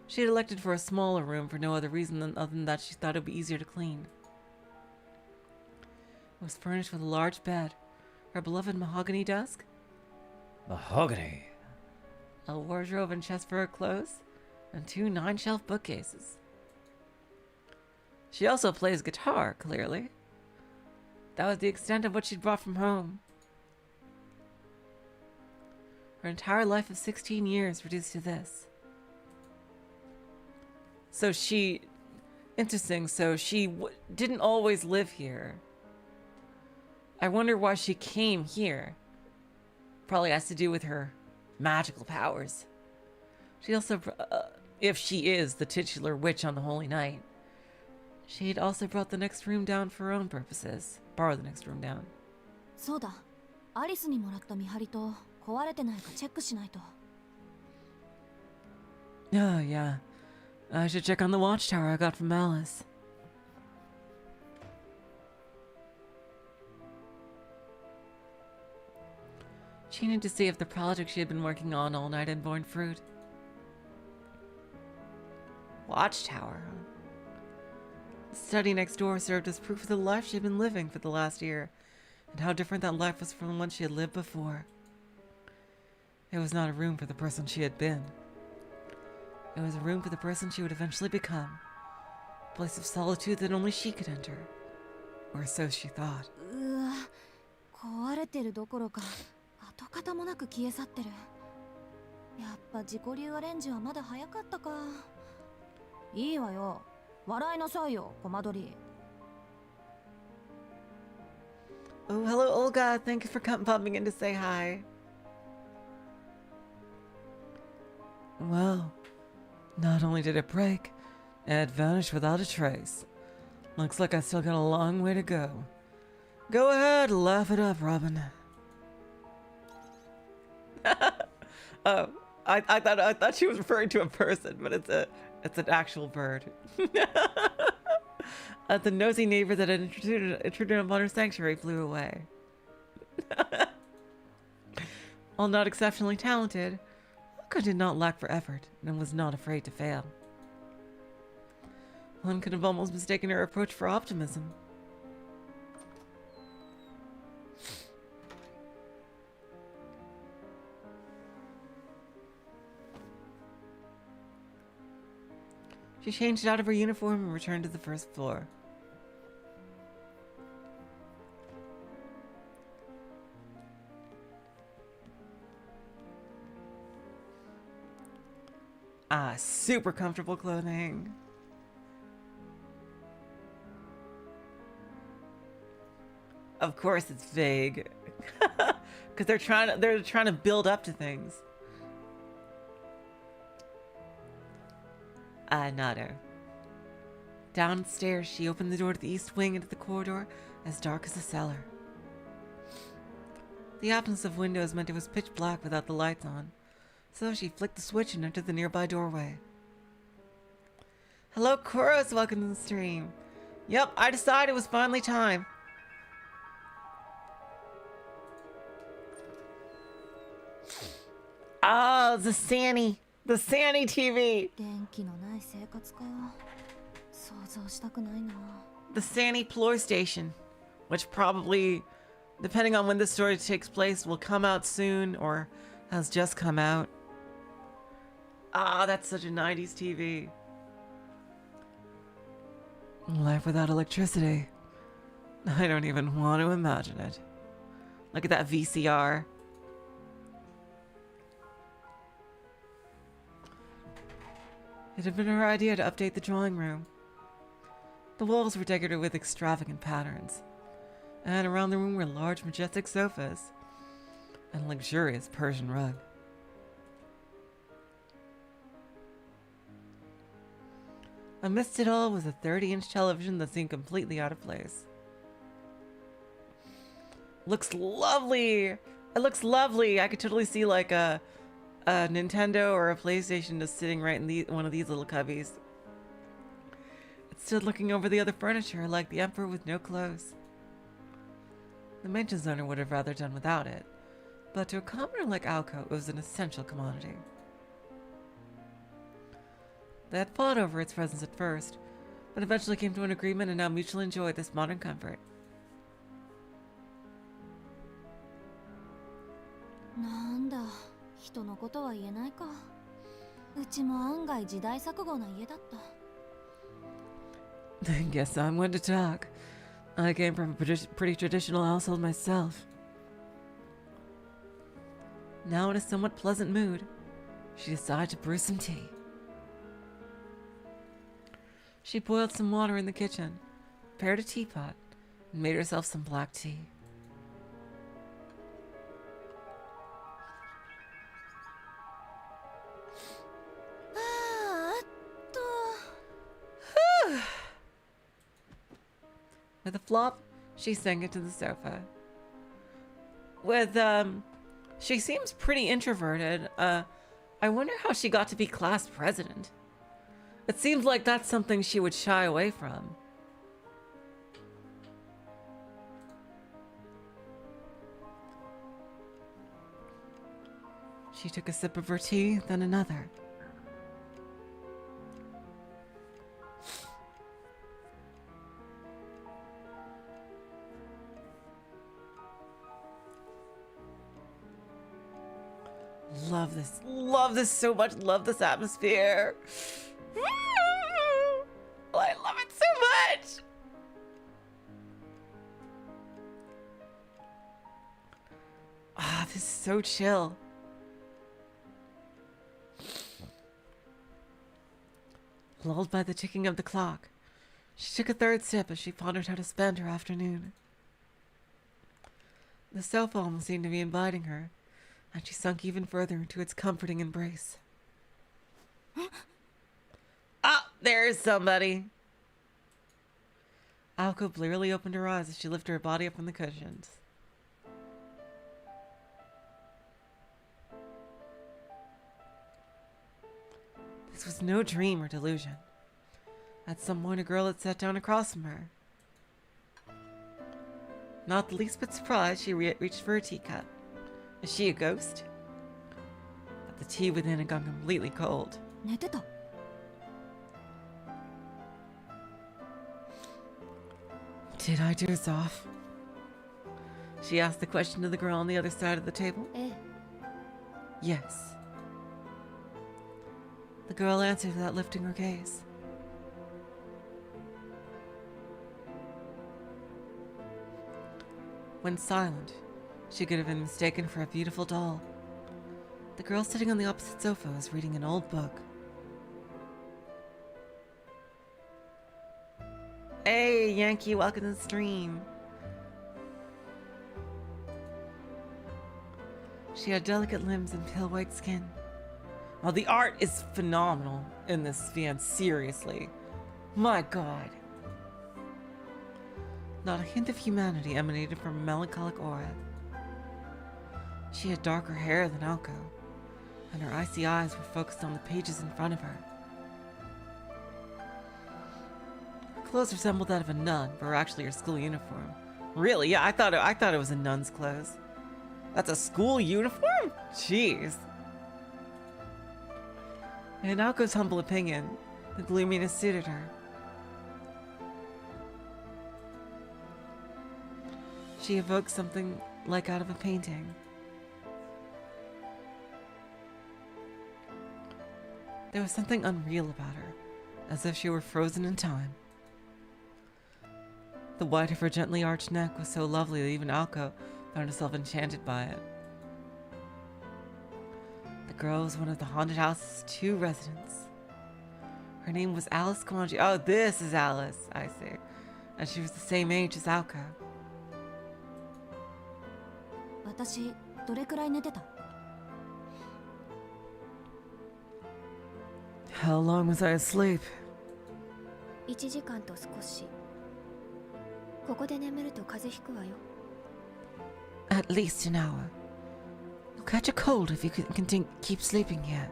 S1: She had elected for a smaller room for no other reason other than that she thought it would be easier to clean. It was furnished with a large bed, her beloved mahogany desk,
S2: Mahogany.
S1: a wardrobe and chest for her clothes, and 2 9-shelf bookcases. She also plays guitar, clearly. That was the extent of what she'd brought from home. Her entire life of 16 years reduced to this. So she... Interesting, so she didn't always live here. I wonder why she came here. Probably has to do with her magical powers. She also... if she is the titular witch on the Holy Night, She'd also brought the next room down for her own purposes. Borrowed the next room down.
S3: そうだ、アリスにもらった見張りと壊れてないかチェックしないと。
S1: Oh, yeah. I should check on the watchtower I got from Alice. She needed to see if the project she had been working on all night had borne fruit. Watchtower, huh? The study next door served as proof of the life she had been living for the last year, and how different that life was from the one she had lived before. It was not a room for the person she had been. It was a room for the person she would eventually become. A place of solitude that only she could enter. Or so she thought.
S3: うわ、壊れてるどころか跡形もなく消え去ってる。やっぱ自己流アレンジはまだ早かったか。いいわよ、笑いなさいよ、コマドリ。
S1: Oh, hello, Olga. Thank you for popping in to say hi. Well, not only did it break, it vanished without a trace. Looks like I still got a long way to go. Go ahead, laugh it up, Robin. Oh, I thought she was referring to a person, but it's an actual bird. The nosy neighbor that had intruded upon her sanctuary flew away. While not exceptionally talented, Olga did not lack for effort and was not afraid to fail. One could have almost mistaken her approach for optimism. She changed out of her uniform and returned to the first floor. Ah, super comfortable clothing. Of course it's vague. Because they're trying to build up to things. Nado. Downstairs, she opened the door to the east wing into the corridor, as dark as a cellar. The absence of windows meant it was pitch black without the lights on, so she flicked the switch and entered the nearby doorway. Hello, Kuros, welcome to the stream. Yep, I decided it was finally time. Oh, the Sanny TV.
S3: 電気のない生活か。想像したくないな。
S1: The Sanny ploy station, which probably, depending on when this story takes place, will come out soon or has just come out. Ah, that's such a 90s TV. Life without electricity. I don't even want to imagine it. Look at that VCR. It had been her idea to update the drawing room. The walls were decorated with extravagant patterns, and around the room were large, majestic sofas and a luxurious Persian rug. Amidst it all was a 30-inch television that seemed completely out of place. Looks lovely! It looks lovely! I could totally see like a Nintendo or a PlayStation just sitting right in one of these little cubbies. It stood looking over the other furniture like the emperor with no clothes. The mansion's owner would have rather done without it, but to a commoner like Alco, it was an essential commodity. They had fought over its presence at first, but eventually came to an agreement and now mutually enjoyed this modern comfort.
S3: なんだ、人のことは言えないか。うちも案外時代錯誤な家だった。
S1: Guess I'm one to talk. I came from a pretty traditional household myself. Now in a somewhat pleasant mood, she decided to brew some tea. She boiled some water in the kitchen, prepared a teapot, and made herself some black tea. With a flop, she sank into the sofa. She seems pretty introverted. I wonder how she got to be class president. It seems like that's something she would shy away from. She took a sip of her tea, then another. Love this so much, love this atmosphere. I love it so much. Ah, this is so chill. Lulled by the ticking of the clock, she took a third sip as she pondered how to spend her afternoon. The sofa almost seemed to be inviting her, and she sunk even further into its comforting embrace. Ah, there's somebody. Aoko blearily opened her eyes as she lifted her body up from the cushions. This was no dream or delusion. At some point, a girl had sat down across from her. Not the least bit surprised, she reached for her teacup. Is she a ghost? But the tea within had gone completely cold.
S3: 寝てた。
S1: Did I doze off? She asked the question to the girl on the other side of the table.
S3: ええ。
S1: Yes. The girl answered without lifting her gaze. When silent, she could have been mistaken for a beautiful doll. The girl sitting on the opposite sofa was reading an old book. Hey, Yankee, welcome to the stream. She had delicate limbs and pale white skin. Oh, the art is phenomenal in this fan, seriously. My god. Not a hint of humanity emanated from a melancholic aura. She had darker hair than Aoko, and her icy eyes were focused on the pages in front of her. Her clothes resembled that of a nun, but were actually her school uniform. Really? Yeah, I thought it was a nun's clothes. That's a school uniform? Jeez. In Aoko's humble opinion, the gloominess suited her. She evoked something like out of a painting. There was something unreal about her, as if she were frozen in time. The white of her gently arched neck was so lovely that even Aoko found herself enchanted by it. The girl was one of the haunted house's 2 residents. Her name was Alice Kuonji. Oh, this is Alice, I see. And she was the same age as Aoko.
S3: 私どれくらい寝てた？
S1: How long was I asleep?
S3: 1時間と少し。ここで眠ると風邪ひくわよ。
S1: At least an hour. You'll catch a cold if you keep sleeping here.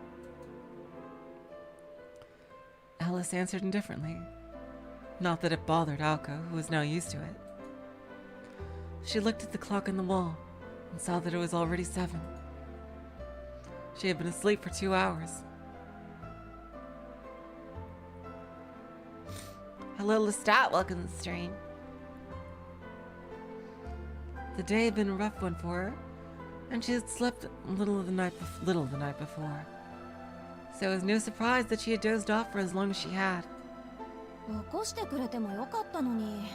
S1: Alice answered indifferently. Not that it bothered Aoko, who was now used to it. She looked at the clock on the wall and saw that it was already 7. She had been asleep for 2 hours. Hello, Lestat. Welcome to the stream. The day had been a rough one for her, and she had slept little the night before. So it was no surprise that she had dozed off for as long as she had.
S3: 起こしてくれてもよかったのに。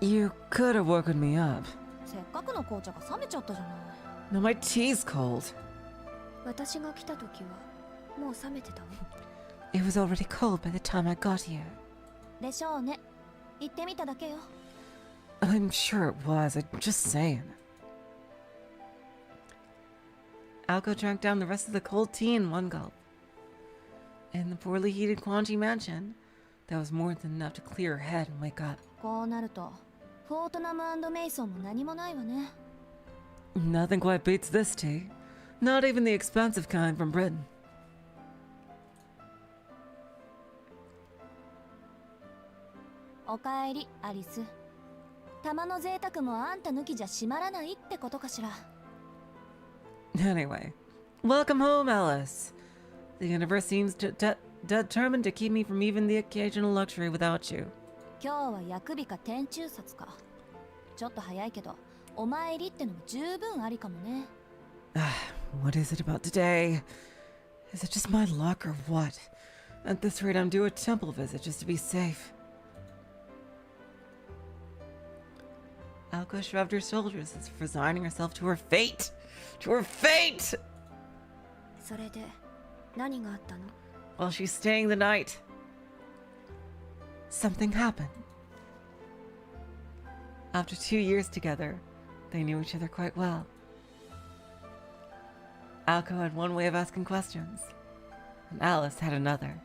S1: You could have woken me up.
S3: せっかくの紅茶が冷めちゃったじゃない。
S1: No, my tea's cold.
S3: 私が来た時はもう冷めてたわ。
S1: It was already cold by the time I got here.
S3: でしょうね。行ってみただけよ。
S1: I'm sure it was. I'm just saying. Aoko drank down the rest of the cold tea in one gulp. In the poorly heated Kuonji mansion, That was more than enough to clear her head and wake up.
S3: こうなるとフォートナム&メイソンも何もないわね。
S1: Nothing quite beats this tea. Not even the expensive kind from Britain.
S3: おかえりアリス。玉の贅沢もあんた抜きじゃ閉まらないってことかしら。
S1: Anyway, welcome home, Alice. The universe seems determined to keep me from even the occasional luxury without you.
S3: 今日は薬日か天中殺か。ちょっと早いけど、お参りってのも十分ありかもね。
S1: What is it about today? Is it just my luck or what? At this rate, I'm due a temple visit just to be safe. Alko shrugged her shoulders as if resigning herself to her fate. To her fate!
S3: それで何があったの？
S1: While she's staying the night, something happened. After 2 years together, they knew each other quite well. Alko had one way of asking questions, and Alice had another.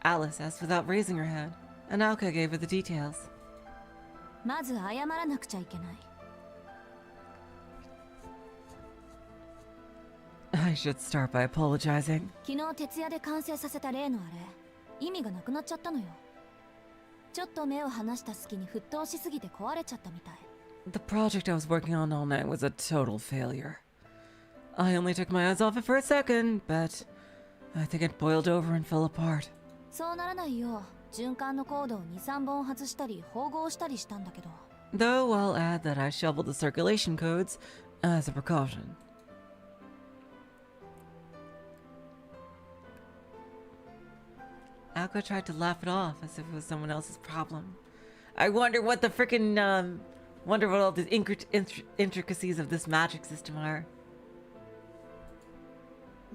S1: Alice asked without raising her head, and Alko gave her the details.
S3: まず謝らなくちゃいけない。
S1: I should start by apologizing.
S3: 昨日徹夜で完成させた例のあれ、意味がなくなっちゃったのよ。ちょっと目を離した隙に沸騰しすぎて壊れちゃったみたい。
S1: The project I was working on all night was a total failure. I only took my eyes off it for a second, but I think it boiled over and fell apart.
S3: そうならないよう循環のコードを 2,3 本外したり縫合したりしたんだけど。
S1: Though I'll add that I shoveled the circulation codes as a precaution. Alko tried to laugh it off as if it was someone else's problem. I wonder what the frickin' wonder what all the intricacies of this magic system are.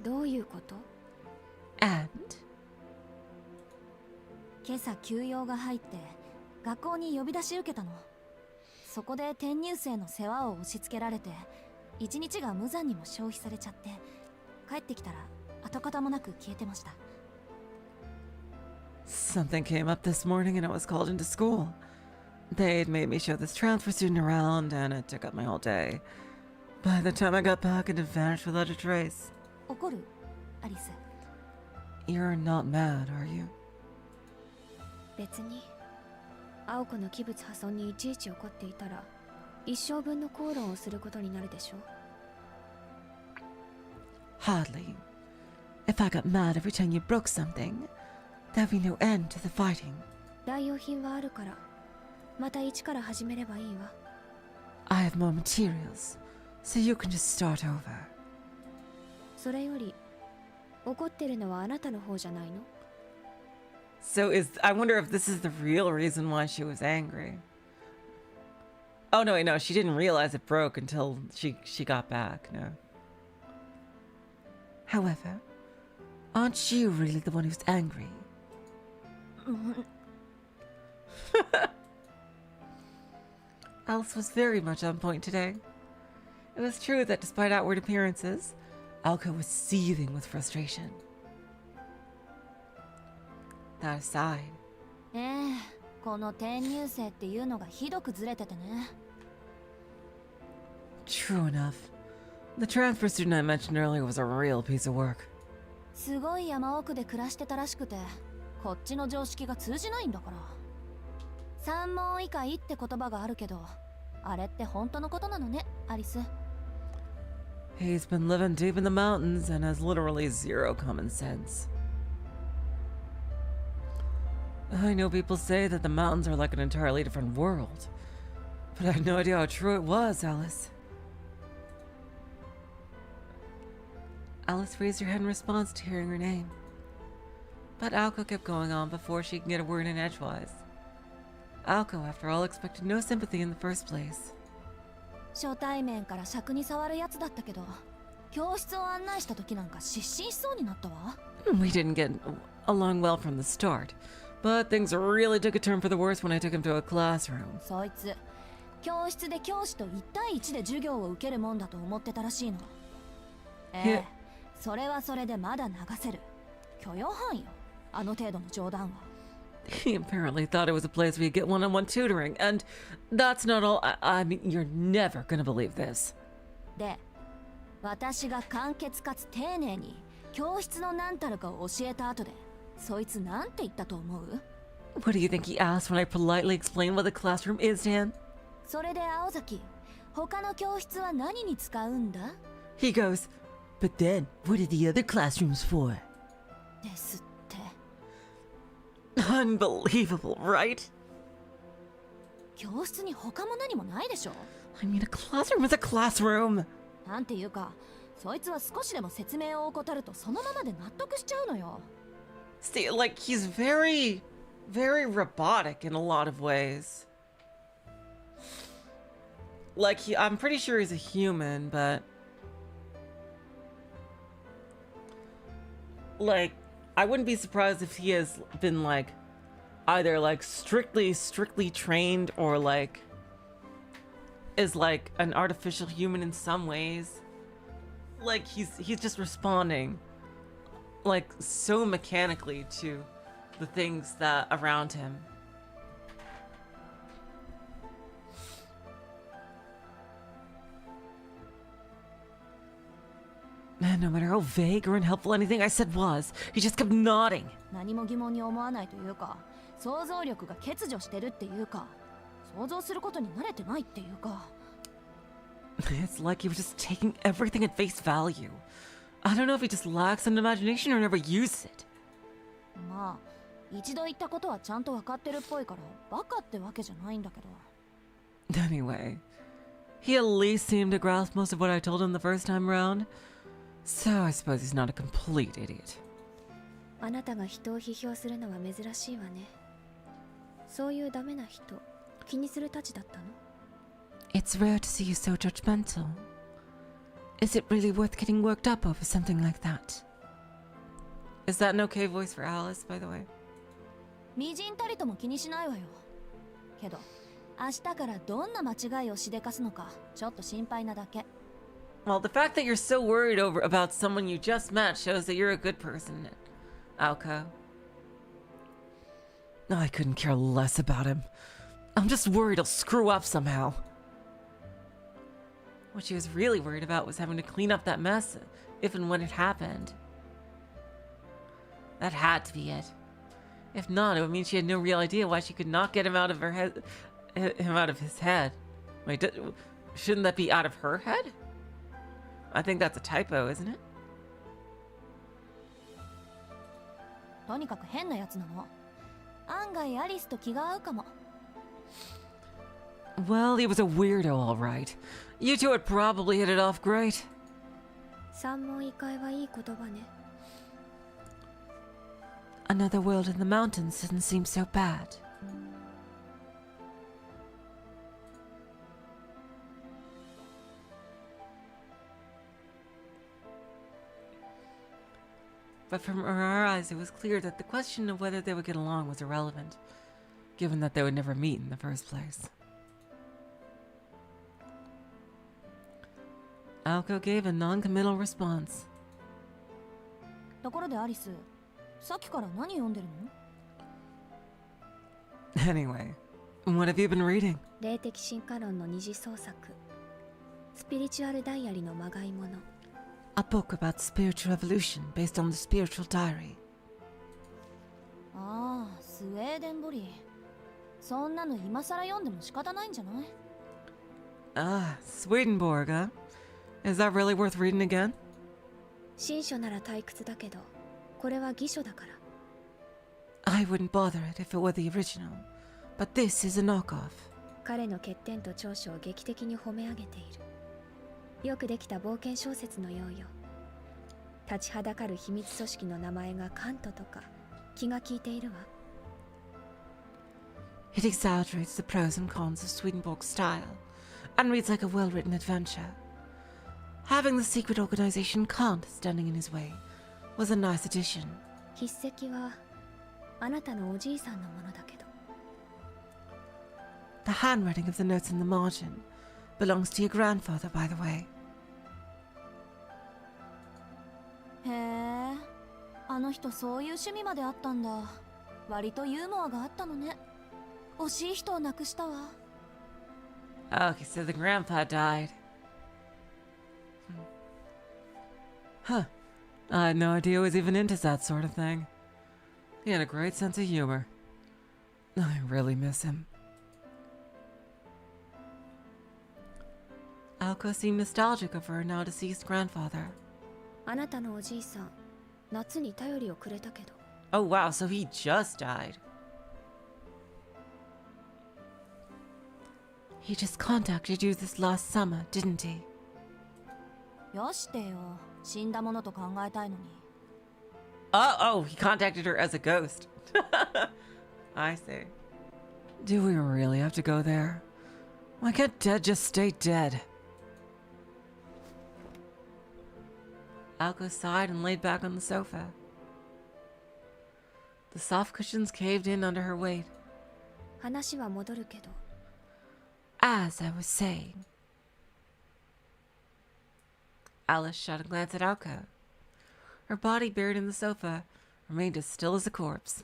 S3: どういうこと？
S1: And
S3: 今朝休養が入って学校に呼び出し受けたの。そこで転入生の世話を押し付けられて一日が無残にも消費されちゃって、帰ってきたら跡形もなく消えてました。
S1: something came up this morning and I was called into school. They'd made me show this transfer student around and it took up my whole day. By the time I got back, it had vanished without a trace.
S3: 怒る？アリス。
S1: You're not mad, are you?
S8: 別に青子の器物破損にいちいち怒っていたら一生分の口論をすることになるでしょ。
S1: Hardly. If I got mad every time you broke something, there'd be no end to the fighting.
S8: 代用品はあるからまた一から始めればいいわ。
S1: I have more materials, so you can just start over.
S8: それより怒ってるのはあなたの方じゃないの？
S1: So I wonder if this is the real reason why she was angry. Oh no, wait, no, she didn't realize it broke until she got back, no. However, aren't you really the one who's angry? Alice was very much on point today. It was true that despite outward appearances, Alko was seething with frustration. That aside,
S3: ねえ、この転入生っていうのがひどくずれててね。
S1: true enough, the transfer student I mentioned earlier was a real piece of work.
S3: すごい山奥で暮らしてたらしくて、こっちの常識が通じないんだから。三問以下って言葉があるけど、あれって本当のことなのね、アリス。
S1: He's been living deep in the mountains and has literally zero common sense. I know people say that the mountains are like an entirely different world, but I had no idea how true it was, Alice. Alice raised her head in response to hearing her name. But Alko kept going on before she could get a word in edgewise. Alko, after all, expected no sympathy in the first place.
S3: 初対面から尺に触るやつだったけど、教室を案内した時なんか失神しそうになったわ。
S1: We didn't get along well from the start, but things really took a turn for the worse when I took him to a classroom.
S3: そいつ、教室で教師と1対1で授業を受けるもんだと思ってたらしいの。ええ、それはそれでまだ流せる。許容範囲よ。あの程度の冗談は。
S1: He apparently thought it was a place where you get one-on-one tutoring, and that's not all. I mean, you're never gonna believe this.
S3: で、私が簡潔かつ丁寧に教室の何たるかを教えた後で、そいつなんて言ったと思う？
S1: What do you think he asked when I politely explained what the classroom is to him?
S3: それで青崎、他の教室は何に使うんだ？
S1: He goes, but then, what are the other classrooms for?
S3: ですって。
S1: Unbelievable, right?
S3: 教室に他も何もないでしょ？
S1: I mean, a classroom is a classroom.
S3: なんていうか、そいつは少しでも説明を怠るとそのままで納得しちゃうのよ。
S1: See, like, he's very, very robotic in a lot of ways. Like, I'm pretty sure he's a human, but... Like, I wouldn't be surprised if he has been, like, either, like, strictly trained or, like, is, like, an artificial human in some ways. Like, he's just responding, like, so mechanically to the things that around him. And no matter how vague or unhelpful anything I said was, he just kept nodding.
S3: 何も疑問に思わないというか、想像力が欠如してるっていうか、想像することに慣れてないっていうか。
S1: It's like he was just taking everything at face value. I don't know if he just lacks an imagination or never used it.
S3: まあ、一度言ったことはちゃんと分かってるっぽいから、バカってわけじゃないんだけど。
S1: Anyway, he at least seemed to grasp most of what I told him the first time around. So I suppose he's not a complete idiot.
S8: あなたが人を批評するのは珍しいわね。そういうダメな人、気にするたちだったの？
S1: It's rare to see you so judgmental. Is it really worth getting worked up over something like that? Is that an okay voice for Alice, by the way?
S3: みじんたりとも気にしないわよ。けど、明日からどんな間違いをしでかすのか、ちょっと心配なだけ。
S1: Well, the fact that you're so worried about someone you just met shows that you're a good person, Aoko. I couldn't care less about him. I'm just worried he'll screw up somehow. What she was really worried about was having to clean up that mess if and when it happened. That had to be it. If not, it would mean she had no real idea why she could not get him out of her head, him out of his head. Wait, shouldn't that be out of her head? I think that's a typo, isn't it?
S3: とにかく変なやつなの。案外アリスと気が合うかも。
S1: Well, he was a weirdo, all right. You two would probably hit it off great.
S8: 三問異界はいい言葉ね。
S1: Another world in the mountains didn't seem so bad. But from her eyes, it was clear that the question of whether they would get along was irrelevant, given that they would never meet in the first place. Aoko gave a non-committal response.
S3: ところでアリス、さっきから何読んでるの？
S1: Anyway, what have you been reading?
S8: 霊的進化論の二次創作。スピリチュアルダイアリのまがいもの。
S1: A book about spiritual evolution based on the spiritual diary.
S3: ああ、スウェーデンボリー。そんなの今更読んでも仕方ないんじゃない？
S1: Ah, Swedenborg, huh? Is that really worth reading again?
S8: 新書なら退屈だけど、これは偽書だから。
S1: I wouldn't bother it if it were the original, but this is a knockoff.
S8: 彼の欠点と長所を劇的に褒め上げている。よくできた冒険小説のようよ。立ちはだかる秘密組織の名前がカントとか気が利いているわ。
S1: It exaggerates the pros and cons of Swedenborg's style and reads like a well-written adventure. Having the secret organization Kant standing in his way was a nice addition.
S8: 筆跡はあなたのおじいさんのものだけど。
S1: The handwriting of the notes in the margin belongs to your grandfather, by the way.
S3: へえ、あの人そういう趣味まであったんだ。割とユーモアがあったのね。惜しい人を亡くしたわ。
S1: Okay, so the grandpa died. Huh. I had no idea he was even into that sort of thing. He had a great sense of humor. I really miss him. Alko seemed nostalgic of her now deceased grandfather.
S8: あなたのおじいさん、夏に頼りをくれたけど。
S1: Oh wow, so he just died. He just contacted you this last summer, didn't he?
S3: よしてよ。死んだものと考えたいのに。
S1: Oh, he contacted her as a ghost. I see. Do we really have to go there? Why can't dead just stay dead? Alko sighed and laid back on the sofa. The soft cushions caved in under her weight.
S8: 話は戻るけど。
S1: As I was saying. Alice shot a glance at Alko. Her body buried in the sofa remained as still as a corpse.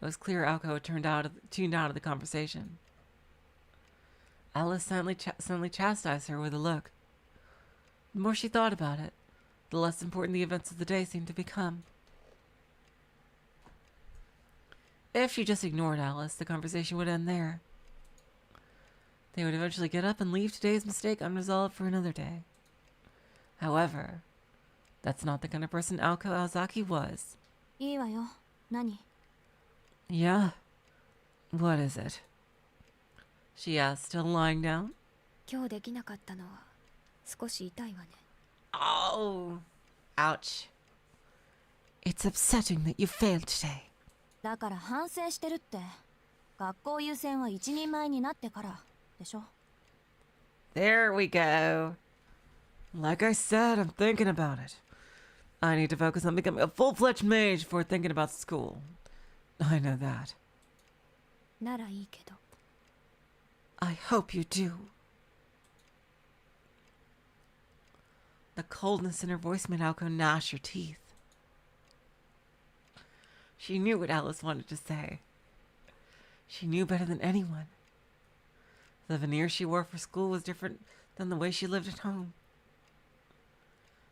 S1: It was clear Alko had tuned out of the conversation. Alice silently chastised her with a look. The more she thought about it, the less important the events of the day seemed to become. If she just ignored Alice, the conversation would end there. They would eventually get up and leave today's mistake unresolved for another day. However, that's not the kind of person Alko Aozaki was.
S3: いいわよ。何？
S1: Yeah? What is it? She asked, still lying down.
S8: 今日できなかったのは少し痛いわね。
S1: Oh! Ouch. It's upsetting that you failed today.
S3: だから反省してるって。学校優先は一人前になってからでしょ。
S1: There we go. Like I said, I'm thinking about it. I need to focus on becoming a full-fledged mage before thinking about school. I know that.
S8: ならいいけど。
S1: I hope you do. The coldness in her voice made Alko gnash her teeth. She knew what Alice wanted to say. She knew better than anyone. The veneer she wore for school was different than the way she lived at home.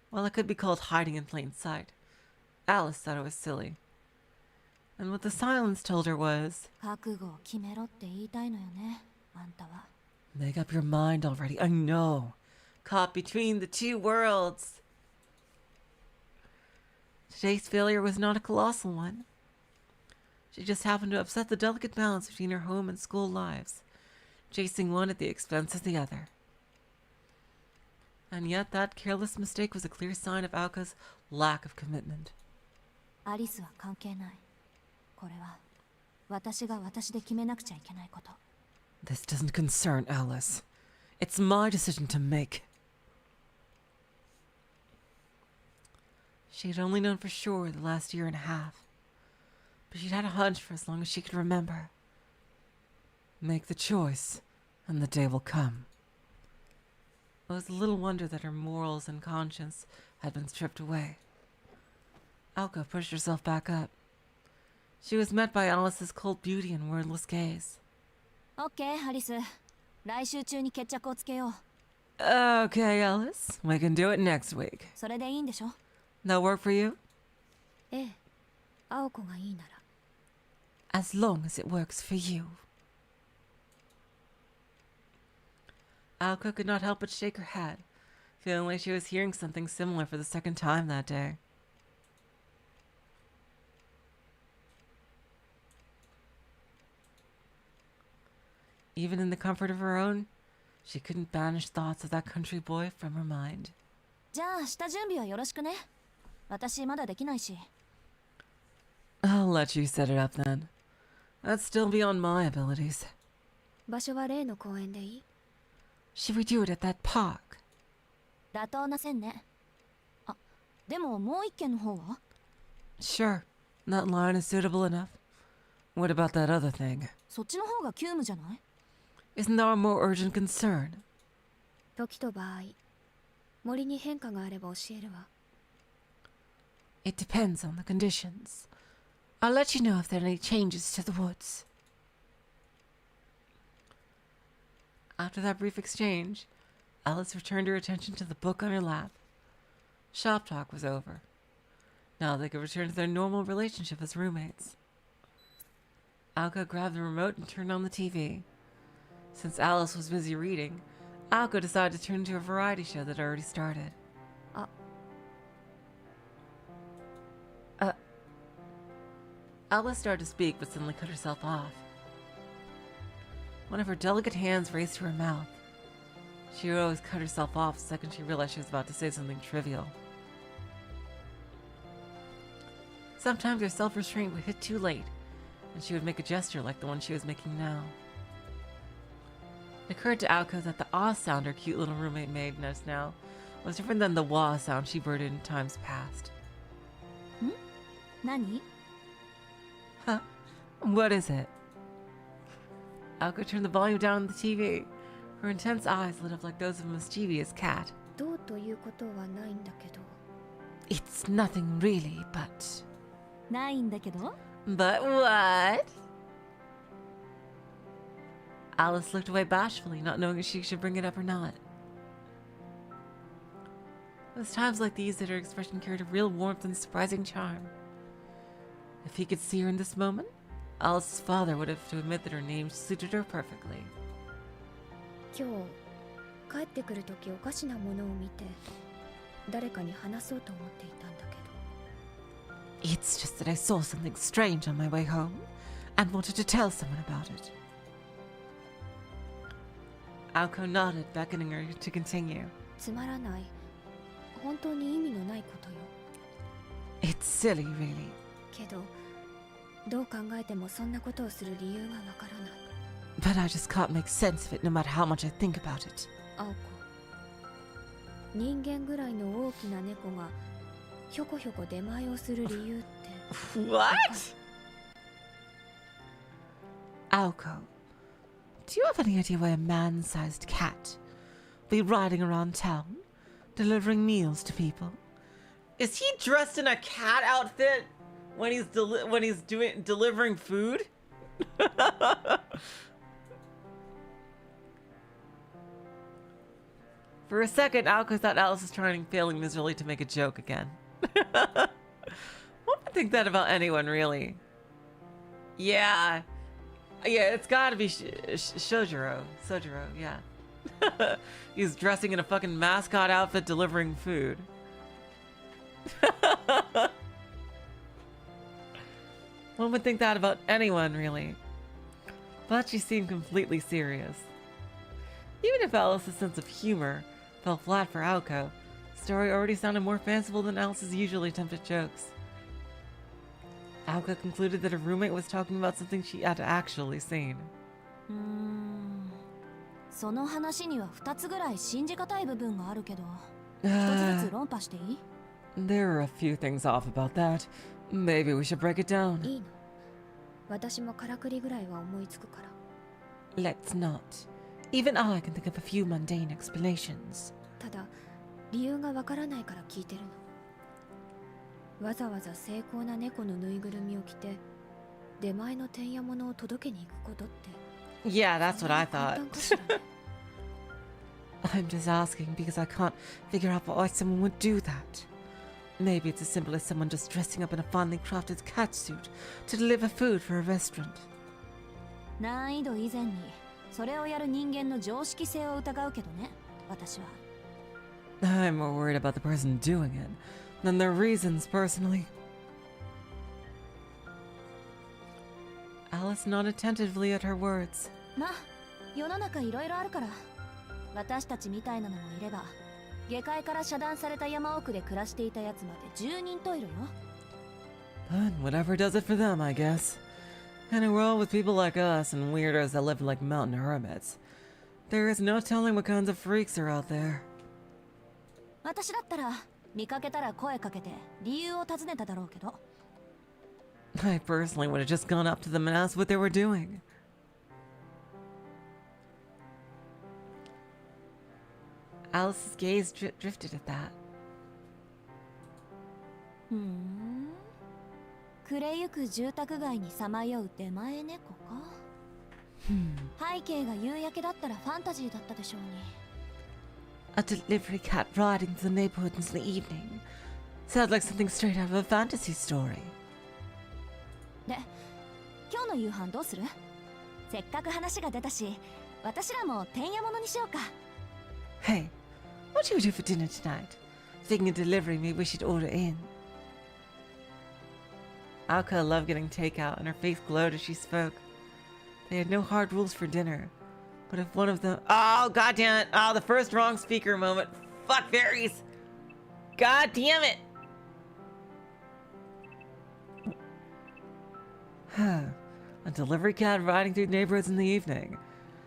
S1: While it could be called hiding in plain sight, Alice thought it was silly. And what the silence told her was,
S3: 覚悟を決めろって言いたいのよね、あんたは。
S1: make up your mind already. I know. Caught between the two worlds. Today's failure was not a colossal one. She just happened to upset the delicate balance between her home and school lives, chasing one at the expense of the other. And yet that careless mistake was a clear sign of Alka's lack of commitment.
S3: アリスは関係ない。これは私が私で決めなくちゃいけないこと。
S1: This doesn't concern Alice. It's my decision to make. She had only known for sure the last year and a half, but she'd had a hunch for as long as she could remember. Make the choice, and the day will come. It was little wonder that her morals and conscience had been stripped away. Alka pushed herself back up. She was met by Alice's cold beauty and wordless gaze.
S3: オッケー、アリス。来週中に決着をつけよう。
S1: Okay, Alice. We can do it next week.
S3: それでいいんでしょ？
S1: That work for you?
S8: ええ、青子がいいなら。
S1: As long as it works for you. Alka could not help but shake her head, feeling like she was hearing something similar for the second time that day. Even in the comfort of her own, she couldn't banish thoughts of that country boy from her mind.
S3: じゃあ下準備はよろしくね。私まだできないし。
S1: I'll let you set it up then. That's still beyond my abilities.
S8: 場所は例の公園でいい？
S1: Should we do it at that park?
S3: 妥当な線ね。あ、でももう一軒の方は？
S1: Sure. That line is suitable enough. What about that other thing?
S3: そっちの方が急務じゃない？
S1: Isn't there a more urgent concern?
S8: 時と場合、森に変化があれば教えるわ。
S1: It depends on the conditions. I'll let you know if there are any changes to the woods. After that brief exchange, Alice returned her attention to the book on her lap. Shop talk was over. Now they could return to their normal relationship as roommates. Aoko grabbed the remote and turned on the TV. Since Alice was busy reading, Aoko decided to turn to a variety show that had already started. Alice started to speak, but suddenly cut herself off. One of her delicate hands raced to her mouth. She would always cut herself off the second she realized she was about to say something trivial. Sometimes her self-restraint would hit too late, and she would make a gesture like the one she was making now. It occurred to Aoko that the ah sound her cute little roommate made just now was different than the wah sound she heard in times past.
S3: Nani?
S1: Huh? What is it? Aoko turned the volume down on the TV. Her intense eyes lit up like those of a mischievous cat.
S8: どうということはないんだけど。
S1: It's nothing really, but...
S3: ないんだけど
S1: But what? Alice looked away bashfully, not knowing if she should bring it up or not. It was times like these that her expression carried a real warmth and surprising charm. If he could see her in this moment, Alice's father would have to admit that her name suited her perfectly.
S8: 今日帰ってくるときおかしなものを見て誰かに話そうと思っていたんだけど。
S1: It's just that I saw something strange on my way home and wanted to tell someone about it. Aoko nodded, beckoning her to continue.
S8: つまらない。本当に意味のないことよ。
S1: It's silly, really.
S8: けど、どう考えてもそんなことをする理由がわからない。
S1: But I just can't make sense of it no matter how much I think about it.
S8: 青子。人間ぐらいの大きな猫がひょこひょこ出前をする理由って。
S1: What? Aoko, do you have any idea why a man-sized cat be riding around town, delivering meals to people? Is he dressed in a cat outfit when he's delivering food? For a second, Aoko thought Alice was failing miserably to make a joke again. One would think that about anyone, really. Yeah, it's gotta be Soujyuro, yeah. He's dressing in a fucking mascot outfit delivering food. One would think that about anyone, really. But she seemed completely serious. Even if Alice's sense of humor fell flat for Aoko, the story already sounded more fanciful than Alice's usually attempted jokes. Aoko concluded that her roommate was talking about something she had actually seen.
S3: その話には2つぐらい信じがたい部分があるけど、一つずつ論破していい？
S1: There are a few things off about that. Maybe we should break it down.
S8: いいの？私もからくりぐらいは思いつくから。
S1: Let's not. Even I can think of a few mundane explanations.
S8: ただ理由がわからないから聞いてるの。わざわざ精巧な猫のぬいぐるみを着て出前のてんやものを届けに行くことって。
S1: Yeah, that's what I
S8: 簡
S1: thought.
S8: 単かしらね。
S1: I'm just asking because I can't figure out why someone would do that. Maybe it's as simple as someone just dressing up in a finely crafted cat suit to deliver food for a restaurant.
S3: 難易度以前にそれをやる人間の常識性を疑うけどね、私は。
S1: I'm more worried about the person doing it than their reasons, personally. Alice nodded attentively at her words.
S3: まあ、世の中いろいろあるから。私たちみたいなのもいれば、下界から遮断された山奥で暮らしていたやつまで10人といるよ。
S1: But whatever does it for them, I guess. In a world with people like us and weirdos that live like mountain hermits, there is no telling what kinds of freaks are out there.
S3: 私だったら見かけたら声かけて理由を尋ねただろうけど。
S1: I personally would have just gone up to them and asked what they were doing. Alice's gaze drifted at that.
S3: ふん。暮れゆく住宅街にさまよう出前猫か。背景が夕焼けだったらファンタジーだったでしょうに。
S1: A delivery cat riding through the neighborhood in the evening. Sounds like something straight out of a fantasy story.
S3: で、今日の夕飯どうする？せっかく話が出たし、私らもてんやものにしようか。
S1: Hey, what should we do for dinner tonight? Thinking of delivery, maybe we should order in. Alka loved getting takeout, and her face glowed as she spoke. They had no hard rules for dinner, but if one of them— oh, god damn it! Oh, the first wrong speaker moment. Fuck fairies! God damn it! A delivery cat riding through neighborhoods in the evening.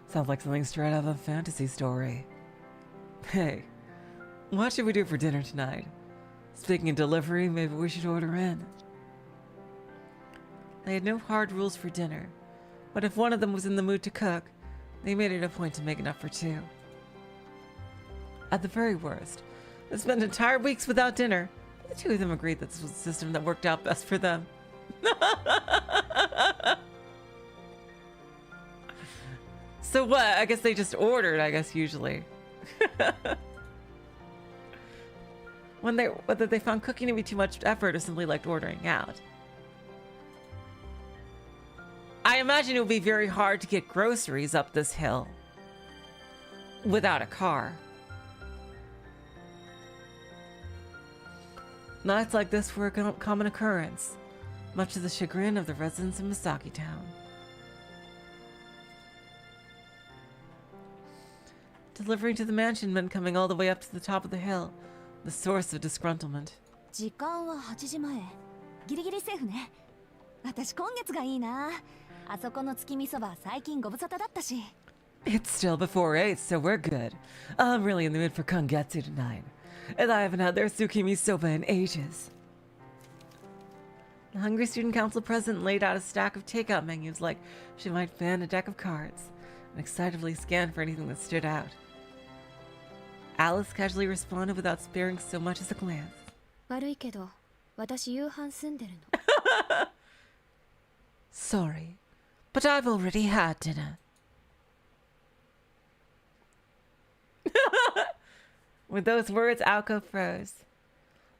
S1: Sounds like something straight out of a fantasy story. Hey, what should we do for dinner tonight? Speaking of delivery, maybe we should order in. They had no hard rules for dinner, but if one of them was in the mood to cook, they made it a point to make enough for two. At the very worst, they spent entire weeks without dinner. The two of them agreed that this was the system that worked out best for them. So what? I guess they just ordered, usually. Whether they found cooking to be too much effort or simply liked ordering out. I imagine it would be very hard to get groceries up this hill without a car. Nights like this were a common occurrence, much to the chagrin of the residents of Misaki Town. Delivering to the mansion meant coming all the way up to the top of the hill, the source of disgruntlement.
S3: 時間は8時前。ギリギリセーフね。私今月がいいな。あそこの月見そば最近ご無沙汰だったし。
S1: It's still before 8, so we're good. I'm really in the mood for Kongetsu tonight, and I haven't had their tsukimi soba in ages. The hungry student council president laid out a stack of takeout menus like she might fan a deck of cards, and excitedly scanned for anything that stood out. Alice casually responded without sparing so much as a glance.
S8: 悪いけど、私夕飯済んでるの。
S1: Sorry, but I've already had dinner. With those words, Aoko froze.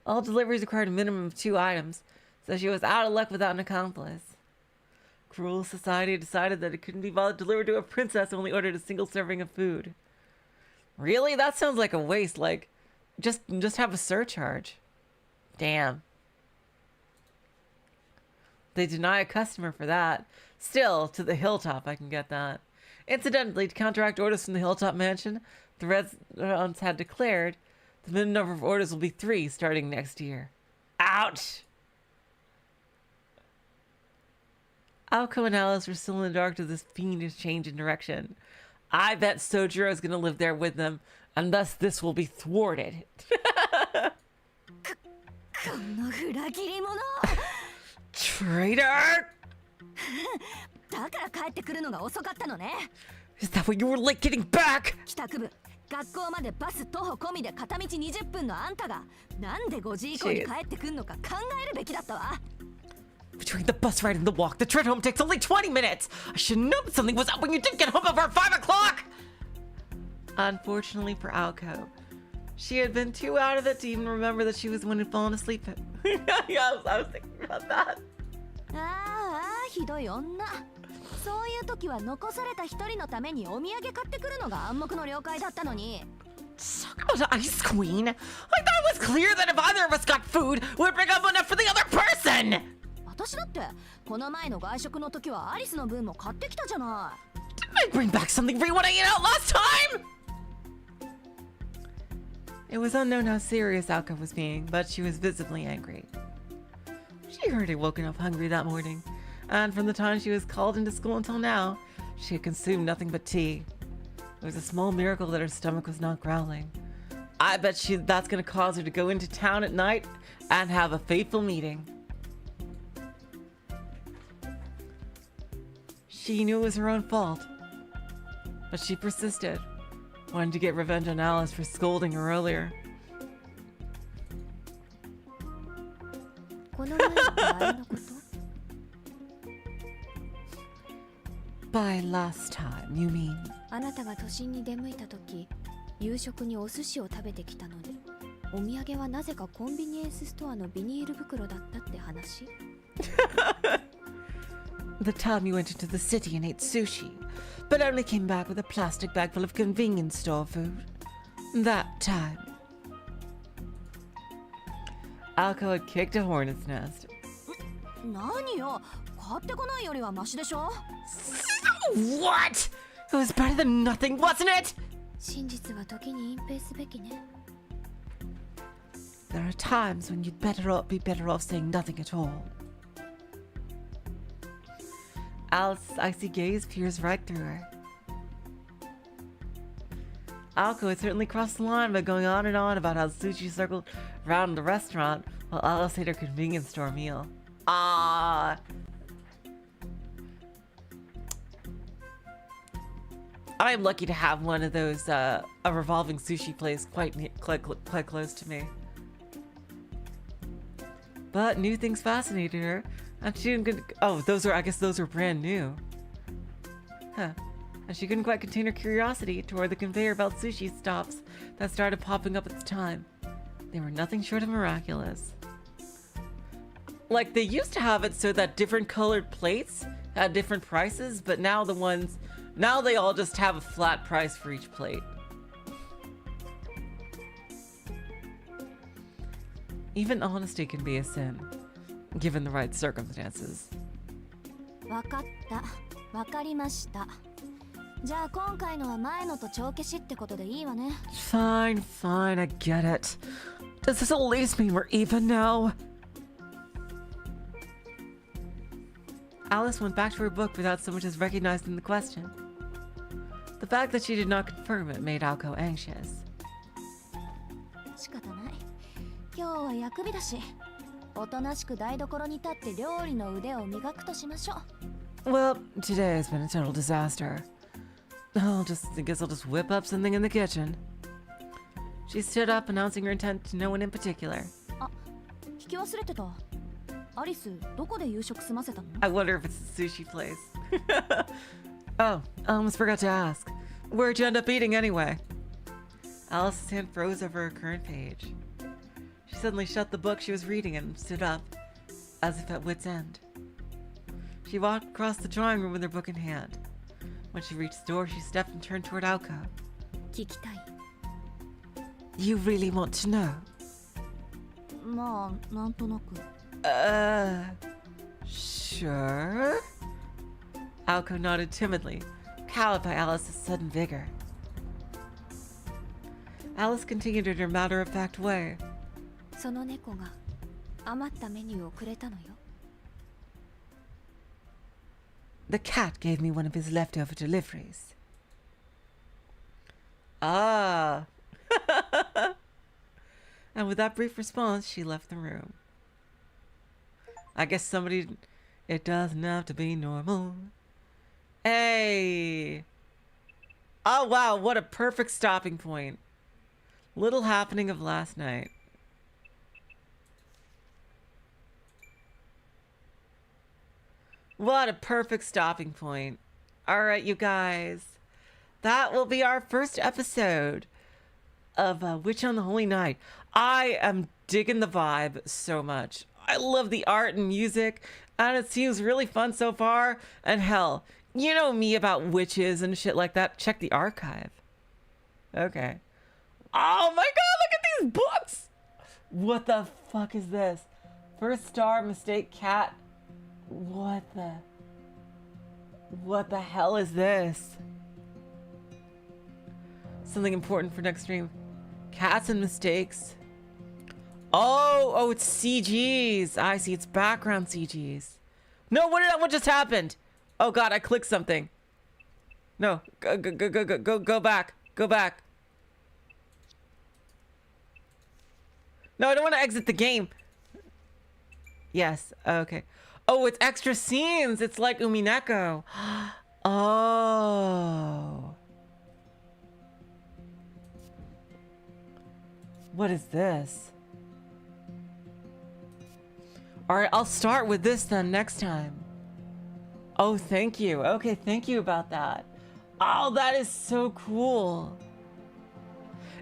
S1: All deliveries required a minimum of 2 items, so she was out of luck without an accomplice. Cruel society decided that it couldn't be bothered to deliver to a princess who only ordered a single serving of food. Really? That sounds like a waste. Like, just have a surcharge. Damn. They deny a customer for that. Still, to the hilltop, I can get that. Incidentally, to counteract orders from the hilltop mansion, the residents had declared the minimum number of orders will be 3 starting next year. Ouch! Aoko and Alice were still in the dark to this fiendish change in direction. I bet Soujyuro is going to live there with them, and thus this will be thwarted.
S3: この裏切り者。
S1: Traitor!
S3: だから帰ってくるのが遅かったのね。
S1: Is that what you were late getting back?
S3: 帰宅部、学校までバス徒歩込みで片道20分のあんたがなんで5時以降に帰ってくんのか考えるべきだったわ。
S1: Between the bus ride and the walk, the trip home takes only 20 minutes! I should know that something was up when you didn't get home before 5 o'clock! Unfortunately for Aoko, she had been too out of it to even remember that she was the one who'd fallen asleep. Yeah, I was thinking about that.
S3: ああ、ひどい女。そういう時は残された一人のためにお土産買ってくるのが暗黙の了解だったのに。
S1: Talk about Ice Queen! I thought it was clear that if either of us got food, we'd bring up enough for the other person!
S3: 私だってこの前の外食の時はアリスの分も買ってきたじゃない。
S1: Didn't I bring back something for you when I ate out last time? It was unknown how serious Aoko was being, but she was visibly angry. She already woken up hungry that morning, and from the time she was called into school until now, she had consumed nothing but tea. It was a small miracle that her stomach was not growling. I bet that's gonna cause her to go into town at night and have a fateful meeting. She knew it was her own fault, but she persisted, wanting to get revenge on Alice for scolding her earlier. By last time, you mean?
S8: あなたが都心に出向いた時、夕食にお寿司を食べてきたのに、お土産はなぜかコンビニエンスストアのビニール袋だったって話？
S1: The time you went into the city and ate sushi, but only came back with a plastic bag full of convenience store food. That time. Alco had kicked a hornet's nest.
S3: 何よ、買ってこないよりはマシでしょ。
S1: What? It was better than nothing, wasn't it?
S8: 真実は時に隠蔽すべきね。
S1: There are times when you'd be better off saying nothing at all. Alice's icy gaze peers right through her. Alco had certainly crossed the line by going on and on about how sushi circled around the restaurant while Alice ate her convenience store meal. Ah. I'm lucky to have one of those, a revolving sushi place quite close to me. But new things fascinated her, and she didn't. Oh, I guess those were brand new. Huh. And she couldn't quite contain her curiosity toward the conveyor belt sushi stops that started popping up at the time. They were nothing short of miraculous. Like, they used to have it so that different colored plates had different prices, but now they all just have a flat price for each plate. Even honesty can be a sin, given the right circumstances.
S3: わかった。わかりました。じゃあ今回のは前のと帳消しってことでいいわね。
S1: Fine, fine, I get it. Does this at least mean we're even now? Alice went back to her book without so much as recognizing the question. The fact that she did not confirm it made Alco anxious.
S3: 仕方ない。今日は薬日だし、おとなしく台所に立って料理の腕を磨くとしましょう。
S1: Well, today has been a total disaster. I guess I'll just whip up something in the kitchen. She stood up, announcing her intent to no one in particular.
S3: あ、聞き忘れてた。アリス、どこで夕食済ませたの？
S1: I wonder if it's a sushi place. Oh, I almost forgot to ask. Where'd you end up eating anyway? Alice's hand froze over her current page. She suddenly shut the book she was reading and stood up, as if at wit's end. She walked across the drawing room with her book in hand. When she reached the door, she stepped and turned toward Alco.
S8: 聞きたい。
S1: You really want to know?
S3: まあ、なんとなく。
S1: Sure? Alco nodded timidly, cowed by Alice's sudden vigor. Alice continued in her matter-of-fact way.
S8: その猫が余ったメニューをくれたのよ。
S1: The cat gave me one of his leftover deliveries. Ah. And with that brief response, she left the room. I guess it doesn't have to be normal. Hey. Oh, wow. What a perfect stopping point. Little happening of last night. What a perfect stopping point. All right, you guys. That will be our first episode of Witch on the Holy Night. I am digging the vibe so much. I love the art and music, and it seems really fun so far. And hell, you know me about witches and shit like that. Check the archive. Okay. Oh my god, look at these books! What the fuck is this? First star, mistake, cat. What the hell is this? Something important for next stream. Cats and mistakes. Oh, it's CGs. I see, it's background CGs. No, what just happened? Oh god, I clicked something. No, go back. Go back. No, I don't want to exit the game. Yes, okay. Oh, it's extra scenes. It's like Umineko. Oh. What is this? All right, I'll start with this then next time. Oh, thank you. Okay, thank you about that. Oh, that is so cool.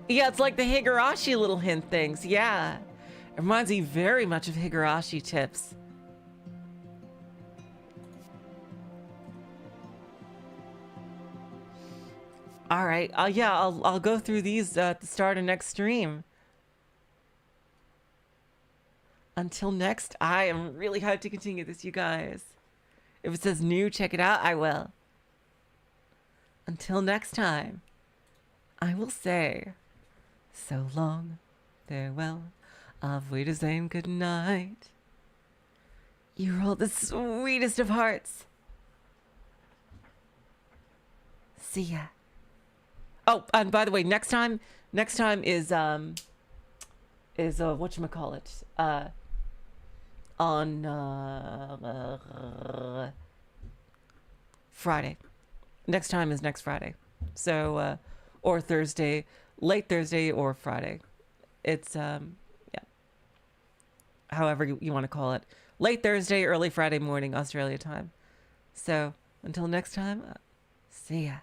S1: Yeah, it's like the Higurashi little hint things. Yeah. It reminds me very much of Higurashi tips. All right. Yeah, I'll go through these at the start of next stream. Until next, I am really hyped to continue this, you guys. If it says new, check it out, I will. Until next time, I will say so long, farewell, auf Wiedersehen, good night. You're all the sweetest of hearts. See ya. Oh, and by the way, next time is whatchamacallit? On Friday. Next time is next Friday. So or Thursday, late Thursday or Friday. It's yeah. However you want to call it. Late Thursday, early Friday morning Australia time. So, until next time, see ya.